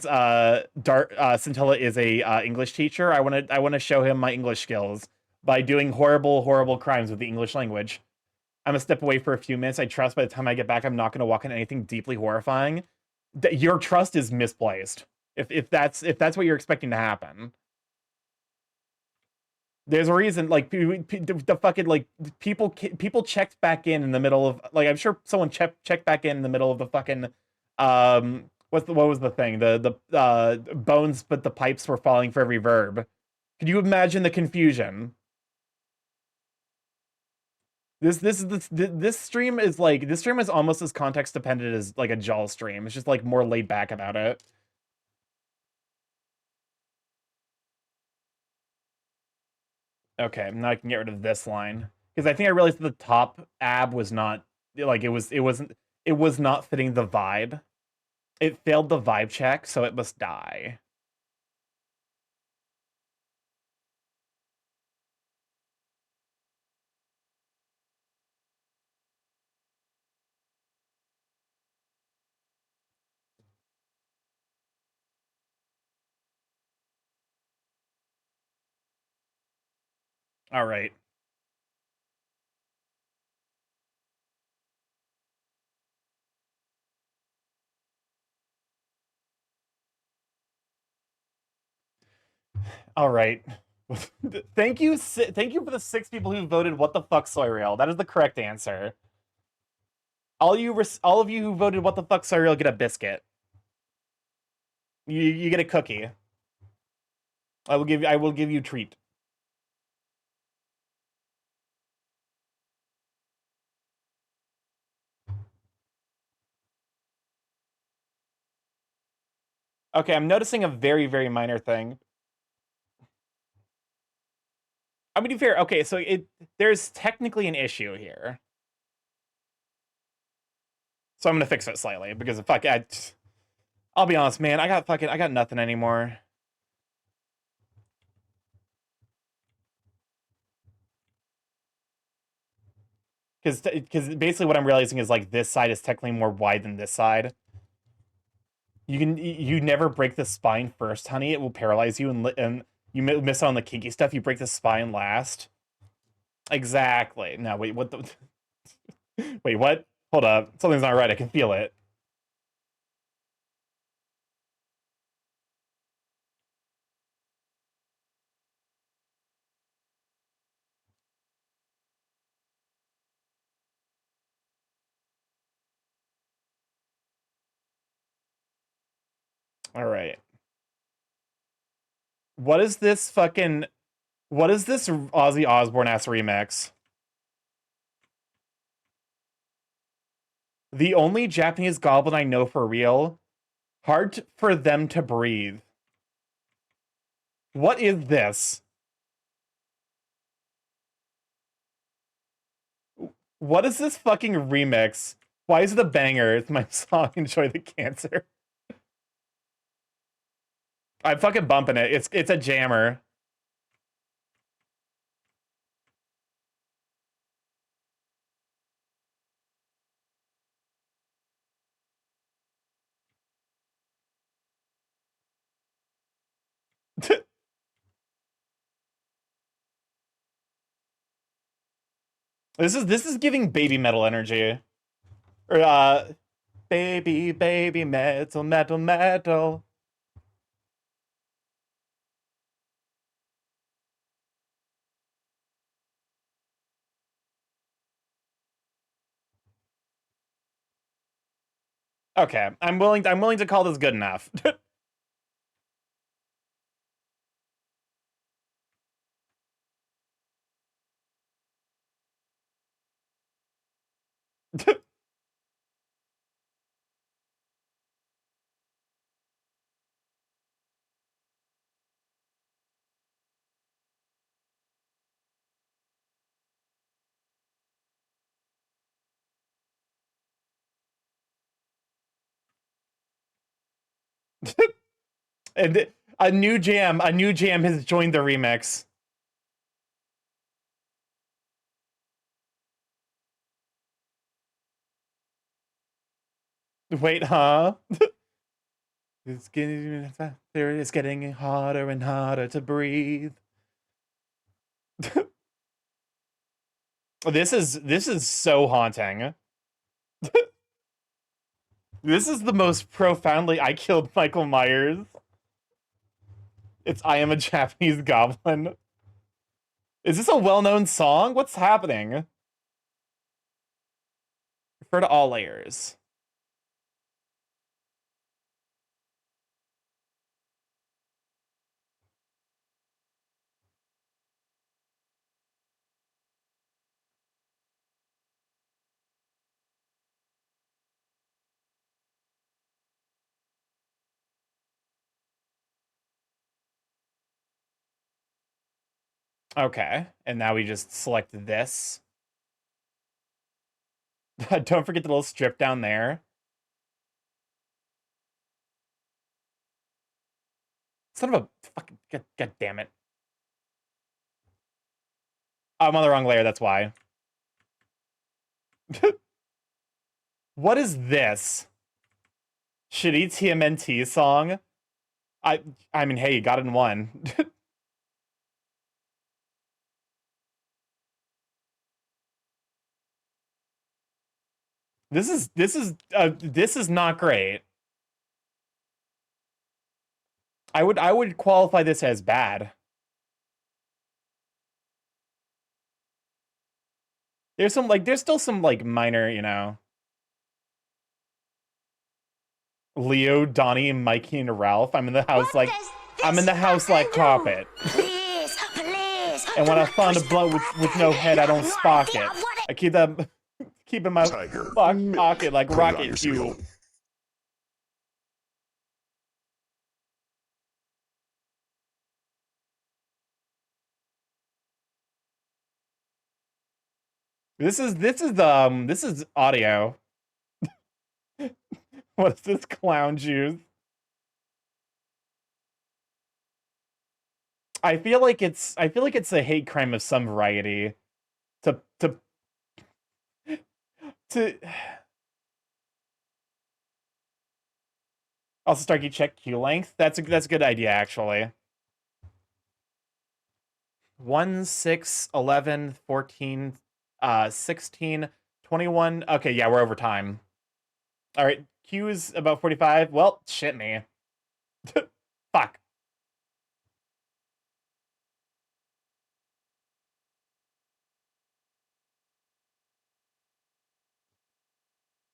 Scintilla is a English teacher. I want to show him my English skills by doing horrible crimes with the English language. I'm gonna step away for a few minutes. I trust by the time I get back, I'm not gonna walk into anything deeply horrifying. Your trust is misplaced. If that's what you're expecting to happen. There's a reason, like, the fucking, like, people checked back in the middle of, like, I'm sure someone checked back in the middle of the fucking, what was the thing? The bones, but the pipes were falling for every verb. Could you imagine the confusion? This stream is like, this stream is almost as context dependent as, like, a Jaw stream. It's just, like, more laid back about it. Okay, now I can get rid of this line. Because I think I realized the top ab was not, like, it was not fitting the vibe. It failed the vibe check, so it must die. All right. All right. Thank you for the 6 people who voted what the fuck soy rail. That is the correct answer. All of you who voted what the fuck soy rail get a biscuit. You get a cookie. I will give you a treat. Okay, I'm noticing a very minor thing. I'm gonna be fair. Okay, so there's technically an issue here. So I'm gonna fix it slightly because fuck, I'll be honest, man. I got nothing anymore. Because basically what I'm realizing is like this side is technically more wide than this side. You never break the spine first, honey. It will paralyze you and you miss out on the kinky stuff. You break the spine last. Exactly. No, wait, what the? Wait, what? Hold up. Something's not right. I can feel it. All right. What is this fucking? What is this Ozzy Osbourne ass remix? The only Japanese goblin I know for real. Hard for them to breathe. What is this? What is this fucking remix? Why is it a banger? It's my song, Enjoy the Cancer. I'm fucking bumping it. It's a jammer. This is giving baby metal energy. Or baby metal metal metal. Okay, I'm willing to call this good enough. And a new jam has joined the remix. Wait, huh? It's getting harder and harder to breathe. This is so haunting. This is the most profoundly I killed Michael Myers. It's I am a Japanese goblin. Is this a well-known song? What's happening? Refer to all layers. Okay, and now we just select this. Don't forget the little strip down there. Son of a fucking god damn it. I'm on the wrong layer, that's why. What is this? Shitty TMNT song? I mean, hey, you got it in one. This is not great. I would qualify this as bad. There's still some like minor, you know. Leo, Donnie, Mikey, and Ralph. I'm in the house like carpet. Please, please. And when I find a blood with no head, I don't spark it. I keep that keep in my pocket like rocket fuel. This is audio. What's this clown juice? I feel like it's a hate crime of some variety to to also Starky check queue length. That's a good idea actually. 1, 6, 11, 14, 16, 21. Okay, yeah, we're over time. All right, queue is about 45. Well, shit me. Fuck.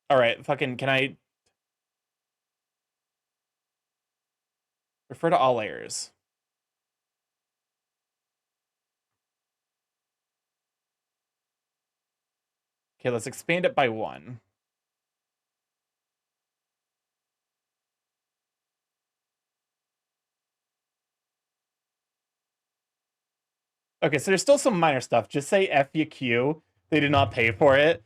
All right, fucking can I refer to all layers? Okay, let's expand it by 1. Okay, so there's still some minor stuff. Just say F you Q. They did not pay for it.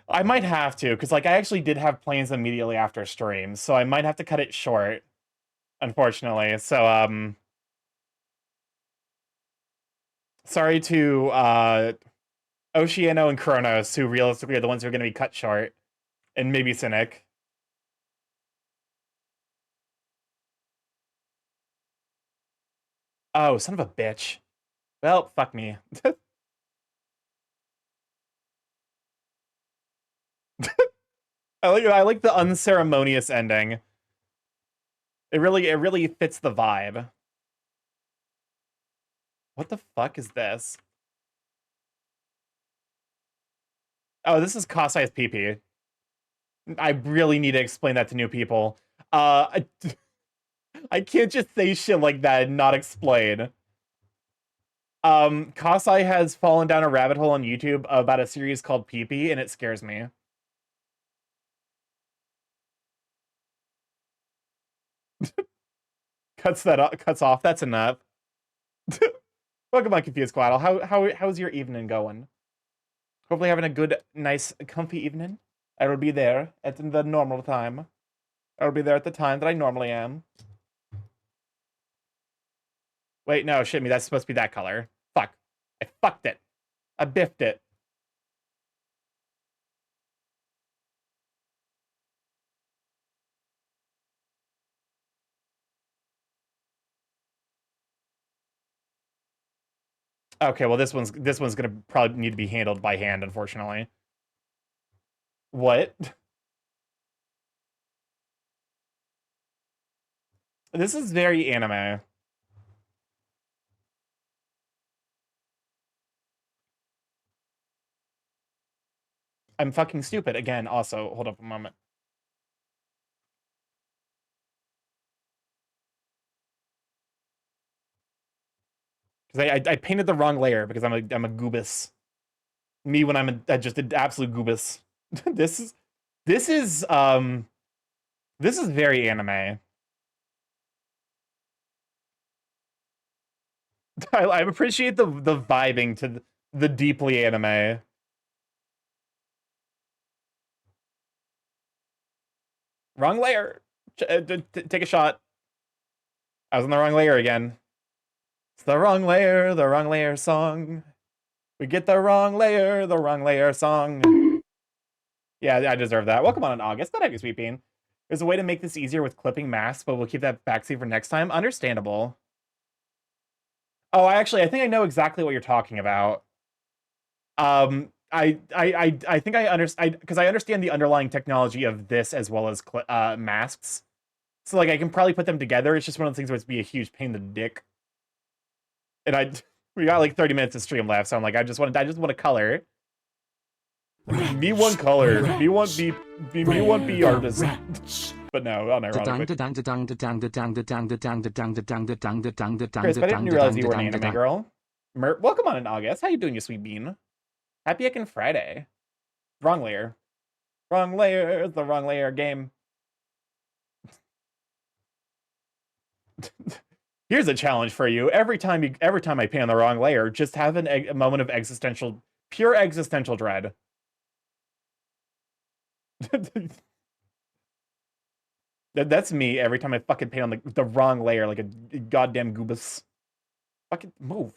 I might have to, because like I actually did have plans immediately after stream, so I might have to cut it short, unfortunately. So sorry to Oceano and Kronos, who realistically are the ones who are gonna be cut short. And maybe Cynic. Oh, son of a bitch. Well, fuck me. I like the unceremonious ending. It really fits the vibe. What the fuck is this? Oh, this is Kasai's PP. I really need to explain that to new people. I can't just say shit like that and not explain. Kasai has fallen down a rabbit hole on YouTube about a series called PP, and it scares me. Cuts off. That's enough. Welcome on Confused Squaddle. How's your evening going? Hopefully having a good, nice, comfy evening. I will be there at the normal time. I will be there at the time that I normally am. Wait, no, shit me. That's supposed to be that color. Fuck. I fucked it. I biffed it. Okay, well this one's gonna probably need to be handled by hand, unfortunately. What? This is very anime. I'm fucking stupid again. Also, hold up a moment. Because I painted the wrong layer because I'm a goobus. Me when I'm just an absolute goobus. this is this is very anime. I appreciate the vibing to the deeply anime. Wrong layer. Take a shot. I was on the wrong layer again. It's the wrong layer song. We get the wrong layer song. Yeah, I deserve that. Welcome on in August. Good have you, Sweet Bean. There's a way to make this easier with clipping masks, but we'll keep that backseat for next time. Understandable. Oh, I think I know exactly what you're talking about. I think I understand because I understand the underlying technology of this as well as masks. So like I can probably put them together. It's just one of the things where it's be a huge pain in the dick. And we got like 30 minutes of stream left, so I'm like I just want to color. Me one color. Me one be artist. But no, unironically. Chris, I didn't realize you were an anime girl. Welcome on in August. How you doing, you sweet bean? Happy Heckin' Friday. Wrong layer. Wrong layer. It's the wrong layer game. Here's a challenge for you. Every time I paint on the wrong layer, just have a moment of pure existential dread. That's me every time I fucking paint on the wrong layer like a goddamn goobus. Fucking move.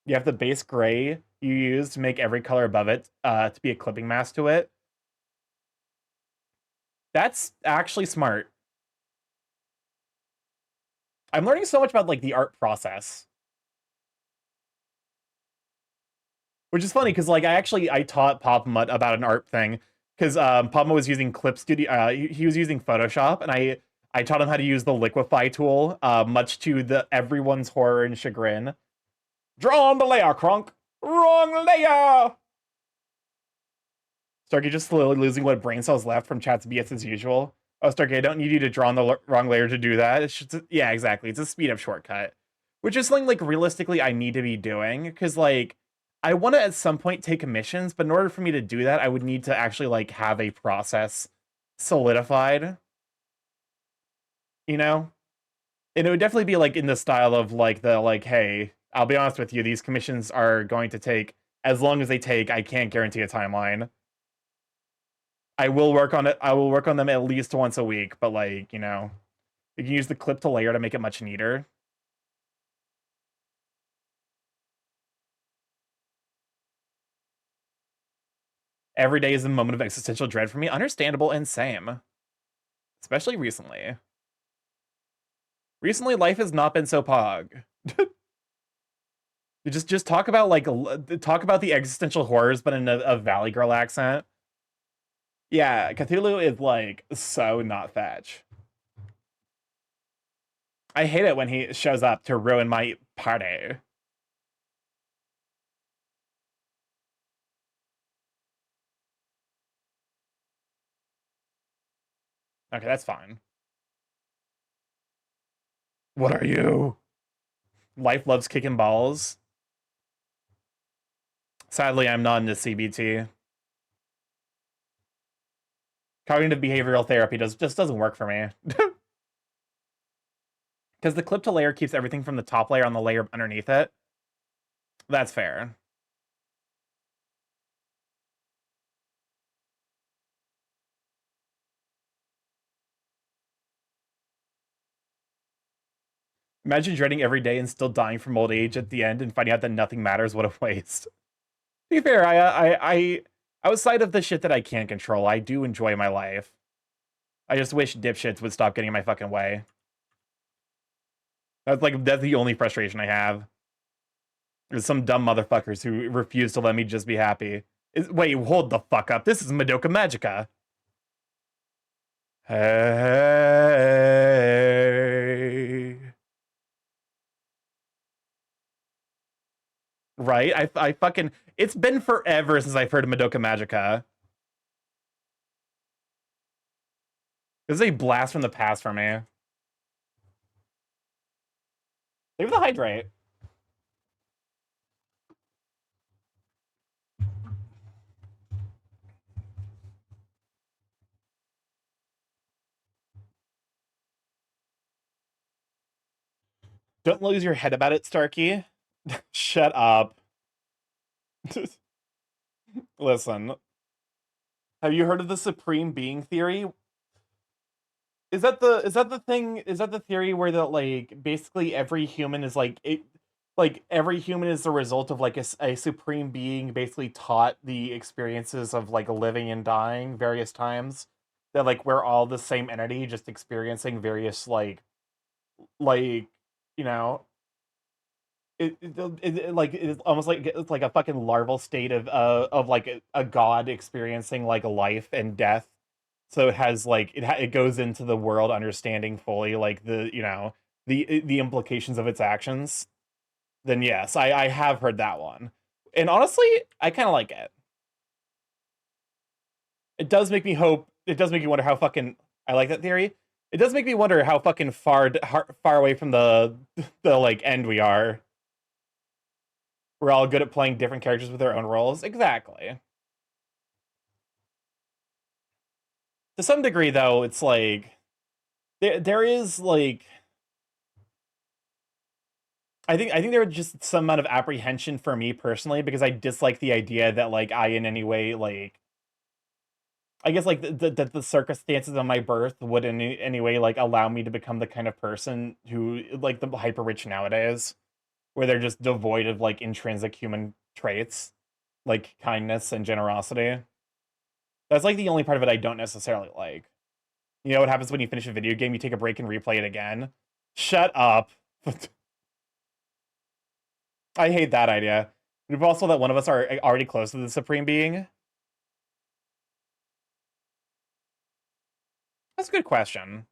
You have the base gray you use to make every color above it to be a clipping mask to it. That's actually smart. I'm learning so much about like the art process. Which is funny because like I taught Pop Mutt about an art thing because Pop Mutt was using Clip Studio. He was using Photoshop, and I taught him how to use the liquefy tool, much to everyone's horror and chagrin. Draw on the layer, Crunk. Wrong layer. Starky just slowly losing what brain cells left from chat's BS as usual. Oh, Starky, I don't need you to draw on the wrong layer to do that. It's just yeah, exactly. It's a speed up shortcut, which is something like realistically I need to be doing because like. I want to at some point take commissions, but in order for me to do that, I would need to actually like have a process solidified. You know? And it would definitely be like in the style of like hey, I'll be honest with you, these commissions are going to take as long as they take, I can't guarantee a timeline. I will work on it. I will work on them at least once a week, but like, you know, you can use the clip to layer to make it much neater. Every day is a moment of existential dread for me. Understandable and same. Especially recently. Recently, life has not been so pog. just talk about like the existential horrors, but in a Valley Girl accent. Yeah, Cthulhu is like so not fetch. I hate it when he shows up to ruin my party. Okay, that's fine. What are you? Life loves kicking balls. Sadly, I'm not into CBT. Cognitive behavioral therapy just doesn't work for me. Because the clip to layer keeps everything from the top layer on the layer underneath it. That's fair. Imagine dreading every day and still dying from old age at the end and finding out that nothing matters. What a waste. To be fair, outside of the shit that I can't control, I do enjoy my life. I just wish dipshits would stop getting in my fucking way. That's the only frustration I have. There's some dumb motherfuckers who refuse to let me just be happy. Wait, hold the fuck up. This is Madoka Magica. Hey. Right? I fucking... It's been forever since I've heard of Madoka Magica. This is a blast from the past for me. Leave the hydrate. Don't lose your head about it, Starky. Shut up. Listen. Have you heard of the Supreme Being theory? Is that the theory where like basically every human is like every human is the result of like a supreme being basically taught the experiences of like living and dying various times, that like we're all the same entity just experiencing various like you know like it's almost like it's like a fucking larval state of like a god experiencing like life and death, so it has like it goes into the world understanding fully like the implications of its actions. Then yes, I have heard that one, and honestly I kind of like it. It does make me hope, it does make me wonder how fucking I like that theory. It does make me wonder how fucking far away from the like end we are. We're all good at playing different characters with their own roles. Exactly. To some degree, though, it's like there is like I think there was just some amount of apprehension for me personally because I dislike the idea that like I in any way like I guess like the circumstances of my birth would in any way like allow me to become the kind of person who like the hyper rich nowadays, where they're just devoid of like intrinsic human traits like kindness and generosity. That's like the only part of it I don't necessarily like. You know what happens when you finish a video game? You take a break and replay it again. Shut up. I hate that idea. And also that one of us are already close to the Supreme Being. That's a good question.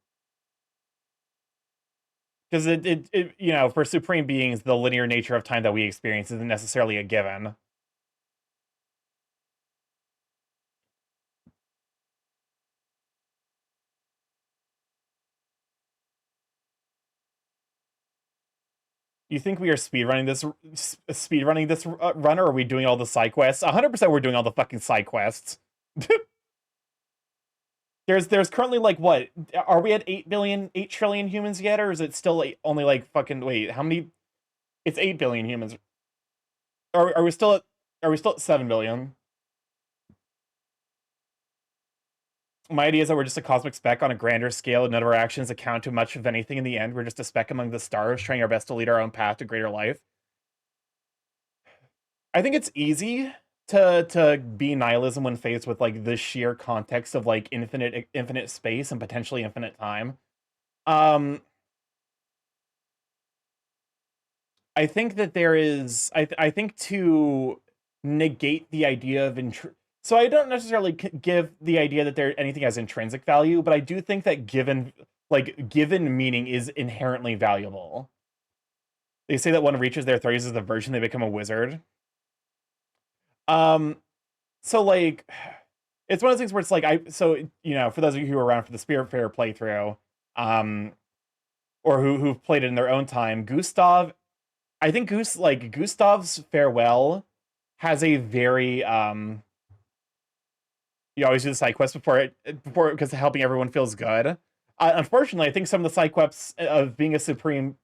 Because it, you know, for Supreme Beings, the linear nature of time that we experience isn't necessarily a given. You think we are speedrunning this run, or are we doing all the side quests? 100% we're doing all the fucking side quests. There's currently like what? Are we at 8 trillion humans yet, or is it still like, only like fucking wait, how many? It's 8 billion humans. Are we still at 7 billion? My idea is that we're just a cosmic speck on a grander scale, and none of our actions account to much of anything in the end. We're just a speck among the stars, trying our best to lead our own path to greater life. I think it's easy to be nihilism when faced with like the sheer context of like infinite space and potentially infinite time. Um, I think that there is I think to negate the idea of So I don't necessarily give the idea that there anything has intrinsic value, but I do think that given meaning is inherently valuable. They say that one reaches their 30s as a virgin, they become a wizard. So like, it's one of those things where it's like for those of you who were around for the Spiritfarer playthrough, or who've played it in their own time, I think Gustav's farewell has a very you always do the side quest before because helping everyone feels good. Unfortunately, I think some of the side quests of being a supreme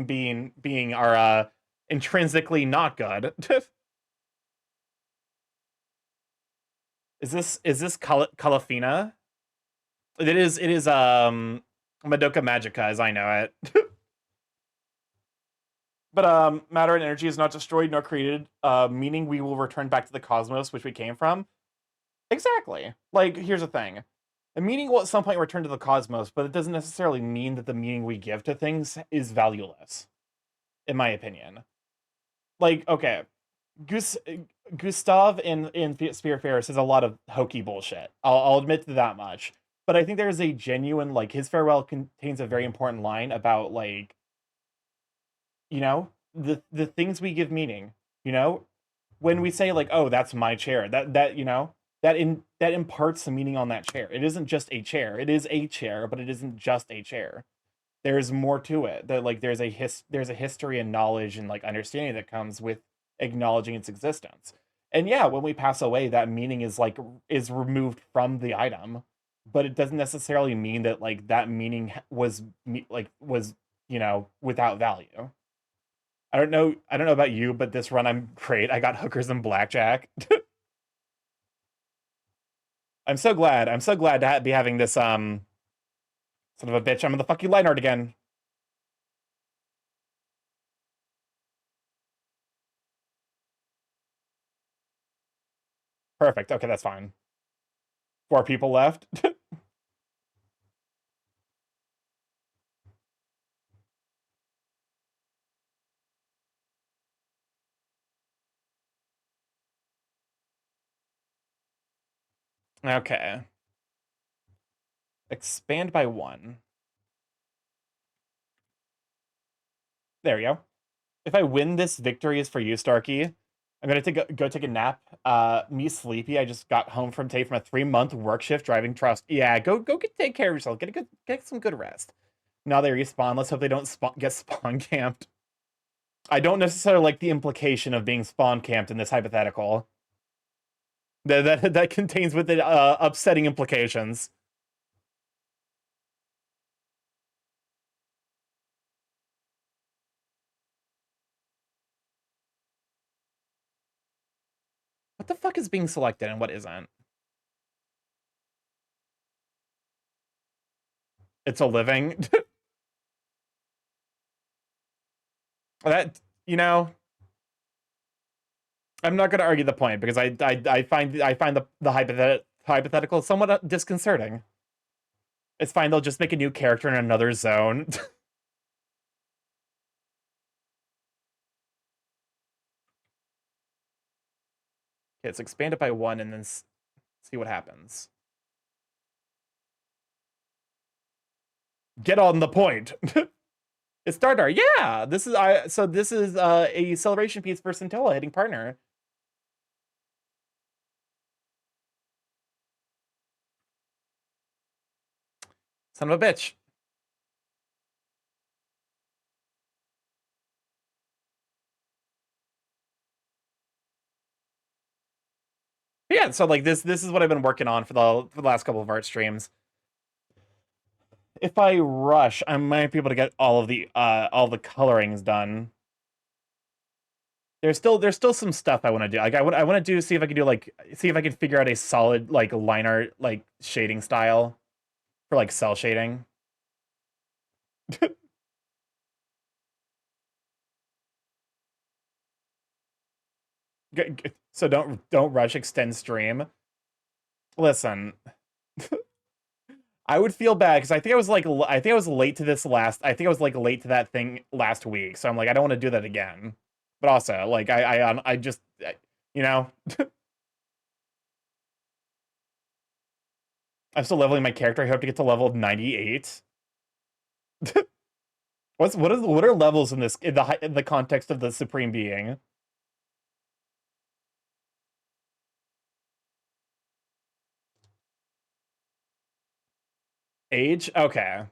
being are intrinsically not good. Is this Calafina? It is Madoka Magica as I know it. But matter and energy is not destroyed nor created, meaning we will return back to the cosmos which we came from. Exactly. Like, here's the thing. A meaning will at some point return to the cosmos, but it doesn't necessarily mean that the meaning we give to things is valueless, in my opinion. Like, okay, Gustav in Spiritfarer says a lot of hokey bullshit. I'll admit to that much. But I think there is a genuine, like, his farewell contains a very important line about, like, the things we give meaning, when we say, like, oh, that's my chair, that imparts the meaning on that chair. It isn't just a chair. It is a chair, but it isn't just a chair. There's more to it. That like there's a history and knowledge and like understanding that comes with acknowledging its existence. And yeah, when we pass away, that meaning is removed from the item, but it doesn't necessarily mean that like that meaning was without value. I don't know about you, but this run I'm great. I got hookers and blackjack. I'm so glad to be having this son of a bitch. I'm in the fucking line art again. Perfect. Okay, that's fine. 4 people left. Okay. Expand by 1. There we go. If I win this, victory is for you, Starky. I'm gonna go take a nap. Me sleepy. I just got home from a 3-month work shift driving trust. Yeah, go take care of yourself. Get some good rest. Now they respawn. Let's hope they don't get spawn camped. I don't necessarily like the implication of being spawn camped in this hypothetical. That contains with it upsetting implications. What the fuck is being selected and what isn't? It's a living. That, I'm not going to argue the point because I find the hypothetical somewhat disconcerting. It's fine, they'll just make a new character in another zone. Okay, let's expand it by 1 and then see what happens. Get on the point. It's Dardar. Yeah, this is a celebration piece for Centella hitting partner. Son of a bitch. Yeah, so like this is what I've been working on for the last couple of art streams. If I rush, I might be able to get all the colorings done. There's still some stuff I want to do. Like I want to see if I can figure out a solid like line art like shading style for like cell shading. So don't rush extend stream. Listen, I would feel bad because I think I was late to that thing last week. So I'm like I don't want to do that again. But also like I just you know I'm still leveling my character. I hope to get to level 98. What are levels in this in the context of the Supreme Being? Age? Okay.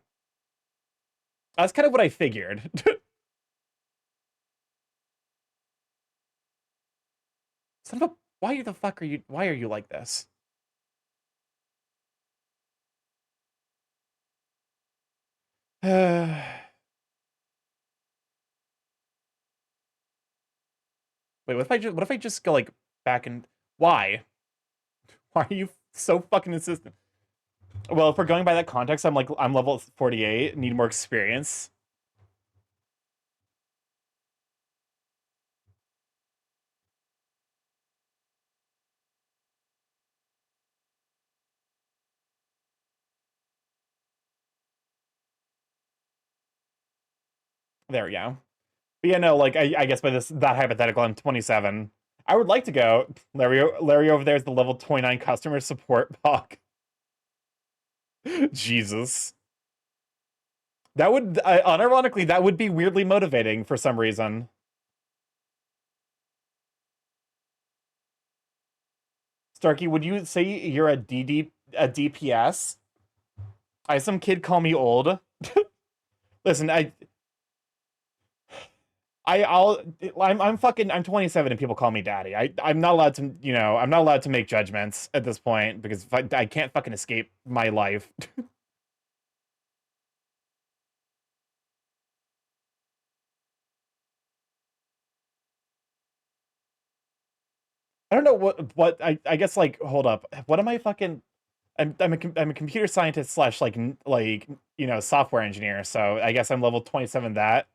That's kind of what I figured. Son of a, why the fuck why are you like this? Wait, what if I just go like back and why? Why are you so fucking insistent? Well, if we're going by that context, I'm level 48, need more experience. There we go. But yeah, no, like I guess by that hypothetical, I'm 27. I would like to go. Larry over there is the level 29 customer support bug. Jesus. That would, unironically, that would be weirdly motivating for some reason. Starky, would you say you're a DPS? I had some kid call me old. Listen, I'm 27 and people call me daddy. I'm not allowed to, I'm not allowed to make judgments at this point because I can't fucking escape my life. I don't know what I guess like hold up. What am I fucking I'm a computer scientist slash software engineer, so I guess I'm level 27 that.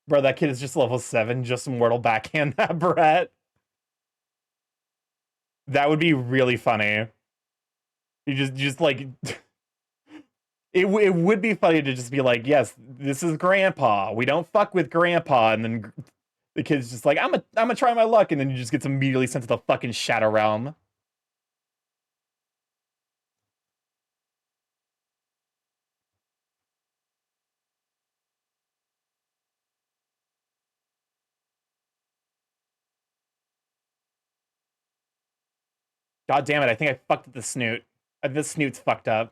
Bro, that kid is just level 7, just mortal backhand that Brett. That would be really funny. You just like it would be funny to just be like, yes, this is grandpa. We don't fuck with grandpa, and then the kid's just like, I'm gonna try my luck, and then he just gets immediately sent to the fucking Shadow Realm. God damn it, I think I fucked up the snoot. This snoot's fucked up.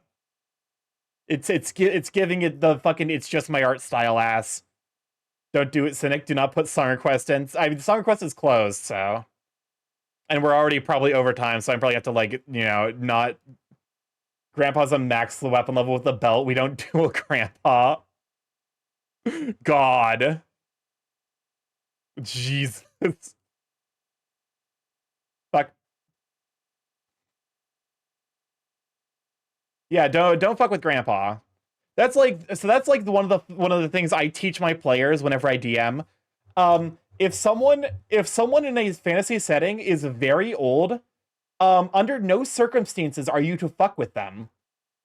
It's giving it the fucking it's just my art style ass. Don't do it, Cynic. Do not put song request in. I mean, the song request is closed, so. And we're already probably over time, so I probably have to, like, not. Grandpa's a max the weapon level with the belt. We don't do a grandpa. God. Jesus. Fuck. Yeah, don't fuck with grandpa. That's like one of the things I teach my players whenever I DM. If someone in a fantasy setting is very old, under no circumstances are you to fuck with them.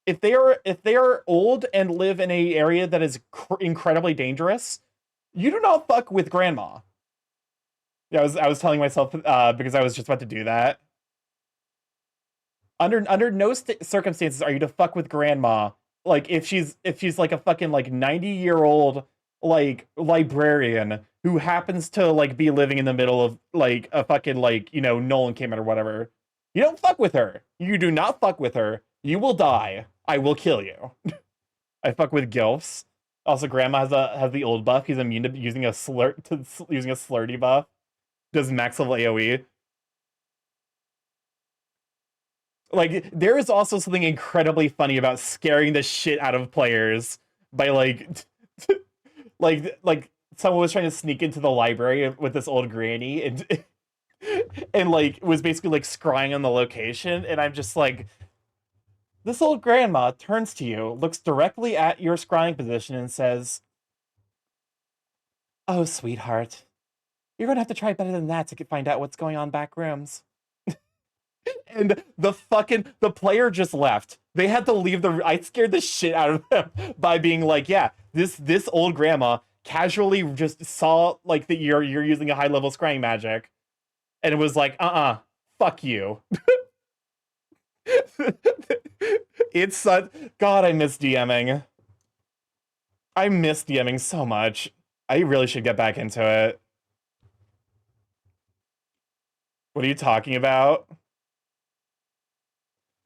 If they are old and live in a area that is incredibly dangerous, you do not fuck with grandma. Yeah, I was telling myself because I was just about to do that. Under no circumstances are you to fuck with grandma. Like if she's like a fucking like 90-year-old like librarian who happens to like be living in the middle of like a fucking like Nolan came out or whatever. You don't fuck with her. You do not fuck with her. You will die. I will kill you. I fuck with gilfs. Also, grandma has the old buff. He's immune to using a slurty buff. Does max level AoE. Like, there is also something incredibly funny about scaring the shit out of players by like like someone was trying to sneak into the library with this old granny and and like was basically like scrying on the location, and I'm just like, this old grandma turns to you, looks directly at your scrying position, and says, "Oh, sweetheart, you're gonna have to try better than that to find out what's going on back rooms." And the player just left. They had to leave I scared the shit out of them by being like, yeah, this old grandma casually just saw like that you're using a high level scrying magic, and it was like, fuck you. It's such God, I miss DMing. I miss DMing so much. I really should get back into it. What are you talking about?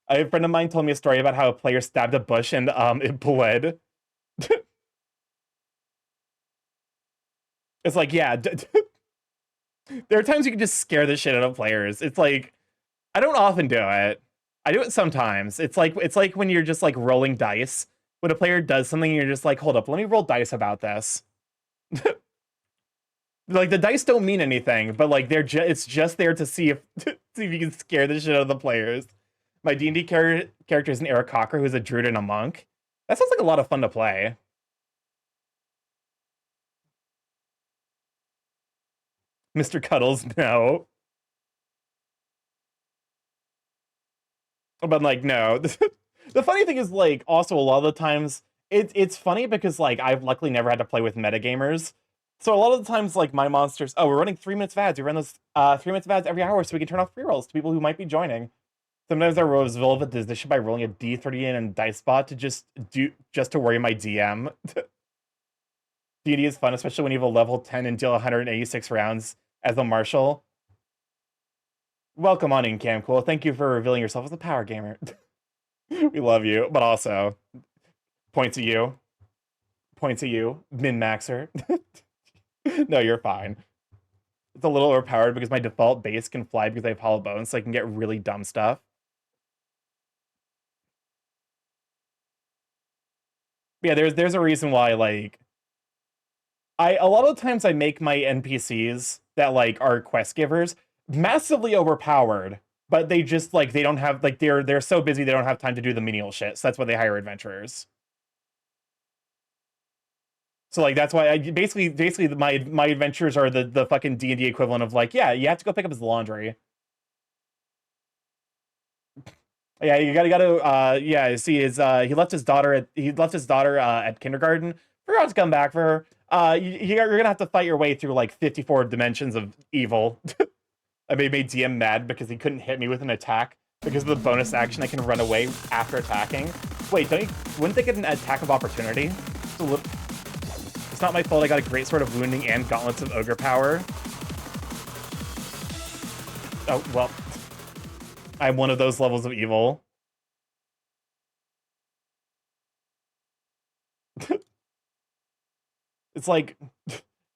A friend of mine told me a story about how a player stabbed a bush and it bled. It's like, yeah, there are times you can just scare the shit out of players. It's like, I don't often do it. I do it sometimes. It's like when you're just like rolling dice. When a player does something, you're just like, hold up, let me roll dice about this. Like the dice don't mean anything, but like it's just there to see if see if you can scare the shit out of the players. My D&D character is an Eric Cocker who's a druid and a monk. That sounds like a lot of fun to play. Mr. Cuddles, no. But like, no. The funny thing is, like, also a lot of the times, it's funny because like I've luckily never had to play with metagamers. So a lot of the times, like my monsters, oh, we're running 3 minutes of ads. We run those 3 minutes of ads every hour so we can turn off free rolls to people who might be joining. Sometimes I resolve a decision by rolling a D30 in a dice spot to just to worry my DM. D&D is fun, especially when you have a level 10 and deal 186 rounds as a marshal. Welcome on in, Camcool. Thank you for revealing yourself as a power gamer. We love you, but also points at you. Points at you, min-maxer. No, you're fine. It's a little overpowered because my default base can fly because I have hollow bones, so I can get really dumb stuff. Yeah, there's a reason why, like, a lot of times I make my NPCs that like are quest givers massively overpowered, but they just like they don't have like they're so busy they don't have time to do the menial shit. So that's why they hire adventurers. So like that's why I basically my adventures are the fucking D&D equivalent of like, yeah, you have to go pick up his laundry. Yeah, you gotta yeah, see his he left his daughter at kindergarten. Forgot to come back for her. You're gonna have to fight your way through like 54 dimensions of evil. I made DM mad because he couldn't hit me with an attack because of the bonus action I can run away after attacking. Wait, wouldn't they get an attack of opportunity? It's not my fault I got a great sword of wounding and gauntlets of ogre power. Oh, well. I'm one of those levels of evil. It's like,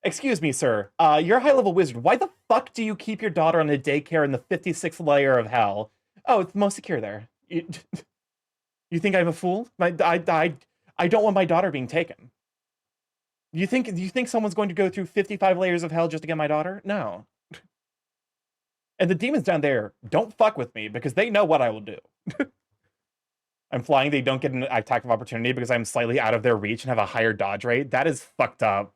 excuse me, sir. You're a high-level wizard. Why the fuck do you keep your daughter on a daycare in the 56th layer of hell? Oh, it's most secure there. You think I'm a fool? I don't want my daughter being taken. Do you think someone's going to go through 55 layers of hell just to get my daughter? No. And the demons down there don't fuck with me because they know what I will do. I'm flying, they don't get an attack of opportunity because I'm slightly out of their reach and have a higher dodge rate. That is fucked up.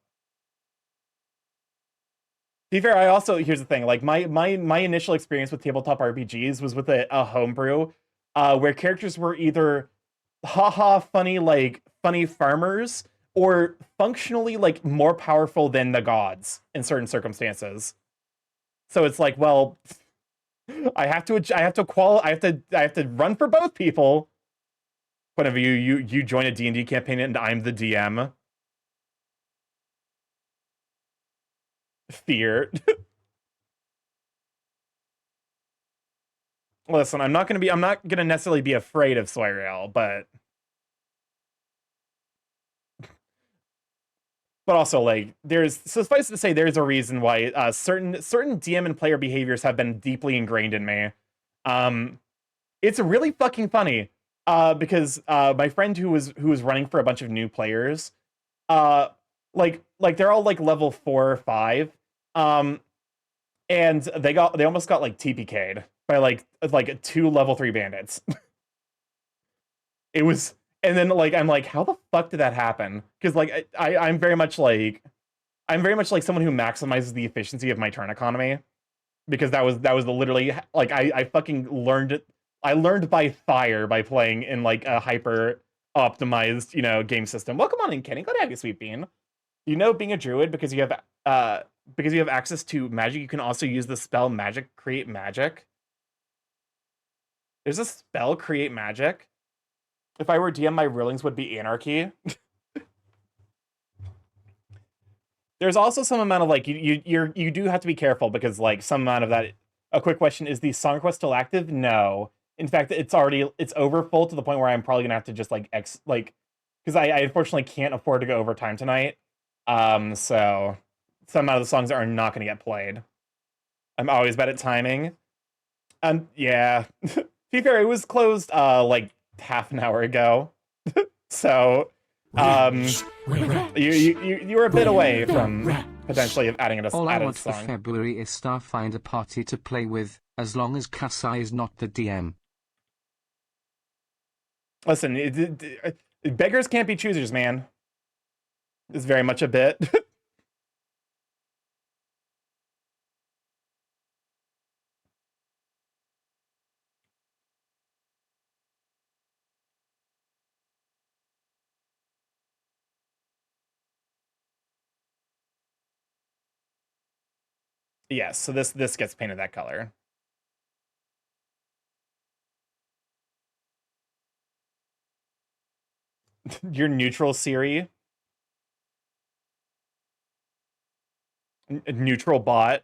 To be fair, I also, here's the thing, like my initial experience with tabletop RPGs was with a homebrew where characters were either haha funny, like funny farmers, or functionally like more powerful than the gods in certain circumstances. So it's like, well, I have to run for both people. One of you join a D&D campaign and I'm the DM. Fear. Listen, I'm not gonna necessarily be afraid of Soirael, but also like suffice to say there's a reason why certain DM and player behaviors have been deeply ingrained in me. It's really fucking funny because my friend who was running for a bunch of new players, like they're all like level 4 or 5, and they almost got like TPK'd by like 2 level 3 bandits. It was, and then like I'm like, how the fuck did that happen? Because like I'm very much like someone who maximizes the efficiency of my turn economy, because that was literally like I fucking learned it. I learned by fire by playing in like a hyper optimized, game system. Welcome on in, Kenny. Glad to have you, sweet bean. You know, being a druid, because you have access to magic, you can also use the spell magic create magic. There's a spell create magic. If I were DM, my rulings would be anarchy. There's also some amount of like you do have to be careful because like some amount of that. A quick question: is the song quest still active? No. In fact, it's over full to the point where I'm probably gonna have to just like because I unfortunately can't afford to go overtime tonight. So some amount of the songs are not gonna get played. I'm always bad at timing. Yeah. To be fair, it was closed like half an hour ago. So you were a bit away from potentially adding a All I added want for song. February is Starfinder party to play with, as long as Kasai is not the DM. Listen, beggars can't be choosers, man. It's very much a bit. Yes, so this gets painted that color. Your neutral Siri, neutral bot.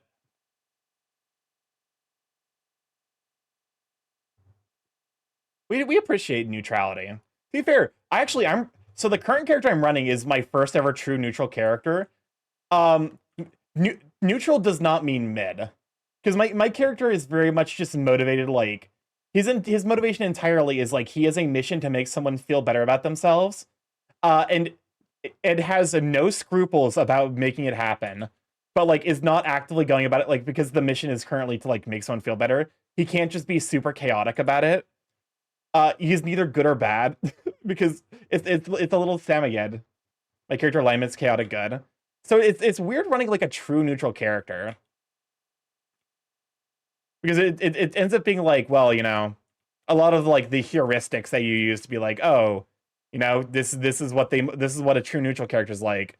We appreciate neutrality. To be fair, I'm so the current character I'm running is my first ever true neutral character. Um, neutral does not mean mid, because my character is very much just motivated. Like his motivation entirely is like he has a mission to make someone feel better about themselves, and it has no scruples about making it happen, but like is not actively going about it like because the mission is currently to like make someone feel better. He can't just be super chaotic about it. He's neither good or bad because it's a little Samaged. My character alignment's chaotic good. So it's weird running like a true neutral character. Because it ends up being like, well, a lot of like the heuristics that you use to be like, oh, this is what a true neutral character is like.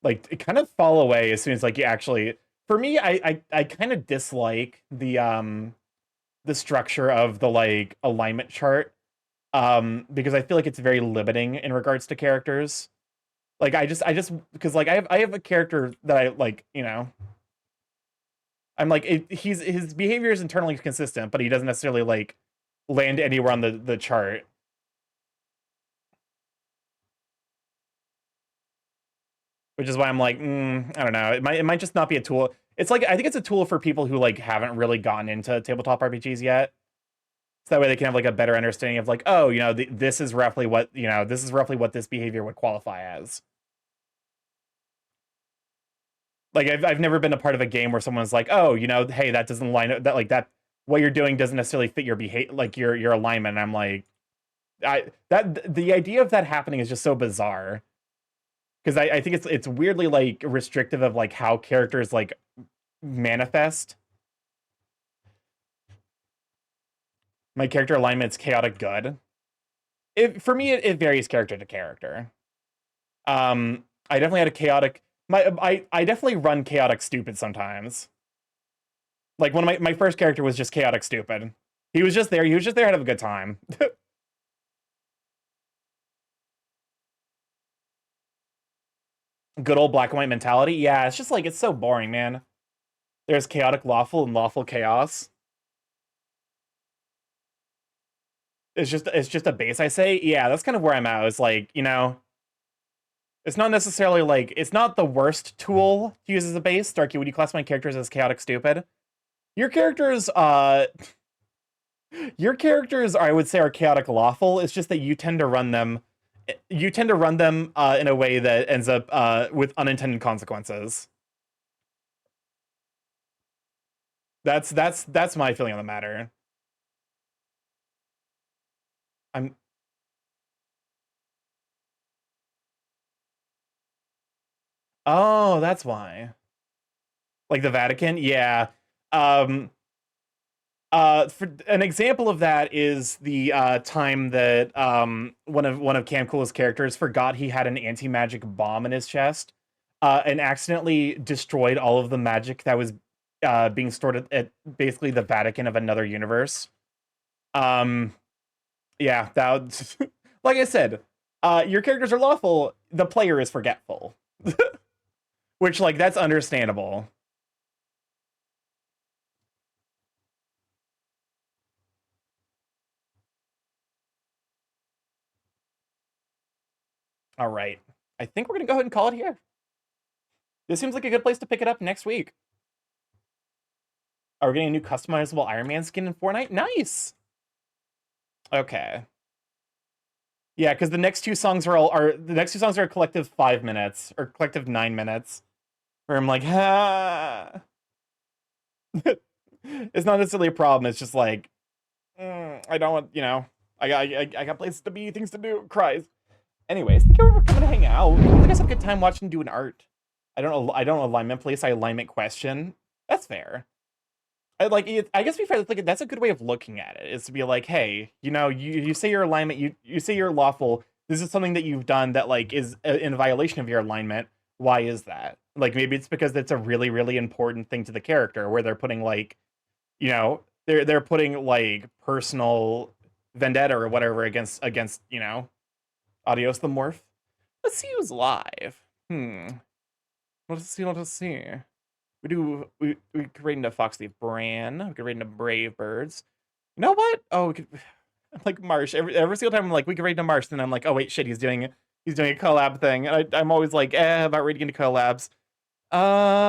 Like it kind of fall away as soon as like you actually for me, I kind of dislike the structure of the like alignment chart. Because I feel like it's very limiting in regards to characters. Like I just because like I have a character that I like, I'm like his behavior is internally consistent, but he doesn't necessarily like land anywhere on the chart. Which is why I'm like, I don't know. It might just not be a tool. It's like I think it's a tool for people who like haven't really gotten into tabletop RPGs yet. So that way they can have like a better understanding of like, oh, this is roughly what this behavior would qualify as. Like I've never been a part of a game where someone's like, oh, hey, that doesn't line up, that like that what you're doing doesn't necessarily fit your behavior, like your alignment. And I'm like, the idea of that happening is just so bizarre because I think it's weirdly like restrictive of like how characters like manifest. My character alignment's chaotic good. For me, it varies character to character. I definitely had a chaotic. I definitely run chaotic stupid sometimes. Like one of my first character was just chaotic stupid. He was just there. He was just there to have a good time. Good old black and white mentality. Yeah, it's just like it's so boring, man. There's chaotic lawful and lawful chaos. It's just a base, I say. Yeah, that's kind of where I'm at. It's like, it's not necessarily like it's not the worst tool to use as a base. Starky, would you classify characters as chaotic stupid? Your characters, I would say, are chaotic lawful. It's just that you tend to run them. You tend to run them in a way that ends up with unintended consequences. That's my feeling on the matter. I'm. Oh, that's why. Like the Vatican, yeah. Um, For an example of that is the time that one of Cam Cool's characters forgot he had an anti-magic bomb in his chest, and accidentally destroyed all of the magic that was being stored at basically the Vatican of another universe. Yeah, that like I said, your characters are lawful, the player is forgetful. Which, like, that's understandable. All right. I think we're going to go ahead and call it here. This seems like a good place to pick it up next week. Are we getting a new customizable Iron Man skin in Fortnite? Nice! Okay. Yeah, because the next two songs are a collective 5 minutes, or collective 9 minutes. Where I'm like, ah. It's not necessarily a problem, it's just like, I don't want, I got places to be, things to do, cries. Anyways, thank you for coming to hang out. I think I had a good time watching doing art. I don't alignment place, I alignment question. That's fair. I guess to be fair, that's a good way of looking at it, is to be like, hey, you say your alignment, you say you're lawful. This is something that you've done that like is in violation of your alignment. Why is that? Like maybe it's because it's a really, really important thing to the character, where they're putting like, they're putting like personal vendetta or whatever against Adios the Morph. Let's see who's live. Let's see. We could raid into Foxleaf Bran. We could raid into Brave Birds. You know what? Oh, we could like Marsh. Every single time I'm like, we could raid into Marsh, then I'm like, oh wait, shit, he's doing a collab thing. And I'm always like, about raiding into collabs. I'm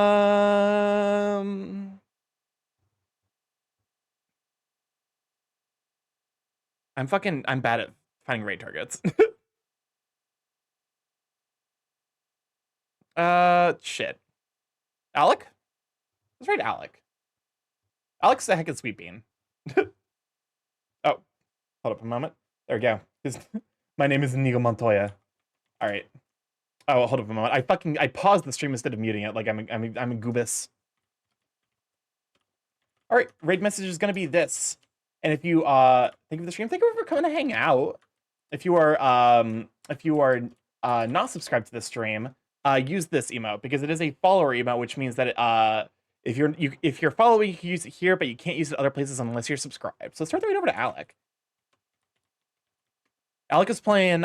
bad at finding raid targets. Shit. Alec? Let's raid Alec. Alec's the heckin' sweet bean. Oh, hold up a moment. There we go. My name is Inigo Montoya. All right. Oh, hold up a moment. I paused the stream instead of muting it. Like I'm a goobus. All right. Raid message is gonna be this. And if you think of the stream, thank you for coming to hang out. If you are not subscribed to the stream, use this emote because it is a follower emote, which means that if you're following, you can use it here, but you can't use it other places unless you're subscribed. So let's start the raid over to Alec. Alec is playing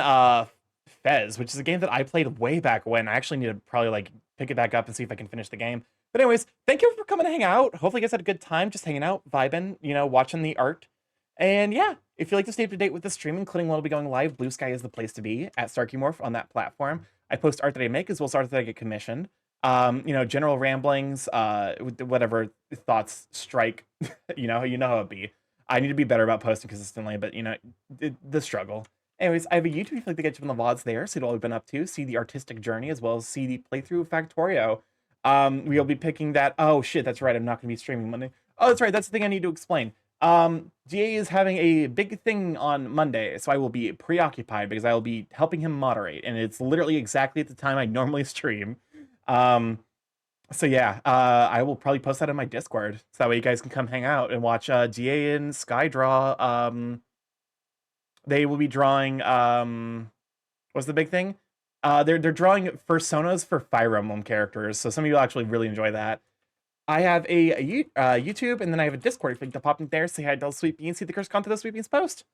Fez, which is a game that I played way back when. I actually need to probably like pick it back up and see if I can finish the game. But anyways, thank you for coming to hang out. Hopefully you guys had a good time just hanging out, vibing, watching the art. And yeah, if you'd like to stay up to date with the stream, including when it'll be going live, Blue Sky is the place to be at StarkyMorph on that platform. I post art that I make as well as art that I get commissioned. General ramblings, whatever thoughts strike, you know how it be. I need to be better about posting consistently, but the struggle. Anyways, I have a YouTube if you'd like to get you on the VODs there, see what I've been up to, see the artistic journey, as well as see the playthrough of Factorio. We'll be picking that. Oh shit, that's right. I'm not gonna be streaming Monday. Oh, that's right. That's the thing I need to explain. GA is having a big thing on Monday, so I will be preoccupied because I will be helping him moderate, and it's literally exactly at the time I normally stream. So yeah, I will probably post that in my Discord, so that way you guys can come hang out and watch GA and Skydraw. They will be drawing what's the big thing? They're drawing personas for Fire Emblem characters, so some of you will actually really enjoy that. I have a YouTube, and then I have a Discord. If you like to pop in there, say hi to Sweet Beans, see the cursed content of Sweet Beans post.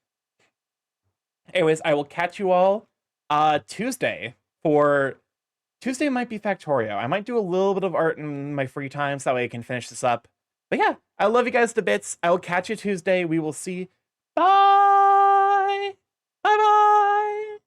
Anyways, I will catch you all Tuesday for... Tuesday might be Factorio. I might do a little bit of art in my free time, so that way I can finish this up. But yeah, I love you guys to bits. I will catch you Tuesday. We will see. Bye! Bye-bye!